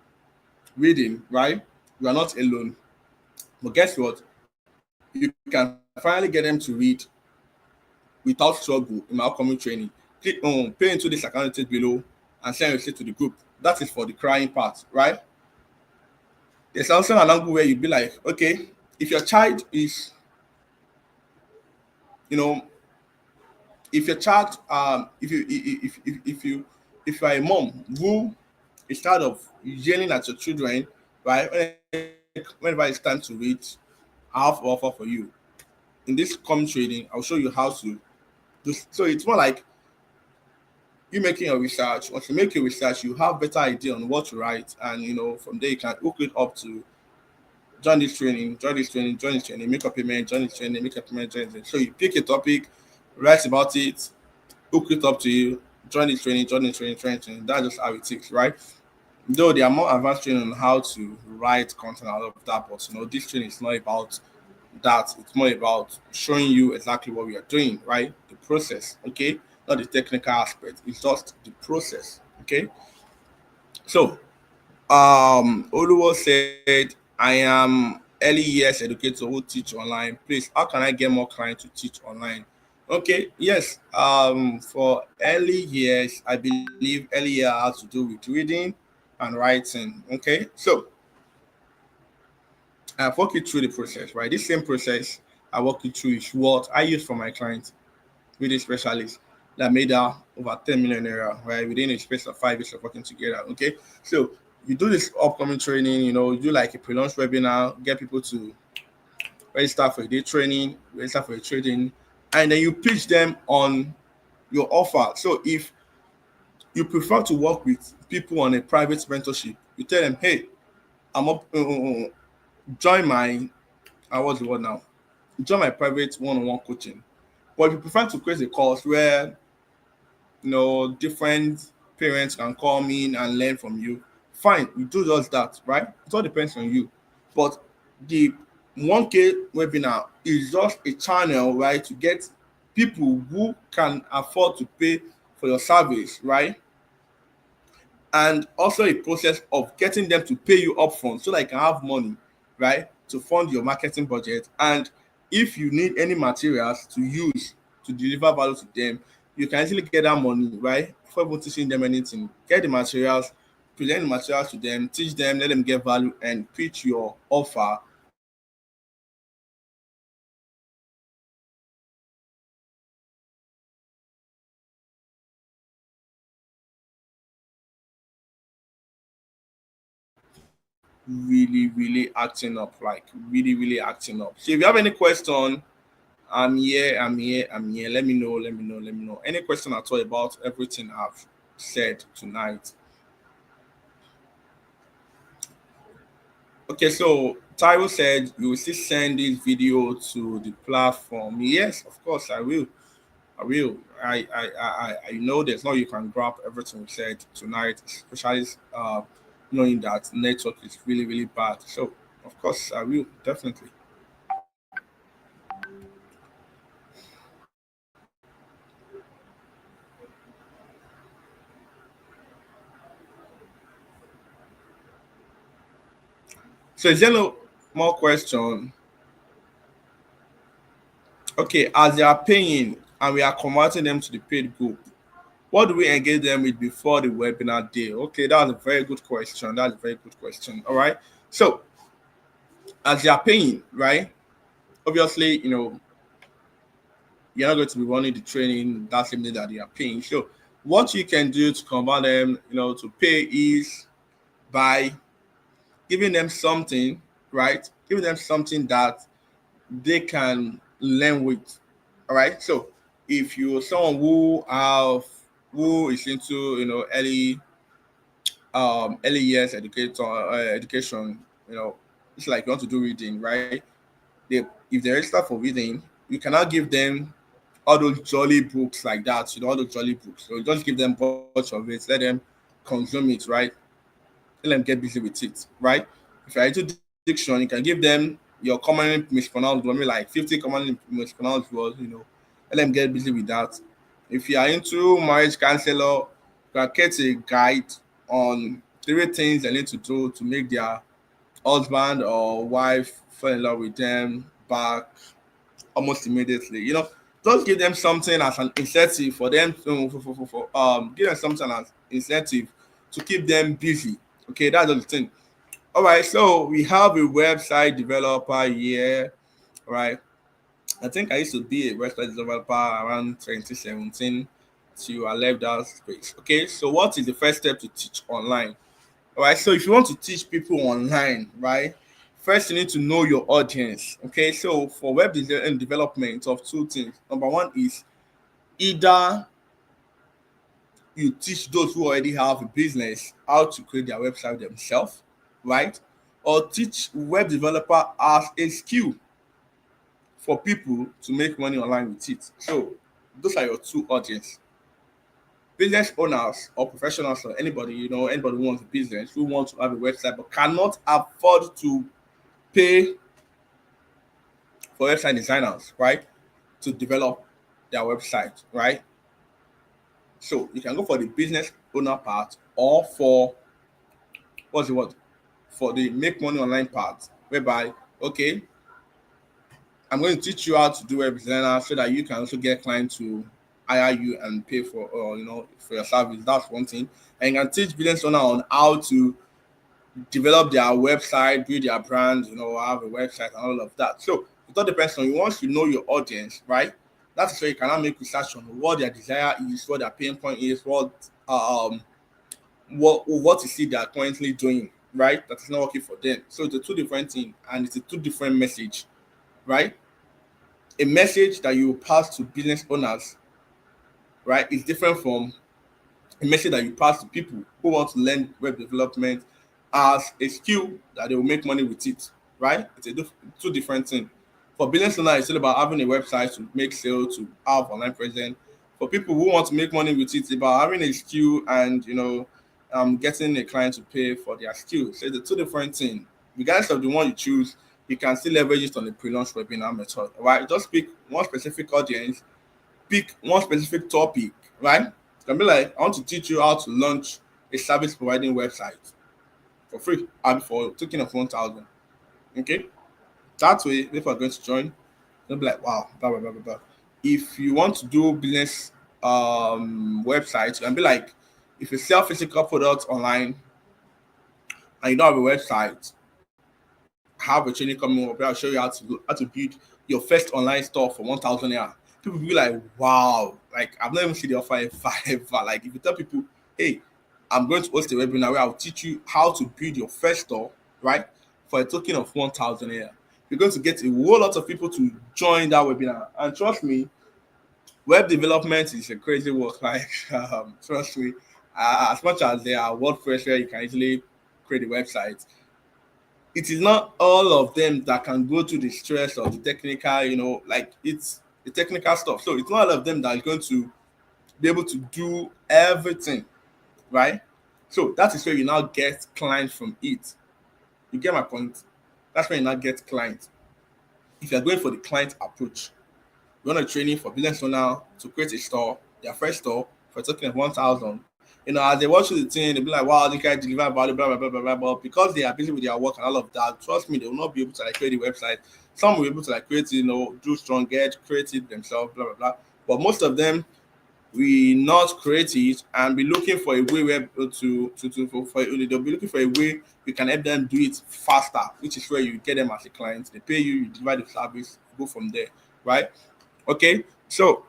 reading, right? You are not alone. But guess what? You can finally get them to read without struggle in my upcoming training. Click on pay into this account details below and send a receipt to the group. That is for the crying part, right? There's also an angle where you be like, okay, if your child is, you know, if your child, if you are a mom who is tired of yelling at your children, right? Whenever it's time to read, I have offer for you. In this coming training, I'll show you how to do. So it's more like you making your research. Once you make your research, you have better idea on what to write, and from there you can hook it up to join this training, join this training, join this training, make a payment, join this training, make a payment, join this. So you pick a topic, write about it, hook it up to you, join this training, join this training, join this training. That's just how it is, right? Though there are more advanced training on how to write content and all of that, but this training is not about that. It's more about showing you exactly what we are doing, right? The process, okay? Not the technical aspect. It's just the process, okay? So, Oluwo said, I am early years educator who teach online. Please, how can I get more clients to teach online? Okay, yes. For early years, I believe early year has to do with reading and writing. Okay, so I've walked you through the process, right? This same process I walk you through is what I use for my clients, reading specialists that made her over 10 million naira, right? Within a space of 5 years of working together. Okay. So you do this upcoming training, you do like a pre-launch webinar, get people to register for a day training, register for a trading, and then you pitch them on your offer. So if you prefer to work with people on a private mentorship, you tell them, hey, I'm up, join my, what's the word now? Join my private one-on-one coaching. But if you prefer to create a course where different parents can come in and learn from you, fine, you do just that, right? It all depends on you. But the 1K webinar is just a channel, right, to get people who can afford to pay for your service, right? And also a process of getting them to pay you upfront so that you can have money, right, to fund your marketing budget. And if you need any materials to use to deliver value to them, you can easily get that money, right, before even teaching them anything. Get the materials, present the materials to them, teach them, let them get value, and pitch your offer. Really, really acting up, like really, really acting up. So if you have any question, I'm here. I'm here. I'm here. Let me know. Let me know. Let me know. Any question at all about everything I've said tonight? Okay, so Tyrell said you will still send this video to the platform. Yes, of course I will. I will. I know there's no you can grab everything we said tonight, especially knowing that network is really really bad. So of course I will definitely. So is there no more question? Okay, as they are paying and we are converting them to the paid group, what do we engage them with before the webinar day? Okay, that's a very good question. That's a very good question. All right. So as they are paying, right? Obviously, you're not going to be running the training that same day that they are paying. So what you can do to convert them, to pay is by giving them something, right? Giving them something that they can learn with. All right. So if you're someone who is into early years education, it's like you want to do reading, right? If they register for reading, you cannot give them all those jolly books like that, all those jolly books. So just give them a bunch of it, let them consume it, right? Let them get busy with it, right? If you're into diction, you can give them your commonly mispronounced word, maybe like 50 commonly mispronounced words, let them get busy with that. If you are into marriage counselor, you can get a guide on 3 things they need to do to make their husband or wife fall in love with them back almost immediately. Just give them something as an incentive for them to give them something as incentive to keep them busy. Okay, that's the thing. All right, so we have a website developer here, right? I think I used to be a website developer around 2017 till I left that space. Okay, so what is the first step to teach online? All right, so if you want to teach people online, right, first you need to know your audience. Okay, so for development of 2 things. Number one is either you teach those who already have a business how to create their website themselves, right? Or teach web developer as a skill for people to make money online with it. So those are your two audience. Business owners or professionals or anybody, anybody who wants a business, who wants to have a website but cannot afford to pay for website designers, right? To develop their website, right? So you can go for the business owner part or for what's the word? For the make money online part, whereby, okay, I'm going to teach you how to do web designer so that you can also get clients to hire you and pay for for your service. That's one thing. And you can teach business owner on how to develop their website, build their brand, have a website and all of that. So it all depends on you. Once you know your audience, right? That's where you cannot make research on what their desire is, what their pain point is, what you see they are currently doing, right? That is not working for them. So it's a two different thing and it's a two different message, right? A message that you pass to business owners, right, is different from a message that you pass to people who want to learn web development as a skill that they will make money with it, right? It's two different things. For business owners, it's all about having a website to make sales, to have online presence. For people who want to make money with it, it's about having a skill and getting a client to pay for their skill. So it's a two different things. Regardless of the one you choose, you can still leverage it on the pre-launch webinar method, right? Just pick one specific audience, pick one specific topic, right? It can be like, I want to teach you how to launch a service providing website for free and for token of 1,000. Okay. That way, if you're going to join, they'll be like, wow, blah, blah, blah, blah, blah. If you want to do business websites, it can be like, if you sell physical products online and you don't have a website, have a training coming up. I'll show you how to build your first online store for 1,000 naira. People will be like, wow, like I've never seen the offer ever. Like if you tell people, hey, I'm going to host a webinar where I'll teach you how to build your first store, right? For a token of 1,000 naira. you're going to get a whole lot of people to join that webinar. And trust me, web development is a crazy work. Like, trust me, as much as there are WordPress where you can easily create a website, it is not all of them that can go through the stress of the technical, like it's the technical stuff. So it's not all of them that are going to be able to do everything, right? So that is where you now get clients from it. You get my point? That's where you now get clients. If you're going for the client approach, you want a training for business owner to create a store, their first store for talking of 1,000. As they watch the thing, they'll be like, wow, this guy deliver value, blah, blah, blah, blah, blah. But because they are busy with their work and all of that, trust me, they will not be able to like create a website. Some will be able to like create, do strong edge, create it themselves, blah, blah, blah. But most of them we not create it and be looking for a way where they'll be looking for a way you can help them do it faster, which is where you get them as a client. They pay you, you divide the service, go from there, right? Okay, so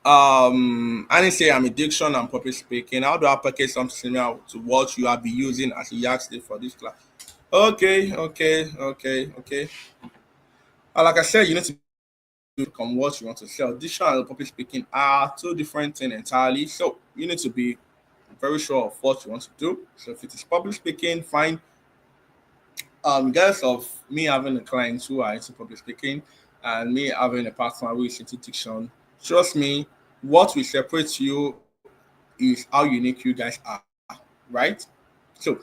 I didn't say I'm a diction and public speaking. How do I package something similar to what you have been using as a yardstick for this class? Okay. Like I said, you need to on what you want to sell. Diction and public speaking are two different things entirely. So you need to be very sure of what you want to do. So if it is public speaking, fine. Regardless of me having a client who are into public speaking and me having a partner who is into diction, trust me, what will separate you is how unique you guys are, right? So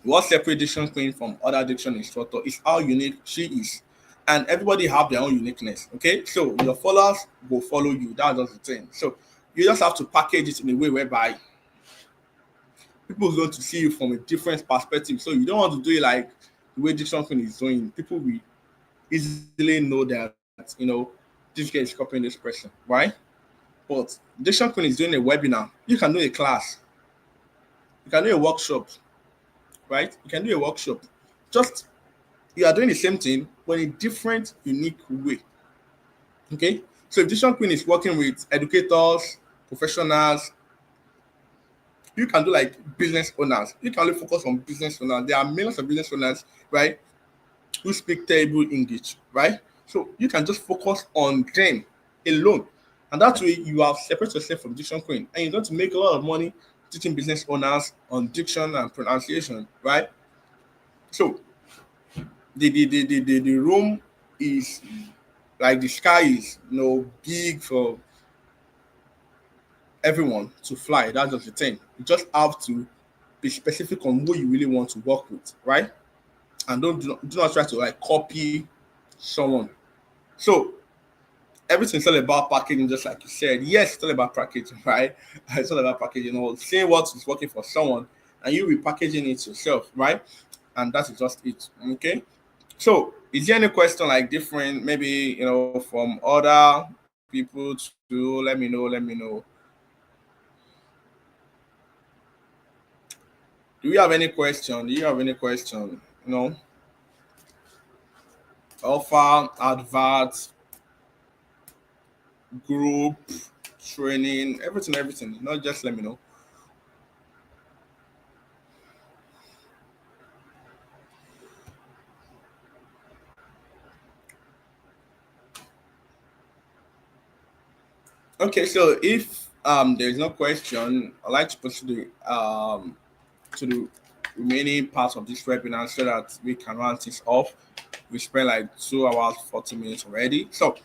what separates diction queen from other diction instructor is how unique she is. And everybody have their own uniqueness. Okay. So your followers will follow you. That's just the thing. So you just have to package it in a way whereby people are going to see you from a different perspective. So you don't want to do it like the way diction queen is doing. People will easily know that, this guy is copying this person, right? But diction queen is doing a webinar. You can do a class. You can do a workshop, right? You can do a workshop. Just you are doing the same thing, but in a different, unique way. Okay? So if Diction Queen is working with educators, professionals, you can do like business owners. You can only focus on business owners. There are millions of business owners, right, who speak terrible English, right? So you can just focus on them alone. And that way you have separate yourself from Diction Queen. And you're going to make a lot of money teaching business owners on diction and pronunciation, right? So the room is like the sky is big for everyone to fly. That's just the thing. You just have to be specific on who you really want to work with, right? And do not try to like copy someone. So everything's all about packaging, just like you said. Yes, it's all about packaging, right? It's all about packaging, seeing what is working for someone and you repackaging it yourself, right? And that is just it. Okay. So, is there any question like different, maybe from other people to let me know? Let me know. Do you have any question? Do you have any question? Offer, advert, group, training, everything. Not just let me know. Okay, so if there is no question, I'd like to proceed to the remaining parts of this webinar so that we can round things off. We spent like 2 hours, 40 minutes already. So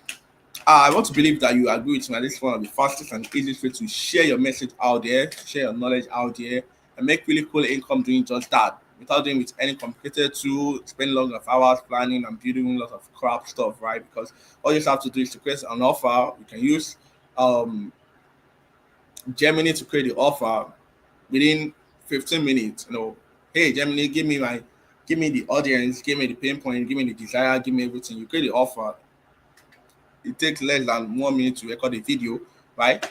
I want to believe that you agree with me that this is one of the fastest and easiest way to share your message out there, share your knowledge out there, and make really cool income doing just that without doing with any complicated tool, spend lots of hours planning and building lots of crap stuff, right? Because all you just have to do is to create an offer. You can use um, Gemini to create the offer within 15 minutes. Hey Gemini, give me the audience, give me the pain point, give me the desire, give me everything. You create the offer. It takes less than 1 minute to record the video, right?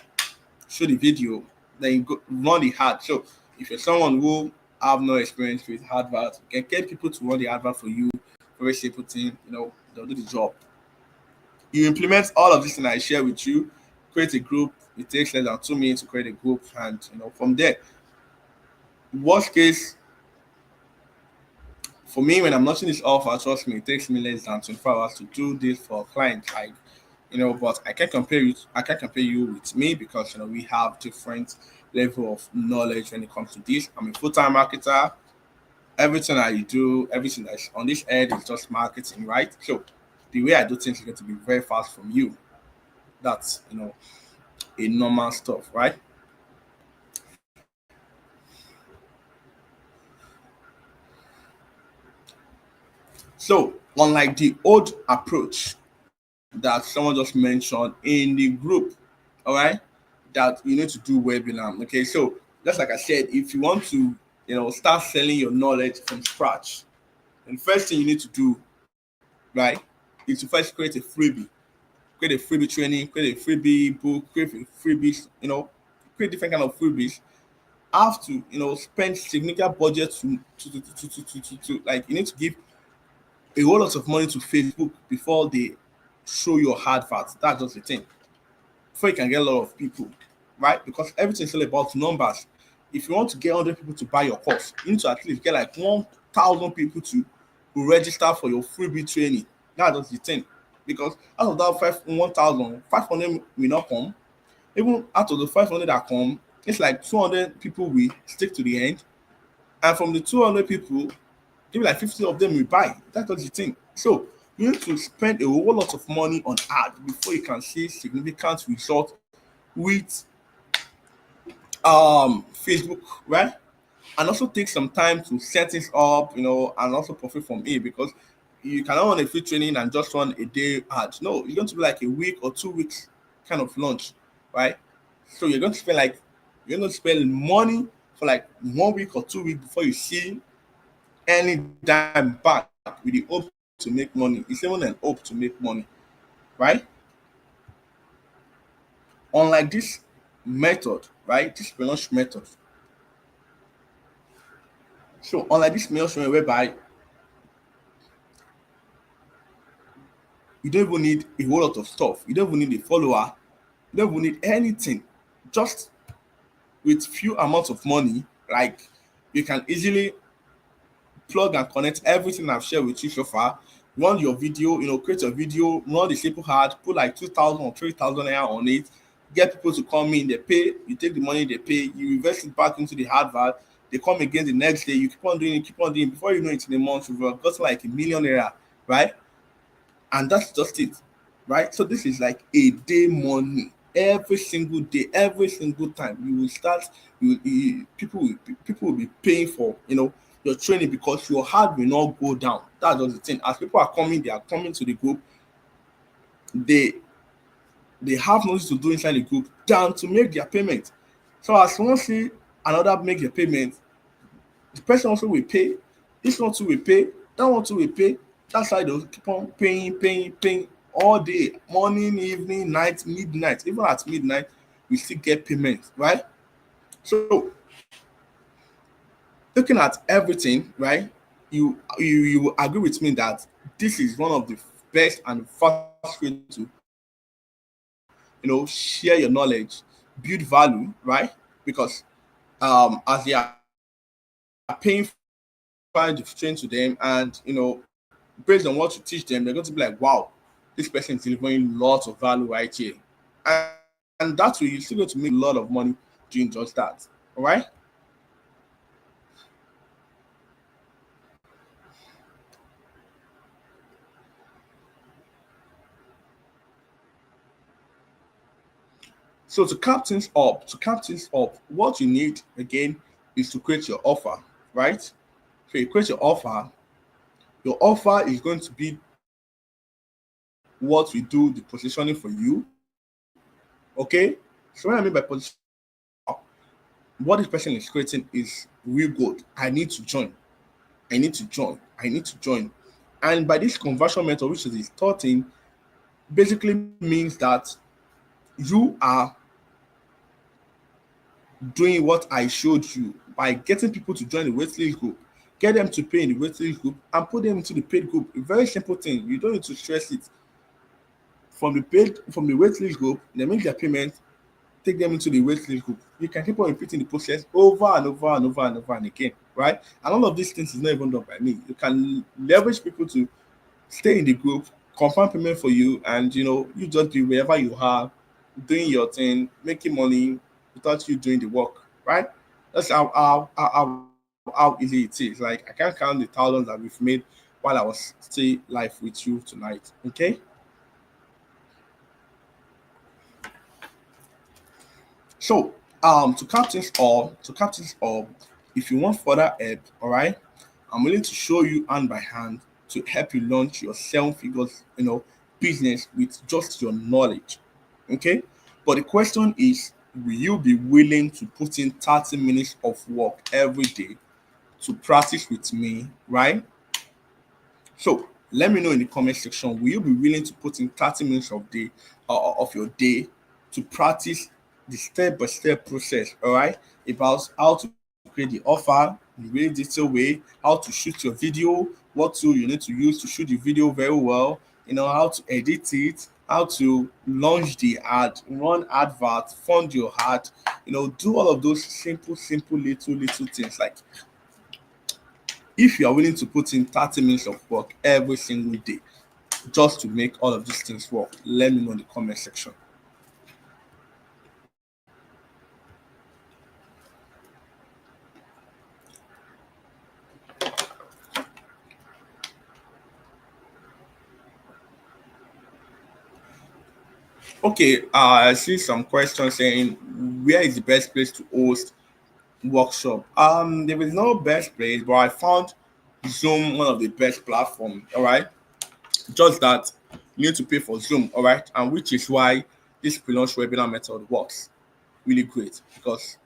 Show the video, then you go run the ad. So if you're someone who have no experience with advert, you can get people to run the advert for you. Very simple thing, they'll do the job. You implement all of this thing I share with you, create a group. It takes less than 2 minutes to create a group, and from there, worst case, For me, when I'm launching this offer, trust me, it takes me less than 24 hours to do this for a client. Like, but I can't compare you with me because we have different level of knowledge when it comes to this. I'm a full-time marketer. Everything I do, everything that's on this end is just marketing, right? So the way I do things is going to be very fast from you. That's a normal stuff, right? So unlike the old approach that someone just mentioned in the group, all right, that you need to do webinar. Okay, so just like I said, if you want to, start selling your knowledge from scratch, and first thing you need to do, right, is to first create a freebie training, create a freebie book, create a freebies, create different kind of freebies. Have to, spend significant budget to like you need to give a whole lot of money to Facebook before they show your adverts. That's just the thing. Before you can get a lot of people, right? Because everything's all about numbers. If you want to get 100 people to buy your course, you need to at least get like 1,000 people to register for your freebie training. That's just the thing. Because out of that 1,000, 500 will not come. Even out of the 500 that come, it's like 200 people will stick to the end. And from the 200 people, maybe like 50 of them will buy. That's just the thing. So you need to spend a whole lot of money on ad before you can see significant results with Facebook, right? And also take some time to set things up, and also profit from it because you cannot run a free training and just run a day ad. No, you're going to be like a week or 2 weeks kind of launch, right? So you're going to spend money for like 1 week or 2 weeks before you see any dime back with the hope to make money. It's even an hope to make money, right? Unlike this method, right? This launch method. So unlike this launch method whereby you don't even need a whole lot of stuff. You don't even need a follower. You don't even need anything. Just with few amounts of money, like you can easily plug and connect everything I've shared with you so far. Run your video, create a video, run the simple ad, put like 2,000 or 3,000 naira on it, get people to come in, they pay, you take the money they pay, you invest it back into the advert, they come again the next day, you keep on doing it. Before you know it in a month, you've got like a 1 million naira, right? And that's just it, right? So this is like a day money every single day, every single time you will start. People will be paying for your training because your heart will not go down. That's just the thing. As people are coming, they are coming to the group. They they have nothing to do inside the group than to make their payment. So as one see another make their payment, the person also will pay. This one too will pay. That one too will pay. That's why they'll keep on paying all day, morning, evening, night, midnight. Even at midnight, we still get payments, right? So looking at everything, right? You will agree with me that this is one of the best and fastest way to share your knowledge, build value, right? Because as they are paying for the train to them, and based on what you teach them, they're going to be like, wow, this person is delivering lots of value right here. And, and that way, you're still going to make a lot of money doing just that. All right. So to cap things up, what you need again is to create your offer, right? So you create your offer. Your offer is going to be what we do the positioning for you. Okay. So what I mean by position, what this person is creating is real good. I need to join. I need to join. I need to join. And by this conversion method, which is the third thing, basically means that you are doing what I showed you by getting people to join the waitlist group, get them to pay in the waitlist group, and put them into the paid group. A very simple thing. You don't need to stress it. From the waitlist group, they make their payment. take them into the waitlist group. You can keep on repeating the process over and over and over and over and again, right? And all of these things is not even done by me. You can leverage people to stay in the group, confirm payment for you, and you just be wherever you are, doing your thing, making money without you doing the work, right? That's how easy it is. Like, I can't count the thousands that we've made while I was still live with you tonight. Okay. So to cap things all, if you want further help, all right, I'm willing to show you hand by hand to help you launch your seven figures, business with just your knowledge. Okay. But the question is, will you be willing to put in 30 minutes of work every day to practice with me, right? So let me know in the comment section. Will you be willing to put in 30 minutes of your day to practice the step-by-step process, all right, about how to create the offer in a really detailed way, how to shoot your video, what tool you need to use to shoot the video very well, how to edit it, how to launch the ad, run advert, fund your ad, do all of those simple little things. Like, if you are willing to put in 30 minutes of work every single day just to make all of these things work, let me know in the comment section. Okay, I see some questions saying, where is the best place to host workshop? There is no best place, but I found Zoom one of the best platforms. All right, just that you need to pay for Zoom. All right, and which is why this pre-launch webinar method works really great, because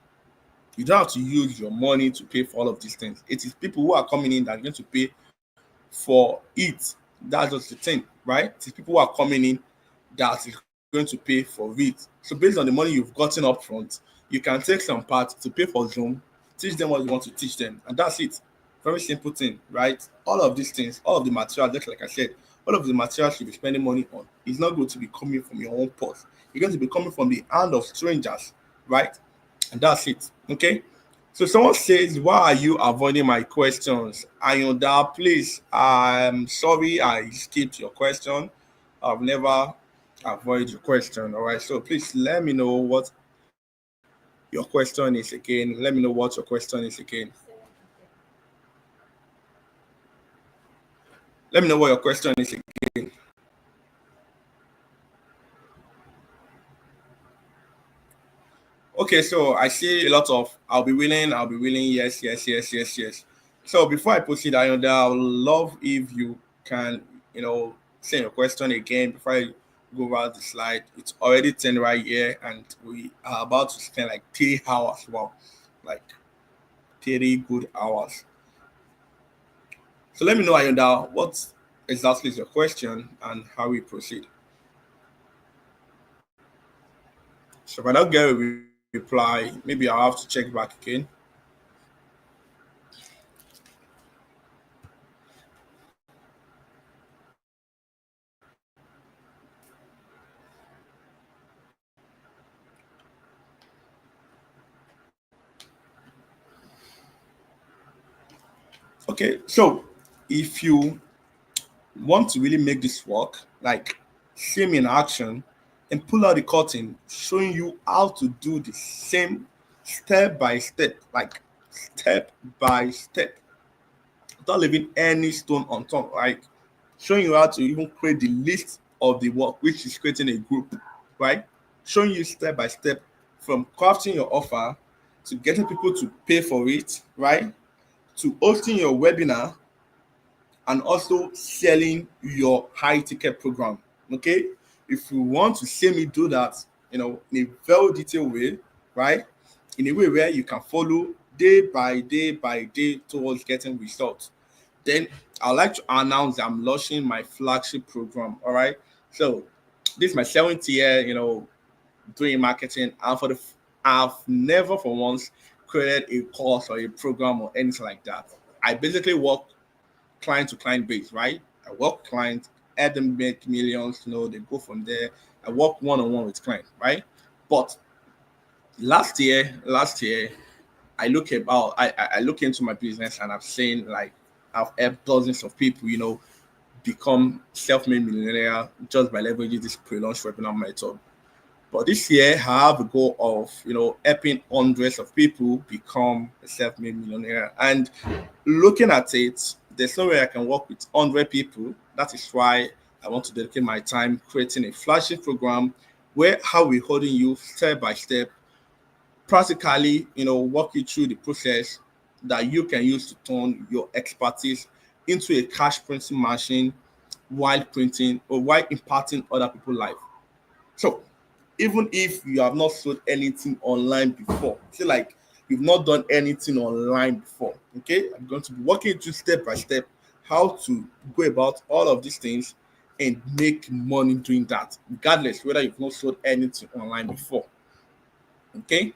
you don't have to use your money to pay for all of these things. It is people who are coming in that are going to pay for it. That's just the thing, right? It is people who are coming in that is going to pay for it. So based on the money you've gotten up front, you can take some part to pay for Zoom, teach them what you want to teach them, and that's it. Very simple thing, right? All of these things, all of the material, just like I said, all of the materials you'll be spending money on is not going to be coming from your own purse. You're going to be coming from the hand of strangers, right? And that's it. Okay. So someone says, why are you avoiding my questions? Ayonda, please. I'm sorry I skipped your question. I've never avoid your question. All right. So please let me know what your question is again. Let me know what your question is again. Let me know what your question is again. Okay, so I see a lot of I'll be willing, yes. So before I proceed, I would love if you can, say your question again before I go over the slide. It's already 10 right here, and we are about to spend like 3 hours. Wow, like 30 good hours. So let me know, Ayonda, what exactly is your question and how we proceed. So if I don't get a reply, maybe I'll have to check back again. Okay, so if you want to really make this work, like, see me in action and pull out the curtain, showing you how to do the same step by step, like step by step, without leaving any stone unturned, like showing you how to even create the list of the work, which is creating a group, right? Showing you step by step from crafting your offer to getting people to pay for it, right? To hosting your webinar and also selling your high ticket program. Okay. If you want to see me do that, in a very detailed way, right? In a way where you can follow day by day towards getting results, then I'd like to announce that I'm launching my flagship program. All right. So this is my 7th year, doing marketing, and I've never for once created a course or a program or anything like that. I basically work client to client base, right? I work client, help them make millions, they go from there. I work one on one with client, right? But Last year, I look into my business and I've seen like I've helped dozens of people, become self-made millionaire just by leveraging this pre-launch webinar method. But this year, I have a goal of helping hundreds of people become a self-made millionaire. And looking at it, there's no way I can work with 100 people. That is why I want to dedicate my time creating a flagship program where how we holding you step by step, practically, walk you through the process that you can use to turn your expertise into a cash printing machine while printing or while impacting other people's life. So even if you have not sold anything online before, say like you've not done anything online before, okay, I'm going to be walking you through step by step how to go about all of these things and make money doing that, regardless whether you've not sold anything online before. Okay,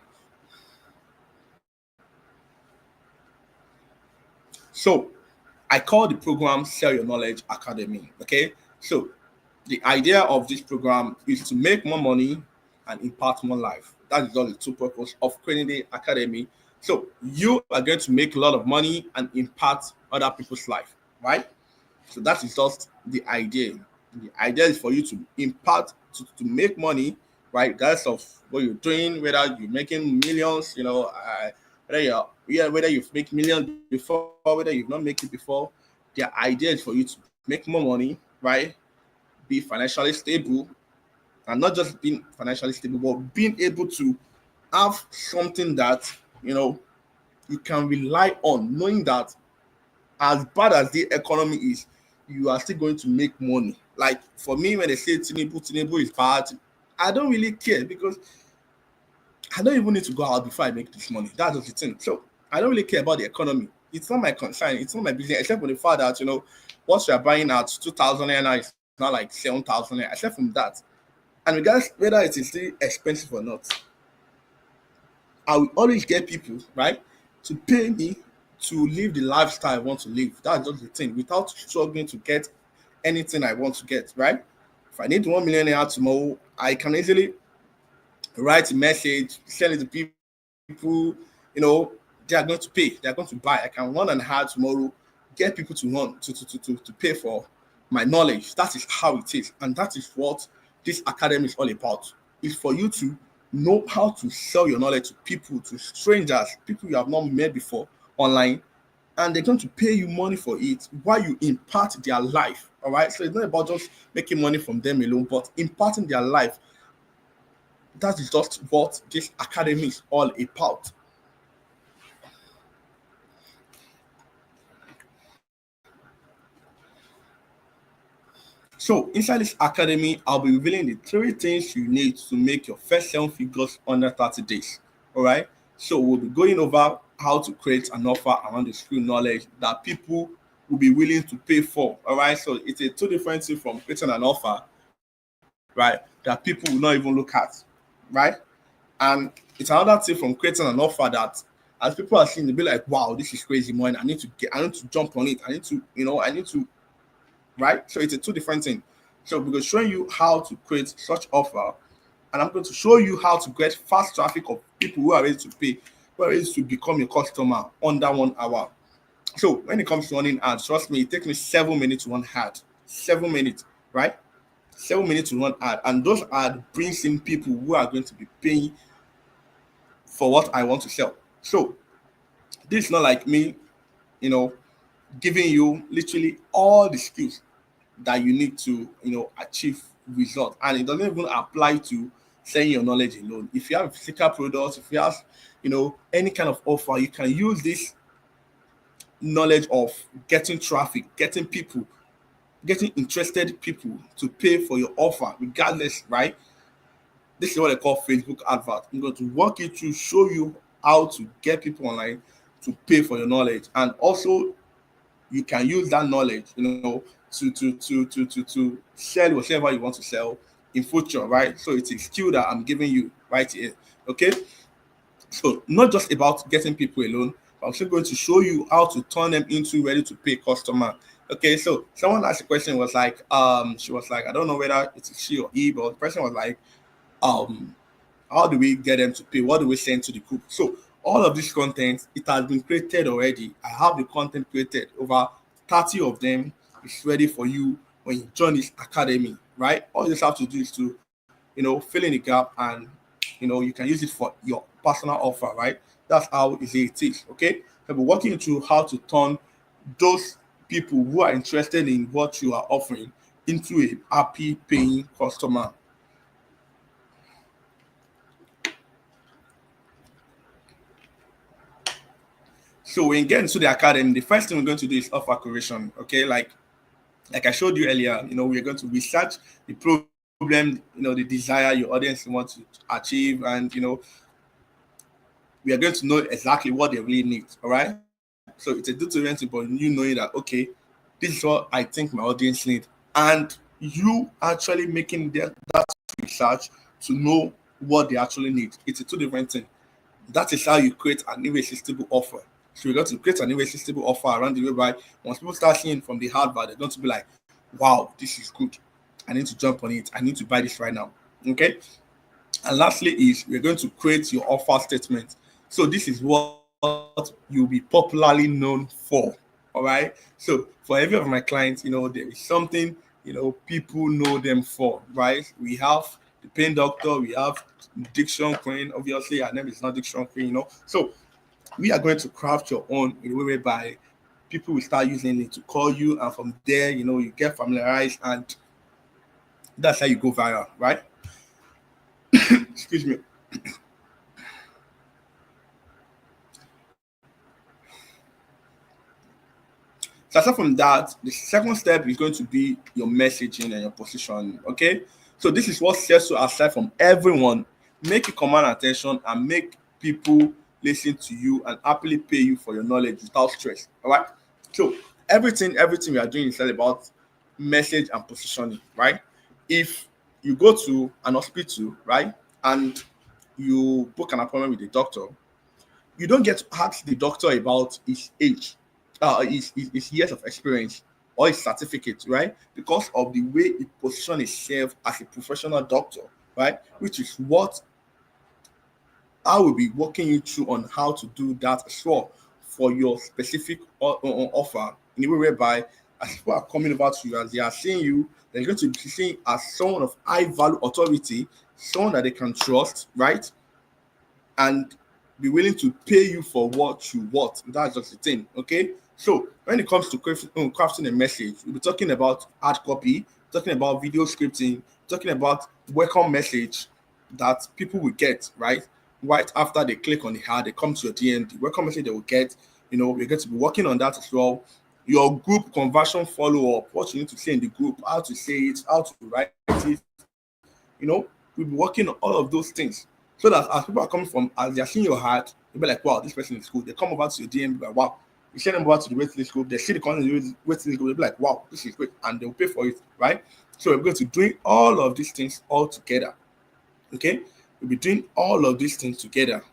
so I call the program Sell Your Knowledge Academy. Okay, so the idea of this program is to make more money and impact more life. That is all the two purpose of creating the academy. So you are going to make a lot of money and impact other people's life, right? So that is just the idea. The idea is for you to impact to make money, right? Regardless of what you're doing, whether you're making millions, whether you've made millions before, whether you've not made it before. The idea is for you to make more money, right? Be financially stable, and not just being financially stable, but being able to have something that you know you can rely on, knowing that as bad as the economy is, you are still going to make money. Like for me, when they say Tinubu is bad, I don't really care because I don't even need to go out before I make this money. That's just the thing. So I don't really care about the economy. It's not my concern. It's not my business, except for the fact that what you are buying at 2,000 naira is not like 7,000 naira. Except from that, and regardless whether it is still expensive or not, I will always get people, right, to pay me to live the lifestyle I want to live. That's just the thing. Without struggling to get anything I want to get, right? If I need 1 million naira tomorrow, I can easily write a message, send it to people, they are going to pay, they are going to buy. I can run and hire tomorrow, get people to run to pay for my knowledge. That is how it is. And that is what this academy is all about. It's for you to know how to sell your knowledge to people, to strangers, people you have not met before online, and they're going to pay you money for it while you impart their life. All right. So it's not about just making money from them alone, but imparting their life. That is just what this academy is all about. So inside this academy, I'll be revealing the three things you need to make your first 7 figures under 30 days. All right. So we'll be going over how to create an offer around the skill knowledge that people will be willing to pay for. All right. So it's a two different thing from creating an offer, right, that people will not even look at, right? And it's another thing from creating an offer that as people are seeing, they'll be like, wow, this is crazy, man. I need to jump on it. I need to, right? So it's a two different thing. So we're going to show you how to create such offer, and I'm going to show you how to get fast traffic of people who are ready to pay, who are ready to become your customer under 1 hour. So when it comes to running ads, trust me, it takes me 7 minutes to run ad. 7 minutes, right? 7 minutes to run ad, and those ad brings in people who are going to be paying for what I want to sell. So this is not like me, you know, giving you literally all the skills that you need to achieve results, and it doesn't even apply to selling your knowledge alone. If you have physical products, if you have any kind of offer, you can use this knowledge of getting traffic, getting people, getting interested people to pay for your offer regardless, right? This is what I call Facebook advert. I'm going to walk you through, show you how to get people online to pay for your knowledge, and also you can use that knowledge, to sell whatever you want to sell in future, right? So it's a skill that I'm giving you right here. Okay. So not just about getting people alone, but I'm also going to show you how to turn them into ready to pay customer. Okay, so someone asked a question, was like, she was like, I don't know whether it's she or he, but the person was like, um How do we get them to pay? What do we send to the group? So all of this content, it has been created already. I have the content created, over 30 of them. It's ready for you when you join this academy, right? All you just have to do is to, fill in the gap, and you can use it for your personal offer, right? That's how easy it is. Okay, I'll be walking you through how to turn those people who are interested in what you are offering into a happy paying customer. So when you get into the academy, the first thing we're going to do is offer creation. Okay, like I showed you earlier, we're going to research the problem, the desire your audience wants to achieve, and we are going to know exactly what they really need. All right. So it's a tutorial, but you knowing that, okay, this is what I think my audience need, and you actually making that research to know what they actually need. It's a two different thing. That is how you create an irresistible offer. So you're going to create an irresistible offer around the whereby once people start seeing from the hardware, they're going to be like, wow, this is good. I need to jump on it. I need to buy this right now. Okay. And lastly is we're going to create your offer statement. So this is what you'll be popularly known for. All right. So for every of my clients, there is something, people know them for, right? We have the pain doctor, we have Diction Queen. Obviously, her name is not Diction Queen, So we are going to craft your own in a way whereby people will start using it to call you, and from there, you get familiarized, and that's how you go viral, right? Excuse me. So aside from that, the second step is going to be your messaging and your position. Okay. So this is what sets you aside from everyone, make you command attention, and make people listen to you and happily pay you for your knowledge without stress. All right. So everything we are doing is all about message and positioning, right? If you go to an hospital, right, and you book an appointment with a doctor, you don't get to ask the doctor about his age, his years of experience, or his certificate, right? Because of the way he positions himself as a professional doctor, right? Which is what I will be walking you through on how to do that as well for your specific offer, in a way whereby as people are coming over to you, as they are seeing you, they're going to be seen as someone of high value authority, someone that they can trust, right? And be willing to pay you for what you want. That's just the thing. Okay. So when it comes to crafting a message, we'll be talking about hard copy, talking about video scripting, talking about welcome message that people will get, right? Right after they click on the ad, they come to your DM, the welcome message they will get, we're going to be working on that as well. Your group conversion follow-up, what you need to say in the group, how to say it, how to write it, we'll be working on all of those things. So that as people are coming from, as they're seeing your heart, they'll be like, wow, this person is cool. They come over to your DM, be like, wow. You send them over to the waiting list group, they see the content in the waiting list group, they'll be like, wow, this is great. And they'll pay for it, right? So we're going to doing all of these things all together. Okay? We'll be doing all of these things together.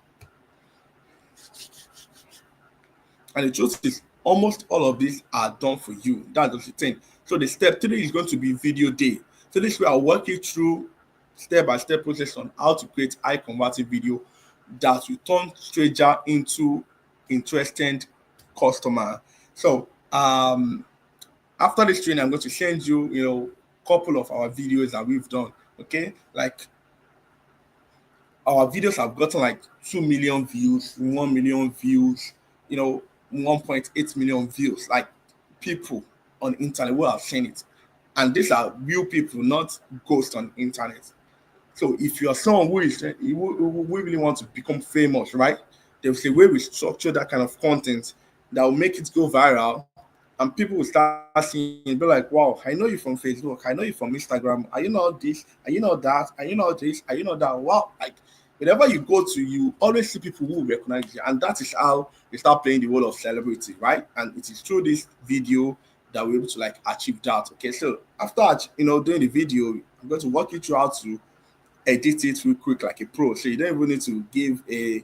And the truth is, almost all of these are done for you. That's the thing. So the step 3 is going to be video day. So this way I'll walk you through step-by-step process on how to create high converting video that will turn stranger into interested customer. So after this training, I'm going to send you, couple of our videos that we've done. Okay, like our videos have gotten like 2 million views, 1 million views, 1.8 million views. Like people on internet who have seen it, and these are real people, not ghosts on internet. So if you are someone who really want to become famous, right? There's a way we structure that kind of content that will make it go viral, and people will start seeing it, be like, wow, I know you from Facebook, I know you from Instagram, are you not this, are you not that, are you not this, are you not that? Wow, like whenever you go to, you always see people who will recognize you, and that is how they start playing the role of celebrity, right? And it is through this video that we're able to like achieve that. Okay, so after doing the video, I'm going to walk you through how to edit it real quick like a pro. So you don't even need to give a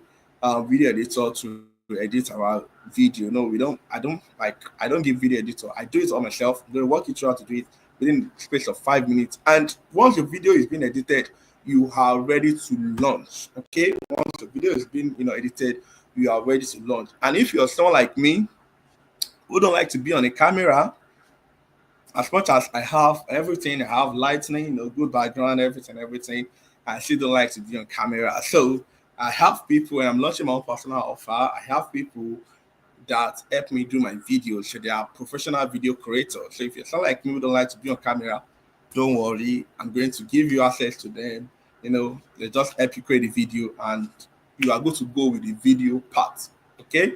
video editor to edit our video. No, we don't. I don't give video editor. I do it all myself. I'm going to walk you through how to do it within the space of 5 minutes. And once your video is being edited, you are ready to launch. Okay, once the video has been edited, you are ready to launch. And if you're someone like me who don't like to be on a camera, as much as I have everything, I have lightning, good background, everything, I still don't like to be on camera. So I have people, and I'm launching my own personal offer. I have people that help me do my videos. So they are professional video creators. So if you're someone like me who don't like to be on camera, don't worry. I'm going to give you access to them. They just help you create a video, and you are going to go with the video part. Okay,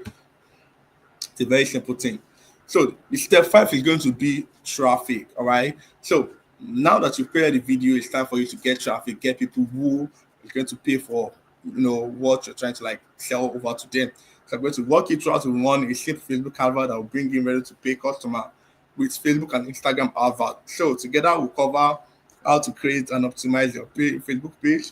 it's a very simple thing. So the step 5 is going to be traffic. All right. So now that you've created the video, it's time for you to get traffic, get people who are going to pay for what you're trying to like sell over to them. So I'm going to walk you through how to run a simple Facebook advert that will bring in ready to pay customer with Facebook and Instagram advert. So together we'll cover how to create and optimize your Facebook page,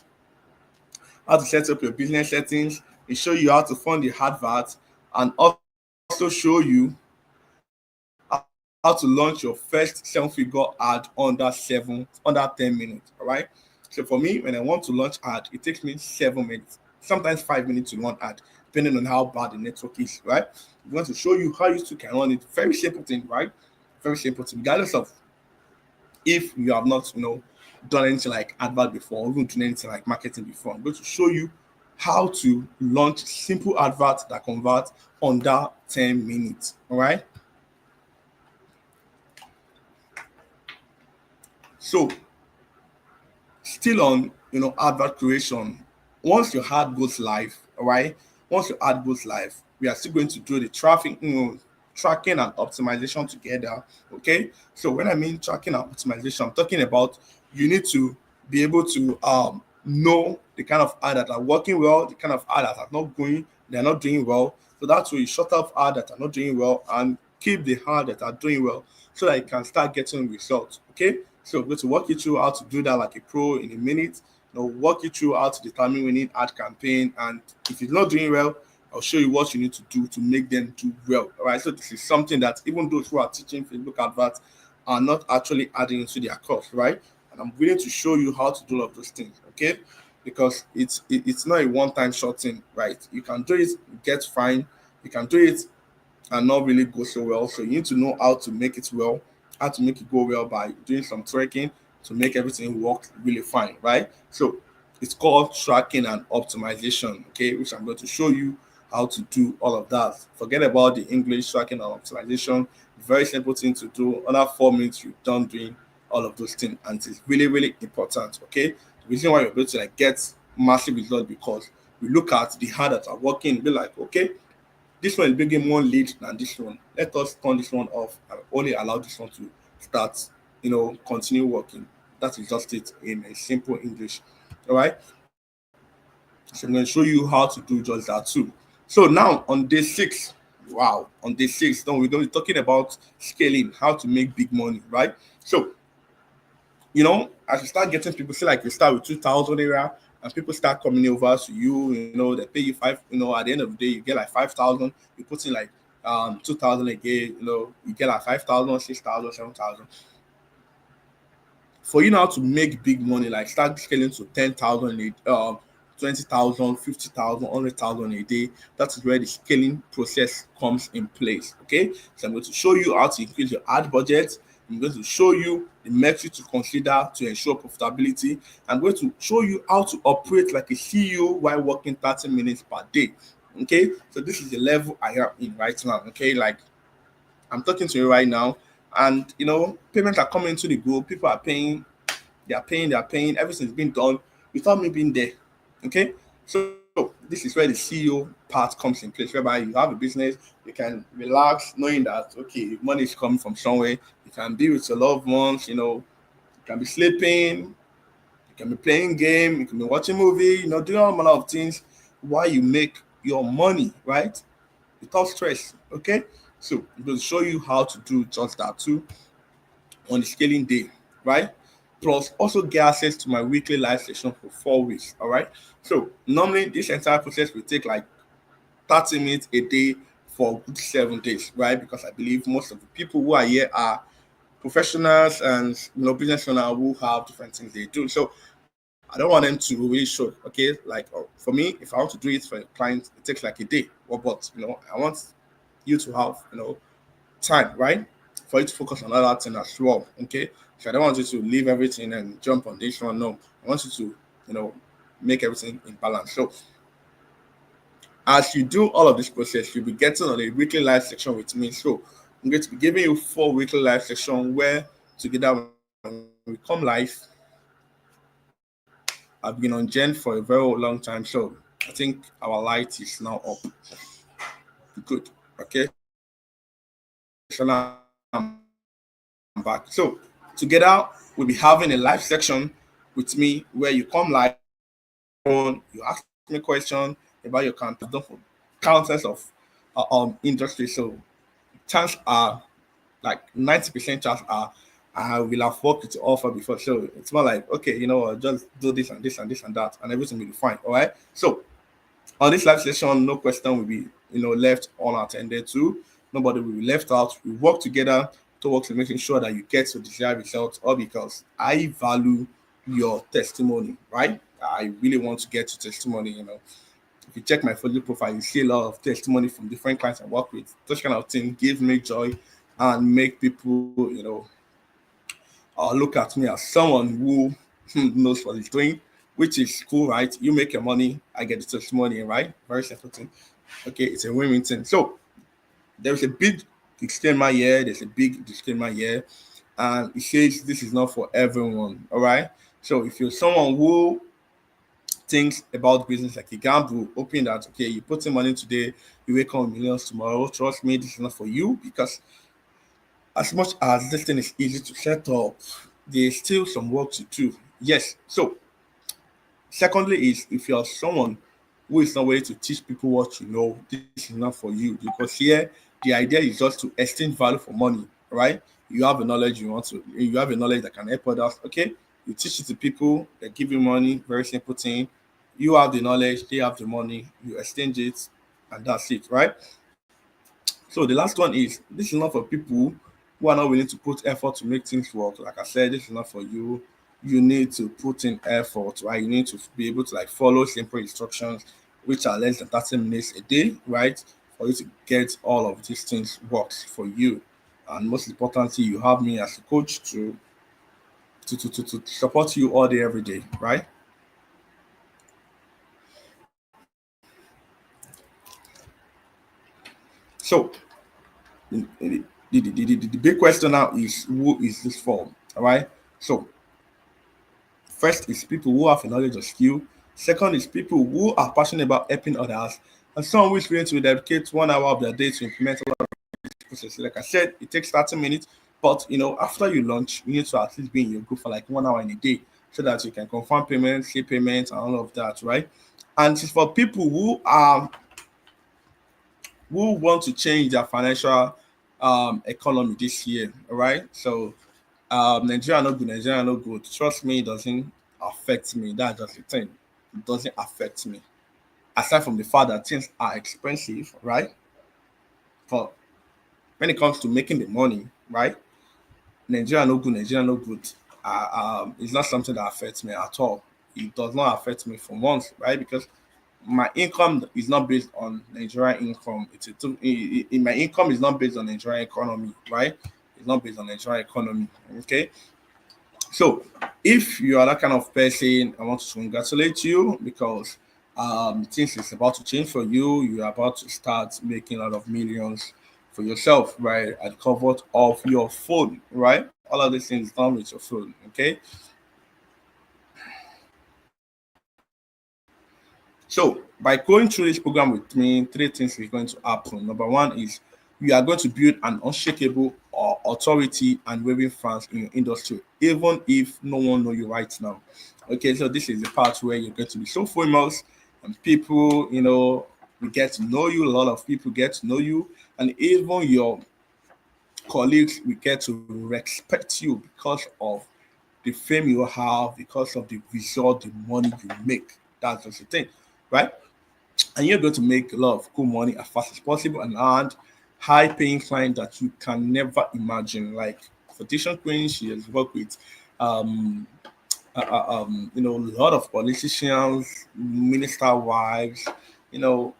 how to set up your business settings, and show you how to fund the advert, and also show you how to launch your first seven-figure ad under 10 minutes. All right. So for me, when I want to launch ad, it takes me 7 minutes, sometimes 5 minutes to run ad, depending on how bad the network is. Right. We want to show you how you can run it. Very simple thing, right? Very simple thing. Regardless of if you have not, done anything like advert before, or even done anything like marketing before, I'm going to show you how to launch simple adverts that convert under 10 minutes. All right. So still on advert creation. Once your ad goes live, all right, once your ad goes live, we are still going to do the traffic tracking and optimization together. Okay, so when I mean tracking and optimization, I'm talking about you need to be able to know the kind of ad that are working well, the kind of ad that are not going, they're not doing well. So that's why you shut off ad that are not doing well and keep the ad that are doing well, so that you can start getting results. Okay, so I'm going to walk you through how to do that like a pro in a minute. Walk you through how to determine when you need ad campaign, and if it's not doing well, I'll show you what you need to do to make them do well. All right. So this is something that even those who are teaching Facebook adverts are not actually adding into their course, right? And I'm willing to show you how to do all of those things. Okay, because it's not a one-time short thing, right? You can do it, get fine. You can do it and not really go so well. So you need to know how to make it well, how to make it go well by doing some tracking to make everything work really fine, right? So it's called tracking and optimization, okay, which I'm going to show you how to do all of that. Forget about the English tracking and optimization. Very simple thing to do. Another 4 minutes, you're done doing all of those things, and it's really, really important, okay? The reason why you're able to like get massive results because we look at the ad that are working, be like, okay, this one is bringing more lead than this one. Let us turn this one off and only allow this one to start, continue working. That is just it in a simple English. All right. So I'm going to show you how to do just that too. So now on day 6, wow, on day 6, we're going to be talking about scaling, how to make big money, right? So as you start getting people, say like you start with 2,000 area, and people start coming over to you, they pay you five, at the end of the day, you get like 5,000, you put in like 2,000 again, you get like 5,000, 6,000, 7,000. For you now to make big money, like start scaling to 10,000, 20,000, 50,000, 100,000 a day, that is where the scaling process comes in place. Okay, so I'm going to show you how to increase your ad budget. I'm going to show you the metrics to consider to ensure profitability. I'm going to show you how to operate like a CEO while working 30 minutes per day. Okay, so this is the level I am in right now. Okay, like I'm talking to you right now, and payments are coming to the group. People are paying, they are paying. Everything's been done without me being there. Okay, so this is where the CEO part comes in place, whereby you have a business, you can relax knowing that okay, money is coming from somewhere. You can be with your loved ones, you can be sleeping, you can be playing game, you can be watching movie, doing all manner of things while you make your money, right? Without stress. Okay, so I'm going to show you how to do just that too on the scaling day, right? Plus, also get access to my weekly live session for 4 weeks. All right. So normally this entire process will take like 30 minutes a day for good 7 days, right? Because I believe most of the people who are here are professionals and business owners who have different things they do. So I don't want them to really show. Okay, like for me, if I want to do it for a client, it takes like a day. Well, but I want you to have time, right? For you to focus on other things as well. Okay. So I don't want you to leave everything and jump on this one. No. I want you to, you know, make everything in balance. So as you do all of this process, you'll be getting on a weekly live section with me. So I'm going to be giving you 4 weekly live session where together when we come live, I've been on Gen for a very long time. So I think our light is now up. Good. Okay. So now I'm back. So together we'll be having a live section with me where you come live, you ask me question, you ask me question about your campaign. I've done for countless of industry. So chances are like 90% chance are I will have worked with the offer before. So it's more like, okay, just do this and this and this and that, and everything will be fine. All right. So on this live session, no question will be left unattended to. Nobody will be left out. We work together towards making sure that you get your desired results, all because I value your testimony, right? I really want to get your testimony. If you check my folio profile, you see a lot of testimony from different clients I work with. Those kind of thing gives me joy and make people, look at me as someone who knows what he's doing, which is cool, right? You make your money, I get the testimony, right? Very simple thing. Okay, it's a win-win thing. So there's a big disclaimer here. There's a big disclaimer here, and it says this is not for everyone. All right. So if you're someone who thinks about business like a gamble, hoping that okay, you put in money today, you wake up with millions tomorrow. Trust me, this is not for you because as much as this thing is easy to set up, there's still some work to do. Yes. So secondly, is if you're someone who is not ready to teach people what you know, this is not for you because here the idea is just to exchange value for money, right? You have a knowledge you have a knowledge that can help others. Okay, you teach it to people, they give you money, very simple thing. You have the knowledge, they have the money, you exchange it, and that's it, right? So the last one is this is not for people who are not willing to put effort to make things work. Like I said, this is not for you. You need to put in effort, right? You need to be able to like follow simple instructions, which are less than 30 minutes a day, right? For you to get all of these things works for you. And most importantly, you have me as a coach to support you all day, every day, right? So the big question now is who is this for? All right. So first is people who have a knowledge or skill. Second is people who are passionate about helping others. And someone who is willing to dedicate 1 hour of their day to implement a lot of process. Like I said, it takes 30 minutes. But after you launch, you need to at least be in your group for like 1 hour in a day so that you can confirm payments, see payments, and all of that, right? And it's for people who want to change their financial economy this year. All right. So Nigeria no good, Nigeria no good. Trust me, it doesn't affect me. That's just the thing. It doesn't affect me. Aside from the fact that things are expensive, right? But when it comes to making the money, right? Nigeria no good, Nigeria no good. It's not something that affects me at all. It does not affect me for once, right? Because my income is not based on Nigerian income. My income is not based on Nigerian economy, right? It's not based on Nigerian economy. Okay. So if you are that kind of person, I want to congratulate you because things is about to change for you. You're about to start making a lot of millions for yourself, right? At the comfort of your phone, right? All of these things done with your phone, okay? So by going through this program with me, three things is going to happen. Number one is you are going to build an unshakable authority and waving fans in your industry, even if no one know you right now. Okay, so this is the part where you're going to be so famous and people, we get to know you. A lot of people get to know you, and even your colleagues will get to respect you because of the fame you have, because of the result, the money you make. That's just the thing, right? And you're going to make a lot of cool money as fast as possible and earn high paying clients that you can never imagine. Like Fortune Queen, she has worked with um a lot of politicians, minister wives, you know,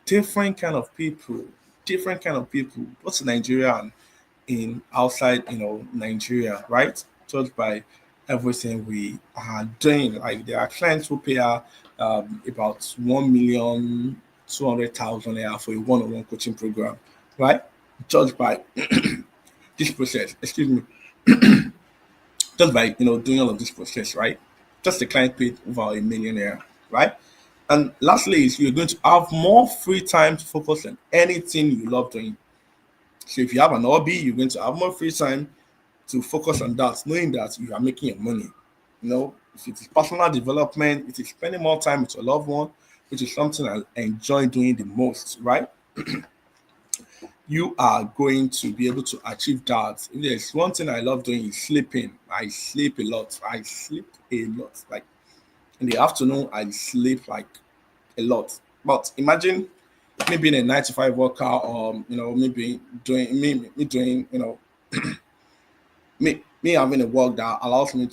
different kind of people, different kind of people, both in Nigeria and in outside, Nigeria, right? Just by everything we are doing. Like there are clients who pay about 1,200,000 naira for a one-on-one coaching program, right? Just by this process, excuse me, just by doing all of this process, right? Just the client paid over a millionaire, right? And lastly, is you're going to have more free time to focus on anything you love doing. So if you have an hobby, you're going to have more free time to focus on that, knowing that you are making your money. If it is personal development, it is spending more time with your loved one, which is something I enjoy doing the most, right? You are going to be able to achieve that. If there's one thing I love doing is sleeping. I sleep a lot. I sleep a lot. Like in the afternoon, I sleep like a lot. But imagine me being a 9 to 5 worker, or maybe doing me doing me having a work that allows me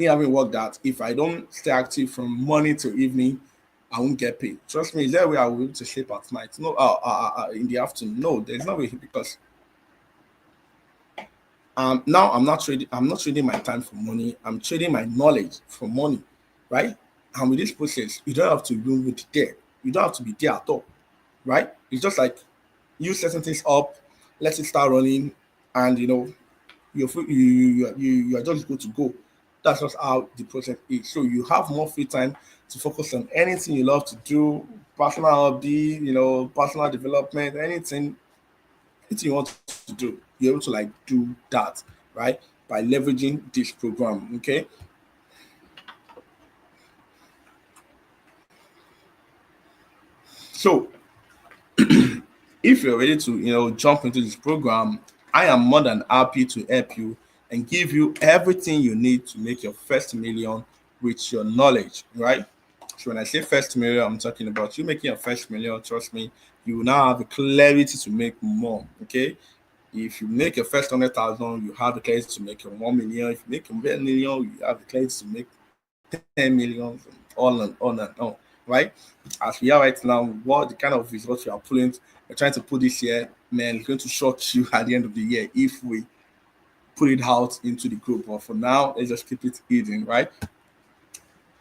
having work that if I don't stay active from morning to evening, I won't get paid. Trust me, is there a way I will be able to sleep at night? No, in the afternoon. No, there's no way, because now I'm not trading my time for money. I'm trading my knowledge for money, right? And with this process, you don't have to be there. You don't have to be there at all, right? It's just like you setting things up, let it start running, and you are just good to go. That's just how the process is. So you have more free time to focus on anything you love to do, personal hobby, personal development, anything you want to do. You're able to like do that, right? By leveraging this program. Okay. So if you're ready to jump into this program, I am more than happy to help you and give you everything you need to make your first million with your knowledge, right? So when I say first million, I'm talking about you making your first million. Trust me, you will now have the clarity to make more. Okay. If you make your first 100,000, you have the clarity to make your 1 million. If you make your 1 million, you have the clarity to make 10 million, on and on, right? As we are right now, what the kind of results we are pulling, we're trying to put this year, man, it's going to shock you at the end of the year if we put it out into the group. But for now, let's just keep it hidden, right?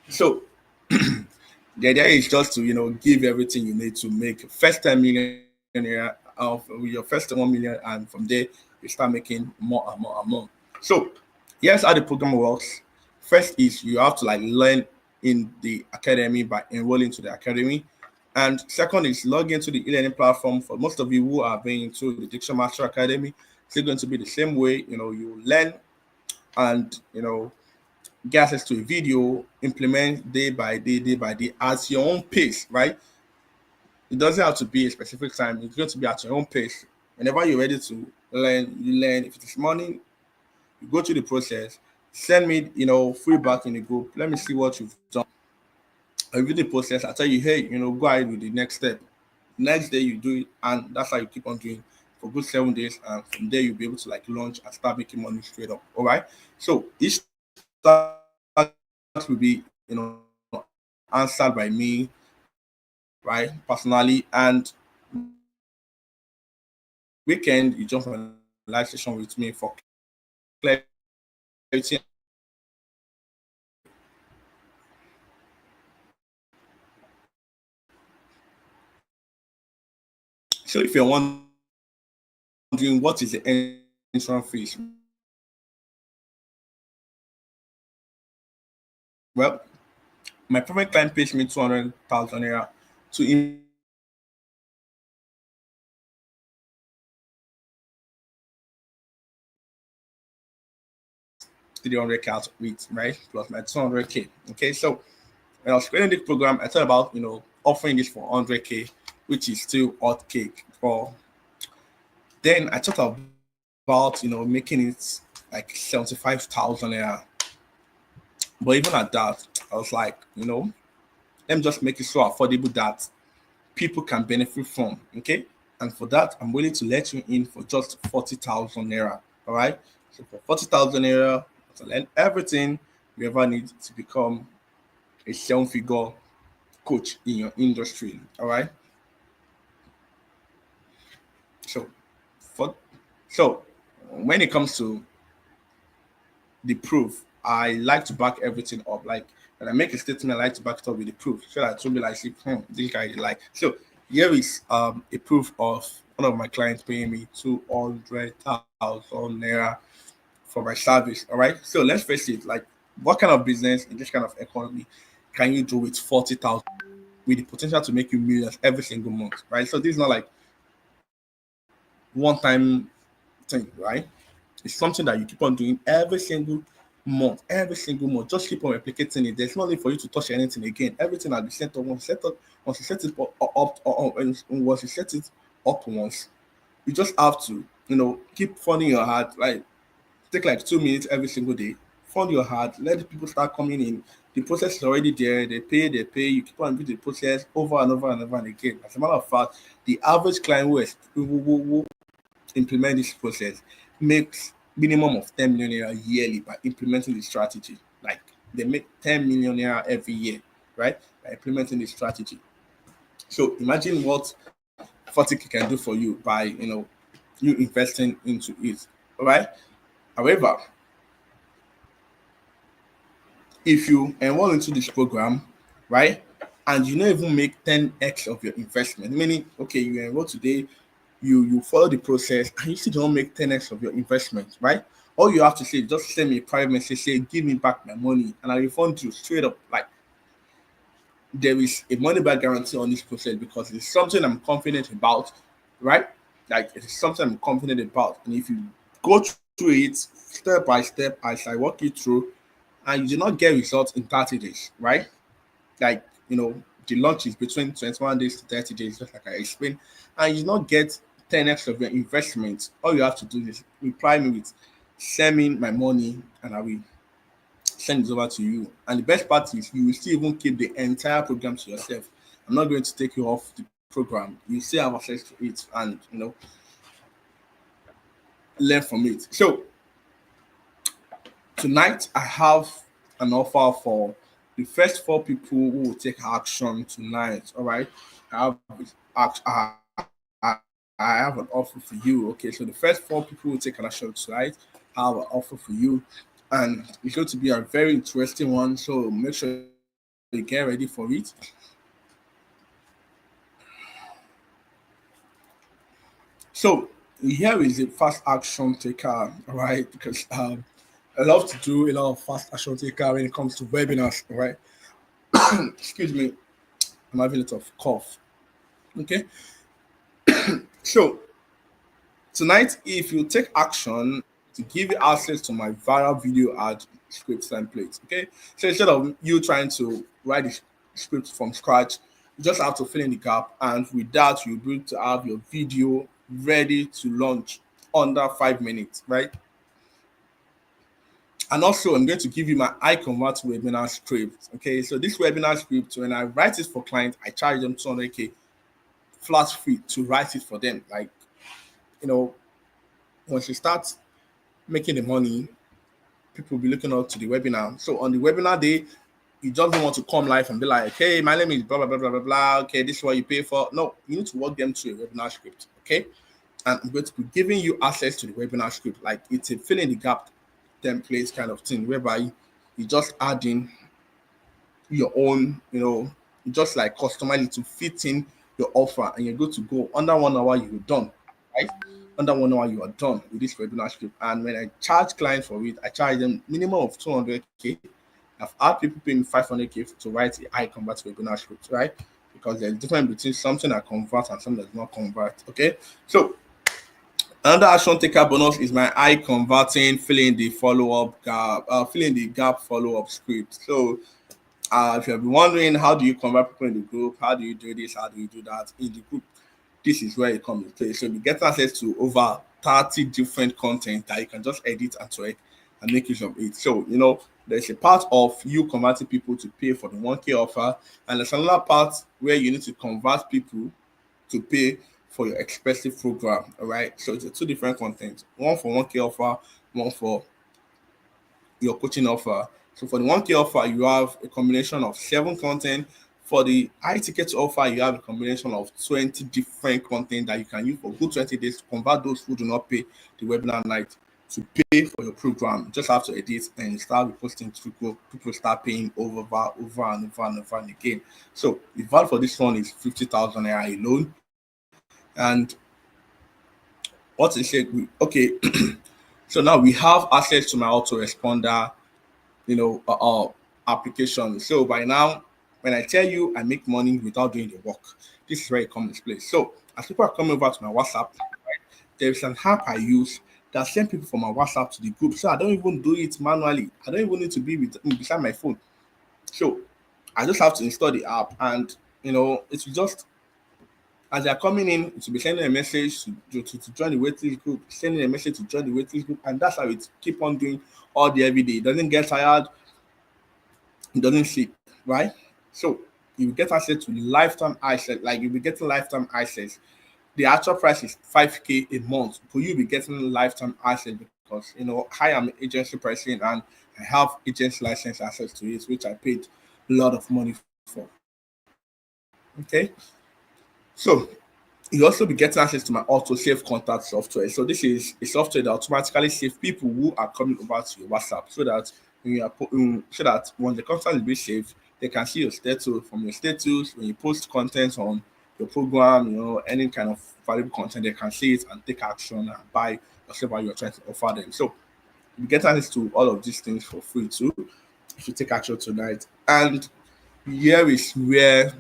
So the idea is just to give everything you need to make first 10 million of your first 1 million, and from there you start making more and more and more. So here's how the program works. First is you have to like learn in the academy by enrolling to the academy. And second is log into the e-learning platform. For most of you who are being into the Diction Master Academy, it's still going to be the same way. You learn and get access to a video, implement day by day at your own pace, right? It doesn't have to be a specific time. It's going to be at your own pace. Whenever you're ready to learn, you learn. If it is morning, you go through the process. Send me, feedback in the group. Let me see what you've done. I review the process. I tell you, hey, go ahead with the next step. Next day you do it, and that's how you keep on doing for good 7 days. And from there, you'll be able to like launch and start making money straight up. All right. So each start will be, answered by me, right, personally. And weekend, you jump on a live session with me for clarity. So if you're wondering what is the entrance fees, well, my private client pays me 200,000 naira to 300k out of it, right? Plus my 200k. Okay, so when I was creating this program, I thought about offering this for 100k, which is still hot cake. For then I thought about making it like 75,000 naira. But even at that, I was like, let me just make it so affordable that people can benefit from. Okay. And for that, I'm willing to let you in for just 40,000 naira. All right. So for 40,000 naira, So learn everything you ever need to become a seven-figure coach in your industry. All right. So for so when it comes to the proof, I like to back everything up. Like when I make a statement, I like to back it up with the proof. So that to be like, see, this guy like. So here is a proof of one of my clients paying me 200,000 naira for my service. All right. So let's face it, like what kind of business in this kind of economy can you do with 40,000 with the potential to make you millions every single month, right? So this is not like one time thing, right? It's something that you keep on doing every single month. Just keep on replicating it. There's no need for you to touch anything again. Everything will be set up once you set it up, and once you set it up once, you just have to, keep funding your heart. Like take like 2 minutes every single day. Fund your heart. Let the people start coming in. The process is already there. They pay. You keep on doing the process over and over and over and again. As a matter of fact, the average client who implement this process makes minimum of 10 million naira yearly by implementing the strategy. Like they make 10 million naira every year, right? By implementing the strategy. So imagine what 40K can do for you by you investing into it. All right. However, if you enroll into this program, right, and you don't even make 10x of your investment, meaning okay, you enroll today, you follow the process and you still don't make 10x of your investment, right? All you have to say, just send me a private message, say, give me back my money, and I refund you straight up. Like there is a money back guarantee on this process because it's something I'm confident about, right? Like it's something I'm confident about. And if you go through it step by step as I walk you through, and you do not get results in 30 days, right? Like the launch is between 21 days to 30 days, just like I explained, and you not get 10x of your investment. All you have to do is reply me with send me my money and I will send it over to you. And the best part is you will still even keep the entire program to yourself. I'm not going to take you off the program. You still have access to it and learn from it. So tonight I have an offer for the first four people who will take action tonight. All right, I have I, I have an offer for you. Okay, so the first four people who will take an action tonight, I have an offer for you, and it's going to be a very interesting one. So make sure you get ready for it. So here is a fast action taker, all right? Because I love to do a lot of fast action taker when it comes to webinars, all right? Excuse me, I'm having a little cough. Okay, so tonight, if you take action to give you access to my viral video ad script template, okay, so instead of you trying to write the script from scratch, you just have to fill in the gap, and with that, you'll be able to have your video ready to launch under 5 minutes, right? And also, I'm going to give you my iConvert webinar script. Okay, so this webinar script, when I write it for clients, I charge them 200K flat fee to write it for them. Like, you know, once you start making the money, people will be looking out to the webinar. So on the webinar day, you just don't want to come live and be like, hey, my name is blah, blah, blah, blah, blah, blah. Okay, this is what you pay for. No, you need to walk them through a webinar script. Okay. And I'm going to be giving you access to the webinar script. Like it's a fill in the gap template kind of thing whereby you just add in your own, you just like customize it to fit in your offer and you're good to go. Under 1 hour, you're done, right? Under 1 hour, you are done with this webinar script. And when I charge clients for it, I charge them minimum of 200K. I've had people paying 500K to write a high convert webinar script, right? Because there's a difference between something that converts and something that does not convert. Okay. So another action taker bonus is my eye converting, filling the follow-up gap, filling the gap follow-up script. So if you've been wondering how do you convert people in the group, how do you do this, how do you do that in the group, this is where it comes into play. So you get access to over 30 different content that you can just edit and tweak and make use of it. So there's a part of you converting people to pay for the 1K offer, and there's another part where you need to convert people to pay for your expensive program. All right. So it's two different content. One for 1K offer, one for your coaching offer. So for the 1K offer, you have a combination of 7 content. For the high ticket offer, you have a combination of 20 different content that you can use for good 20 days to convert those who do not pay the webinar night to pay for your program. You just have to edit and start reposting to go. People start paying over and over and again. So the value for this one is 50,000 naira alone. And what is it? Okay. So now we have access to my autoresponder, application. So by now, when I tell you I make money without doing the work, this is where it comes into place. So as people are coming over to my WhatsApp, right, there's an app I use that send people from my WhatsApp to the group. So I don't even do it manually. I don't even need to be beside my phone. So I just have to install the app, and it's just as they're coming in, to be sending a message to join the waitlist group, sending a message to join the waitlist group, and that's how it keep on doing all the every day. It doesn't get tired, it doesn't sleep, right? So you get access to lifetime access, like you'll be getting lifetime access. The actual price is 5K a month, but you'll be getting lifetime access because I am agency pricing and I have agency license access to it, which I paid a lot of money for. Okay, so you also be getting access to my auto save contact software. So this is a software that automatically save people who are coming over to your WhatsApp, so that when the content is being saved, they can see your status. From your status, when you post content on your program, any kind of valuable content, they can see it and take action and buy whatever you're trying to offer them. So you get access to all of these things for free too if you take action tonight. And here is where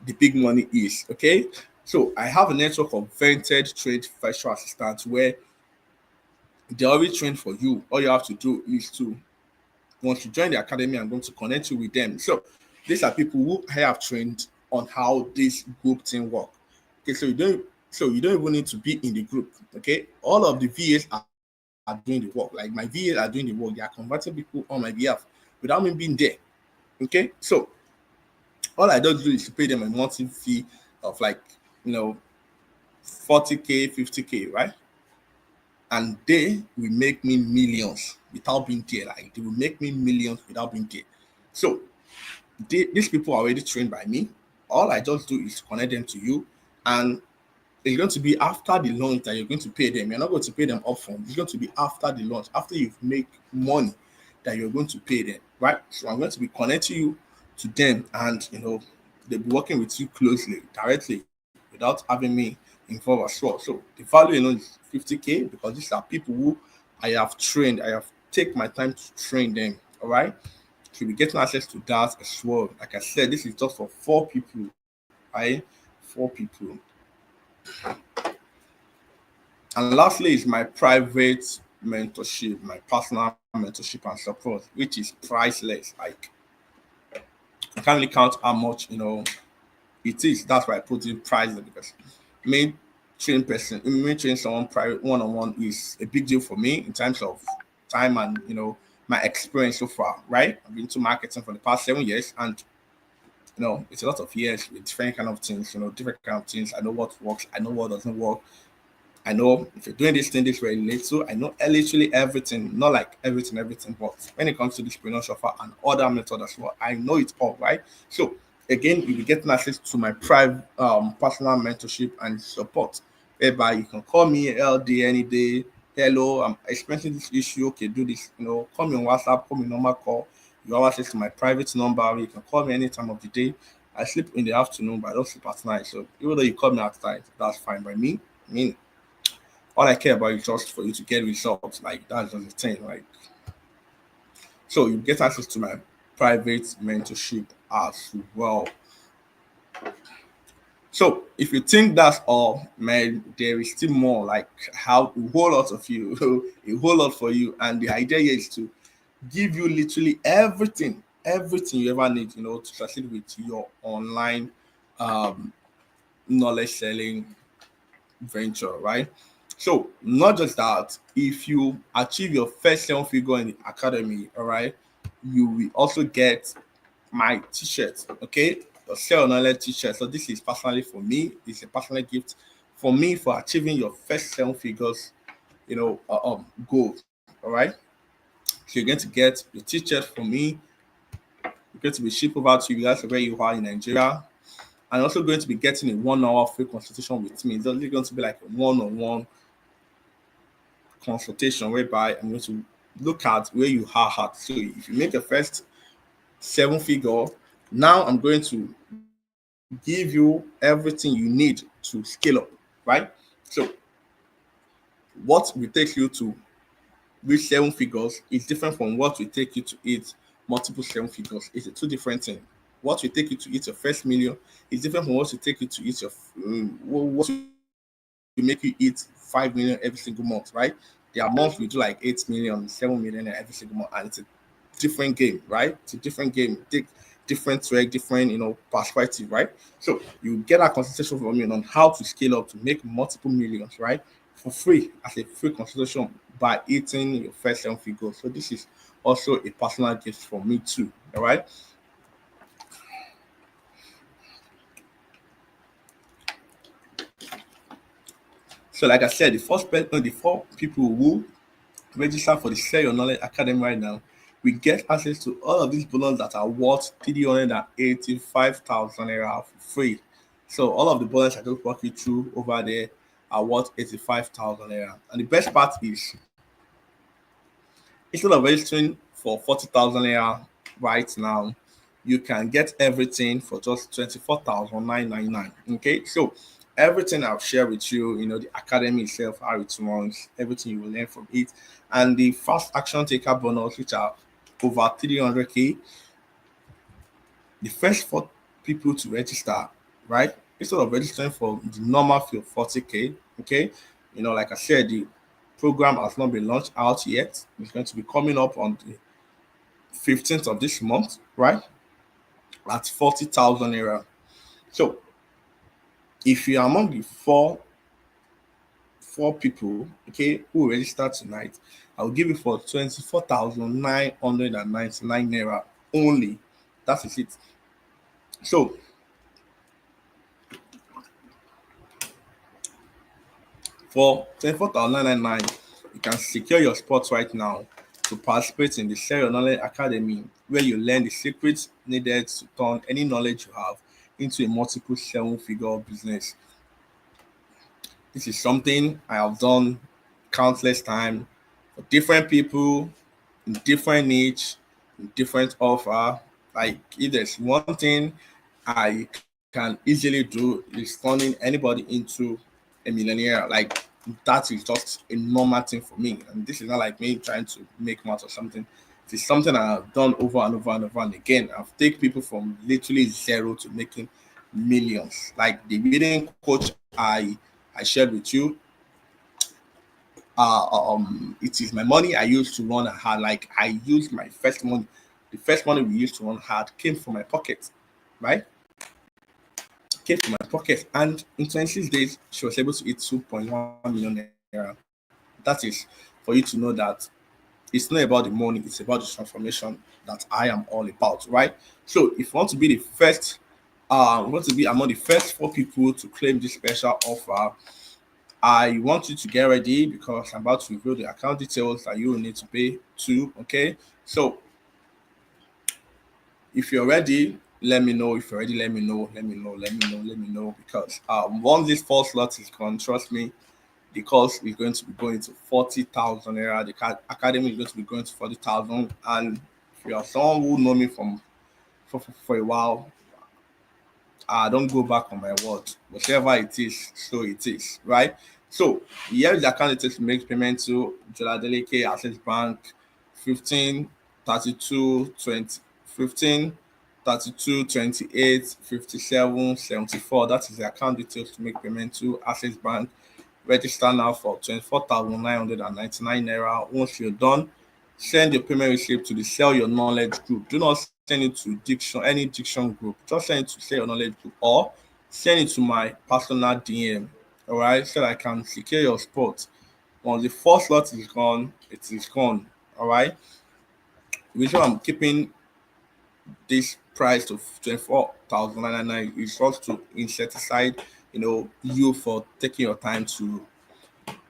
the big money is. Okay, so I have a network of vented trained virtual assistants where they already trained for you. All you have to do is to, once you join the academy, I'm going to connect you with them. So these are people who I have trained on how this group thing work. Okay, so you don't even need to be in the group. Okay, all of the VAs are doing the work. Like my VAs are doing the work. They are converting people on my behalf without me being there. Okay, so all I don't do is to pay them a monthly fee of 40K, 50K, right? And they will make me millions without being there. Like they will make me millions without being there. So these people are already trained by me. All I just do is connect them to you, and it's going to be after the launch that you're going to pay them. You're not going to pay them upfront. It's going to be after the launch, after you've made money, that you're going to pay them, right? So I'm going to be connecting you to them, and they'll be working with you closely, directly, without having me involved as well. So the value is 50K because these are people who I have trained. I have take my time to train them. All right. So you'll be getting access to that as well. Like I said, this is just for 4 people, right? 4 people. And lastly is my private mentorship, my personal mentorship and support, which is priceless. Like I can't really count how much it is. That's why I put in price because me train someone private one-on-one is a big deal for me in terms of time and my experience so far. Right, I've been to marketing for the past 7 years, and it's a lot of years with different kind of things. Different kind of things. I know what works. I know what doesn't work. I know if you're doing this thing this way, little, I know literally everything, not like everything, but when it comes to this entrepreneurship offer and other methods as well, I know it all, right? So again, you'll be getting access to my private personal mentorship and support, whereby you can call me LD any day. Hello, I'm experiencing this issue. Okay, do this. Call me on WhatsApp, call me normal call. You have access to my private number. You can call me any time of the day. I sleep in the afternoon, but I don't sleep at night. So even though you call me at night, that's fine by me. I mean, all I care about is just for you to get results. Like that's just the thing. Like so you get access to my private mentorship as well. So if you think that's all, man, there is still more. Like how a whole lot of you, a whole lot for you. And the idea here is to give you literally everything you ever need, to succeed with your online knowledge selling venture, right? So not just that, if you achieve your first 7 figure in the academy, all right, you will also get my t-shirt, okay? The sell knowledge t-shirt. So this is personally for me. It's a personal gift for me for achieving your first 7 figures, goal. All right. So you're going to get the t-shirt from me. You're going to be shipped over to you guys where you are in Nigeria. And also going to be getting a 1 hour free consultation with me. It's only going to be like a one-on-one consultation whereby I'm going to look at where you are at. So if you make a first 7 figure, now I'm going to give you everything you need to scale up, right? So what will take you to reach 7 figures is different from what will take you to hit multiple 7 figures. It's a two different thing. What will take you to hit your first million is different from what will take you to hit your what will make you hit 5 million every single month, right? There are months we do like 8 million, 7 million every single month, and it's a different game, right? It's a different game. Take different track, different perspective, right? So you get a consultation from me on how to scale up to make multiple millions, right? For free as a free consultation by hitting your first 7 figures. So this is also a personal gift from me too. All right. So like I said, the 4 people who register for the Share Your Knowledge Academy right now, we get access to all of these bonus that are worth 385,000 naira for free. So all of the bonus I just walk you through over there are worth 85,000 naira. And the best part is, instead of registering for 40,000 naira right now, you can get everything for just 24,999. Okay, so everything I've shared with you, the academy itself, how it runs, everything you will learn from it, and the fast action taker bonus, which are over 300k. The first 4 people to register, right? Instead of registering for the normal fee of 40k, okay, like I said, the program has not been launched out yet. It's going to be coming up on the 15th of this month, right? At 40,000 naira. So if you are among the four people, okay, who register tonight, I will give you for 24,999 naira only. That is it. So for 24,999, you can secure your spot right now to participate in the Share Your Knowledge Academy, where you learn the secrets needed to turn any knowledge you have into a multiple 7 figure business. This is something I have done countless times for different people in different niche, in different offer. Like if there's one thing I can easily do is turning anybody into a millionaire. Like that is just a normal thing for me. And this is not like me trying to make math or something. It is something I've done over and over and over and again. I've taken people from literally zero to making millions. Like the leading coach I shared with you, it is my money I used to run hard. Like I used my first money. The first money we used to run hard came from my pocket, right? Came from my pocket, and in 26 days, she was able to eat 2.1 million naira. That is for you to know that it's not about the money; it's about the transformation that I am all about, right? So, if you want to be the first, want to be among the first 4 people to claim this special offer, I want you to get ready because I'm about to reveal the account details that you will need to pay to. Okay, so if you're ready, let me know. If you're ready, let me know. Let me know. Let me know. Let me know. Because once this 4 slot is gone, trust me, the course is going to be going to 40,000 naira. The academy is going to be going to 40,000. And if you are someone who know me for a while, don't go back on my word. Whatever it is, so it is, right? So here is the account details to make payment to Joladeleke Access Bank 15 32 20 15 32 28 57 74. That is the account details to make payment to Access Bank. Register now for 24,999 naira. Once you're done, send your payment receipt to the Sell Your Knowledge group. Do not send it to any Diction group. Just send it to Sell Your Knowledge group or send it to my personal DM. All right, so that I can secure your spot. Once the first slot is gone, it is gone. All right. The reason I'm keeping this price of 24,999 is just to insecticide, you for taking your time to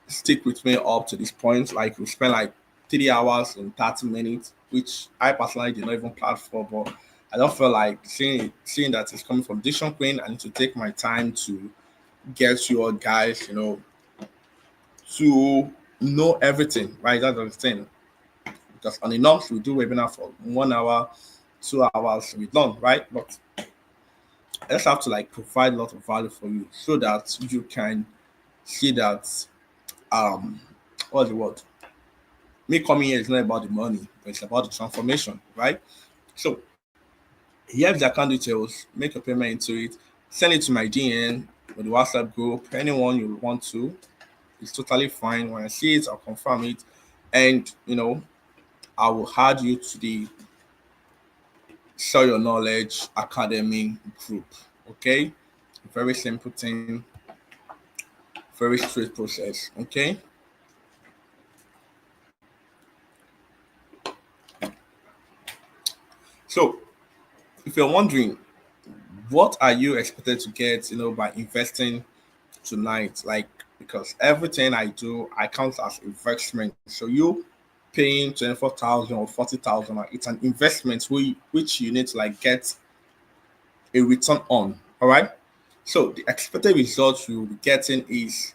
stick with me up to this point. Like we spent like 3 hours and 30 minutes, which I personally did not even plan for, but I don't feel like seeing that it's coming from Diction Queen. I need to take my time to get you all guys, to know everything, right? That's the thing. Because on the norms, we do webinar for 1 hour, 2 hours, we're done, right? But I just have to like provide a lot of value for you so that you can see that um what's the word? Me coming here is not about the money, but it's about the transformation, right? So here's the account details, make a payment into it, send it to my DN or the WhatsApp group, anyone you want to. It's totally fine. When I see it, I'll confirm it. And I will add you to the Share Your Knowledge Academy group. Okay? Very simple thing, very straight process. Okay. So if you're wondering, what are you expected to get, by investing tonight? Like, because everything I do, I count as investment. So you paying 24,000 or 40,000, it's an investment which you need to like get a return on. All right. So the expected results you'll be getting is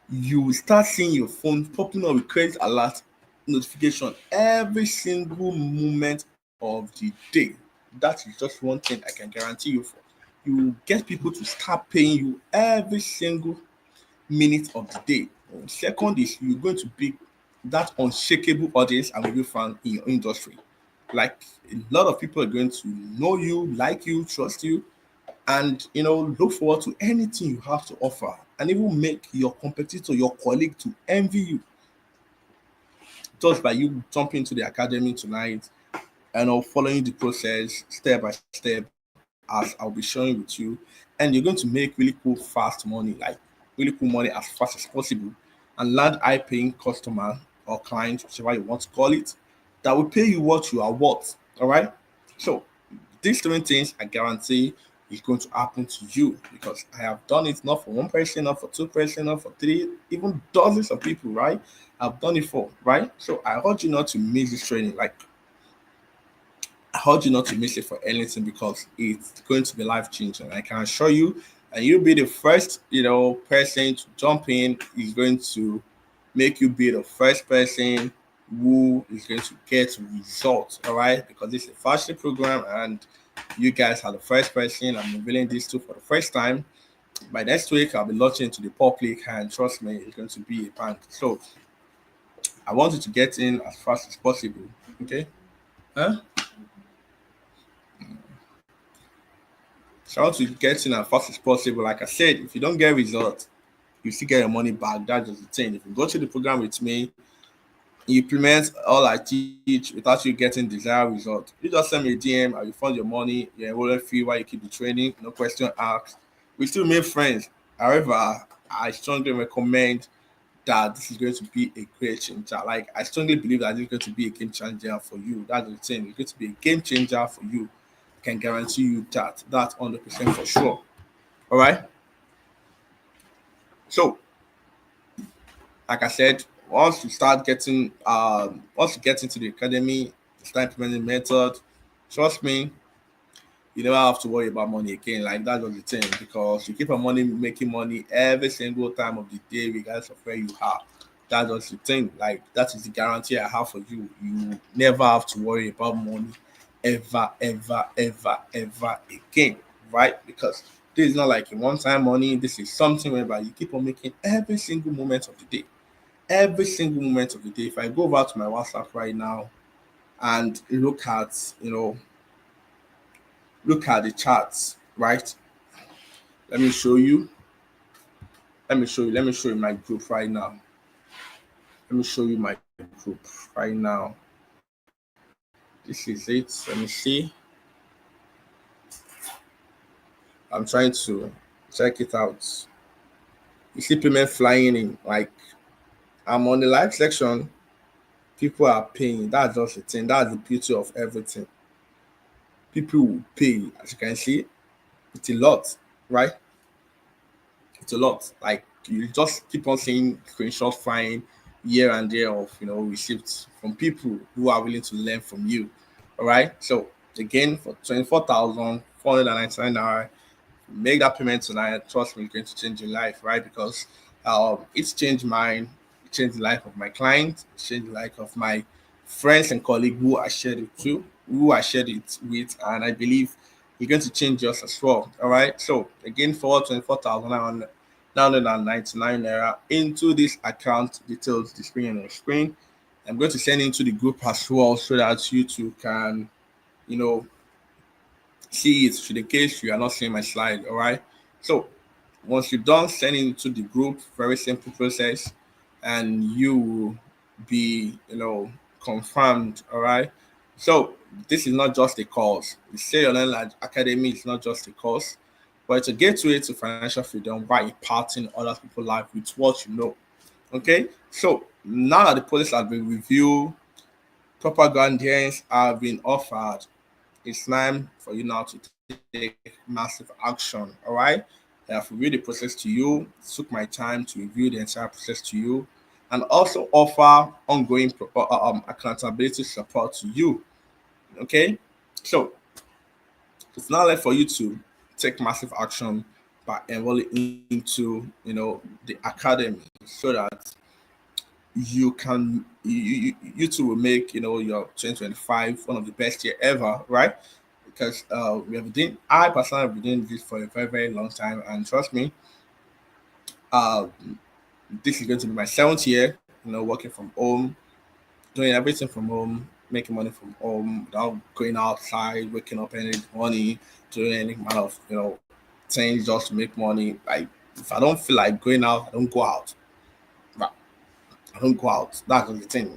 you will start seeing your phone popping up with credit alert notification every single moment of the day. That is just one thing I can guarantee you for. You will get people to start paying you every single minute of the day. Second is you're going to be that unshakable audience and review fan in your industry. Like a lot of people are going to know you, like you, trust you, and look forward to anything you have to offer, and even make your competitor, your colleague, to envy you just by you jumping into the academy tonight and following the process step by step as I'll be showing with you. And you're going to make really cool fast money, like really cool money as fast as possible, and land high paying customer or client, whichever you want to call it, that will pay you what you are worth. All right. So these three things I guarantee is going to happen to you, because I have done it not for one person, not for two person, not for three, even dozens of people, right? I've done it for, right? So I urge you not to miss this training. Like, I urge you not to miss it for anything, because it's going to be life changing. I can assure you, and you'll be the first, person to jump in. Is going to make you be the first person who is going to get results. All right, because this is a fashion program, and you guys are the first person I'm revealing this to for the first time. By next week, I'll be launching to the public, and trust me, it's going to be a bank. So I want you to get in as fast as possible. Okay? Huh? So I want you to get in as fast as possible. Like I said, if you don't get results, you still get your money back. That's just the thing. If you go through the program with me, you implement all I teach without you getting desired result. You just send me a DM, I will fund your money, your enrollment fee while you keep the training, no question asked. We still make friends. However, I strongly recommend that this is going to be a great changer. Like, I strongly believe that it's going to be a game changer for you. That's the thing. It's going to be a game changer for you. I can guarantee you that. That's 100% for sure. All right. So, like I said, once you get into the academy, start implementing method, trust me, you never have to worry about money again. Like, that's just the thing, because you keep on money making money every single time of the day, regardless of where you are. That's just the thing. Like, that is the guarantee I have for you. You never have to worry about money ever, ever, ever, ever again. Right? Because this is not like a one-time money. This is something whereby you keep on making every single moment of the day. Every single moment of the day. If I go over to my WhatsApp right now and look at the charts, right? Let me show you. Let me show you my group right now. Let me show you my group right now. This is it. Let me see. I'm trying to check it out. You see payment flying in. Like, I'm on the live section. People are paying. That's just the thing. That's the beauty of everything. People will pay. As you can see, it's a lot, right? It's a lot. Like, you just keep on seeing screenshots flying. year and year of receipts from people who are willing to learn from you. All right. So again, for 24,499 naira, make that payment tonight. Trust me, it's going to change your life, right? Because it's changed mine, it changed the life of my client, it changed the life of my friends and colleagues who I shared it to, who I shared it with, and I believe you're going to change yours as well. All right. So again, for 24,999 naira into this account details displaying on your screen. I'm going to send into the group as well so that you two can, you know, see it, should in case you are not seeing my slide. All right. So once you're done sending it to the group, very simple process, and you will be, confirmed. All right. So this is not just a course. The Say Your Learn Academy is not just a course, but it's a gateway to financial freedom by imparting other people's life with what you know. Okay. So now that the policy has been reviewed, proper guidance have been offered, it's time for you now to take massive action. All right. I have reviewed the process to you, took my time to review the entire process to you, and also offer ongoing accountability support to you. Okay. So it's not left for you to take massive action by enrolling into the academy so that you two will make your 2025 one of the best year ever, right? Because we have been I personally have been doing this for a very, very long time, and trust me, uh this is going to be my seventh year, working from home, doing everything from home, making money from home without going outside, waking up early in the morning, doing any kind of things just to make money. Like, if I don't feel like going out, I don't go out. But I don't go out. That's the thing.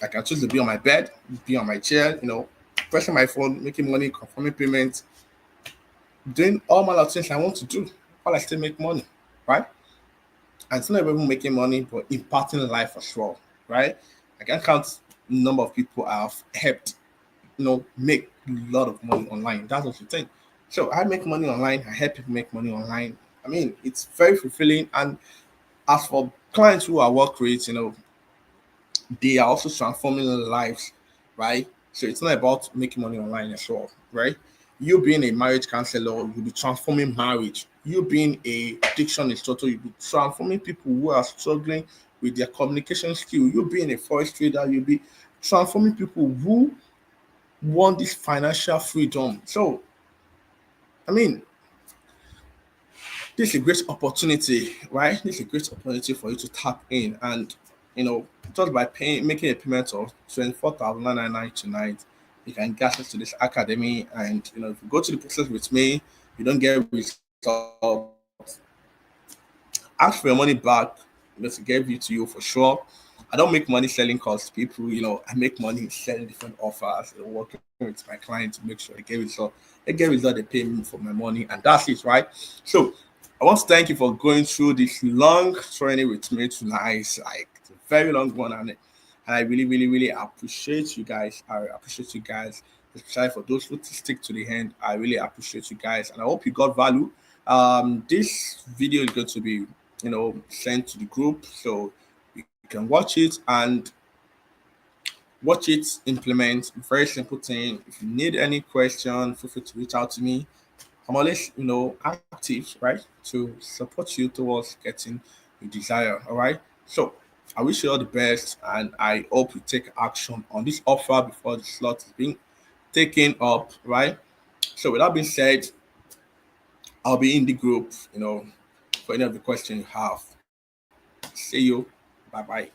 I can choose to be on my bed, be on my chair, pressing my phone, making money, confirming payments, doing all my of things I want to do while I still make money, right? And it's not even making money, but impacting life as well, right? I can count the number of people I've helped, make a lot of money online. That's what the thing. So I make money online. I help people make money online. I mean, it's very fulfilling. And as for clients who I work with, they are also transforming their lives, right? So it's not about making money online as well, right? You being a marriage counselor, you'll be transforming marriage. You being a diction instructor, you'll be transforming people who are struggling with their communication skill. You being a forex trader, you'll be transforming people who want this financial freedom. So, I mean, this is a great opportunity, right? This is a great opportunity for you to tap in, and just by paying, making a payment of 24,999 tonight, you can get access to this academy. And if you go to the process with me, you don't get results, ask for your money back. To give it to you for sure. I don't make money selling calls to people. I make money selling different offers, working with my clients to make sure they get result. They get result, they pay me for my money, and that's it, right? So I want to thank you for going through this long training with me tonight. It's a very long one, and I really, really, really appreciate you guys. I appreciate you guys, especially for those who stick to the end. I really appreciate you guys, and I hope you got value. This video is going to be, sent to the group, so you can watch it and implement. Very simple thing. If you need any question, feel free to reach out to me. I'm always, active, right, to support you towards getting your desire. All right. So I wish you all the best, and I hope you take action on this offer before the slot is being taken up. Right. So with that being said, I'll be in the group, for any of the questions you have. See you. Bye bye.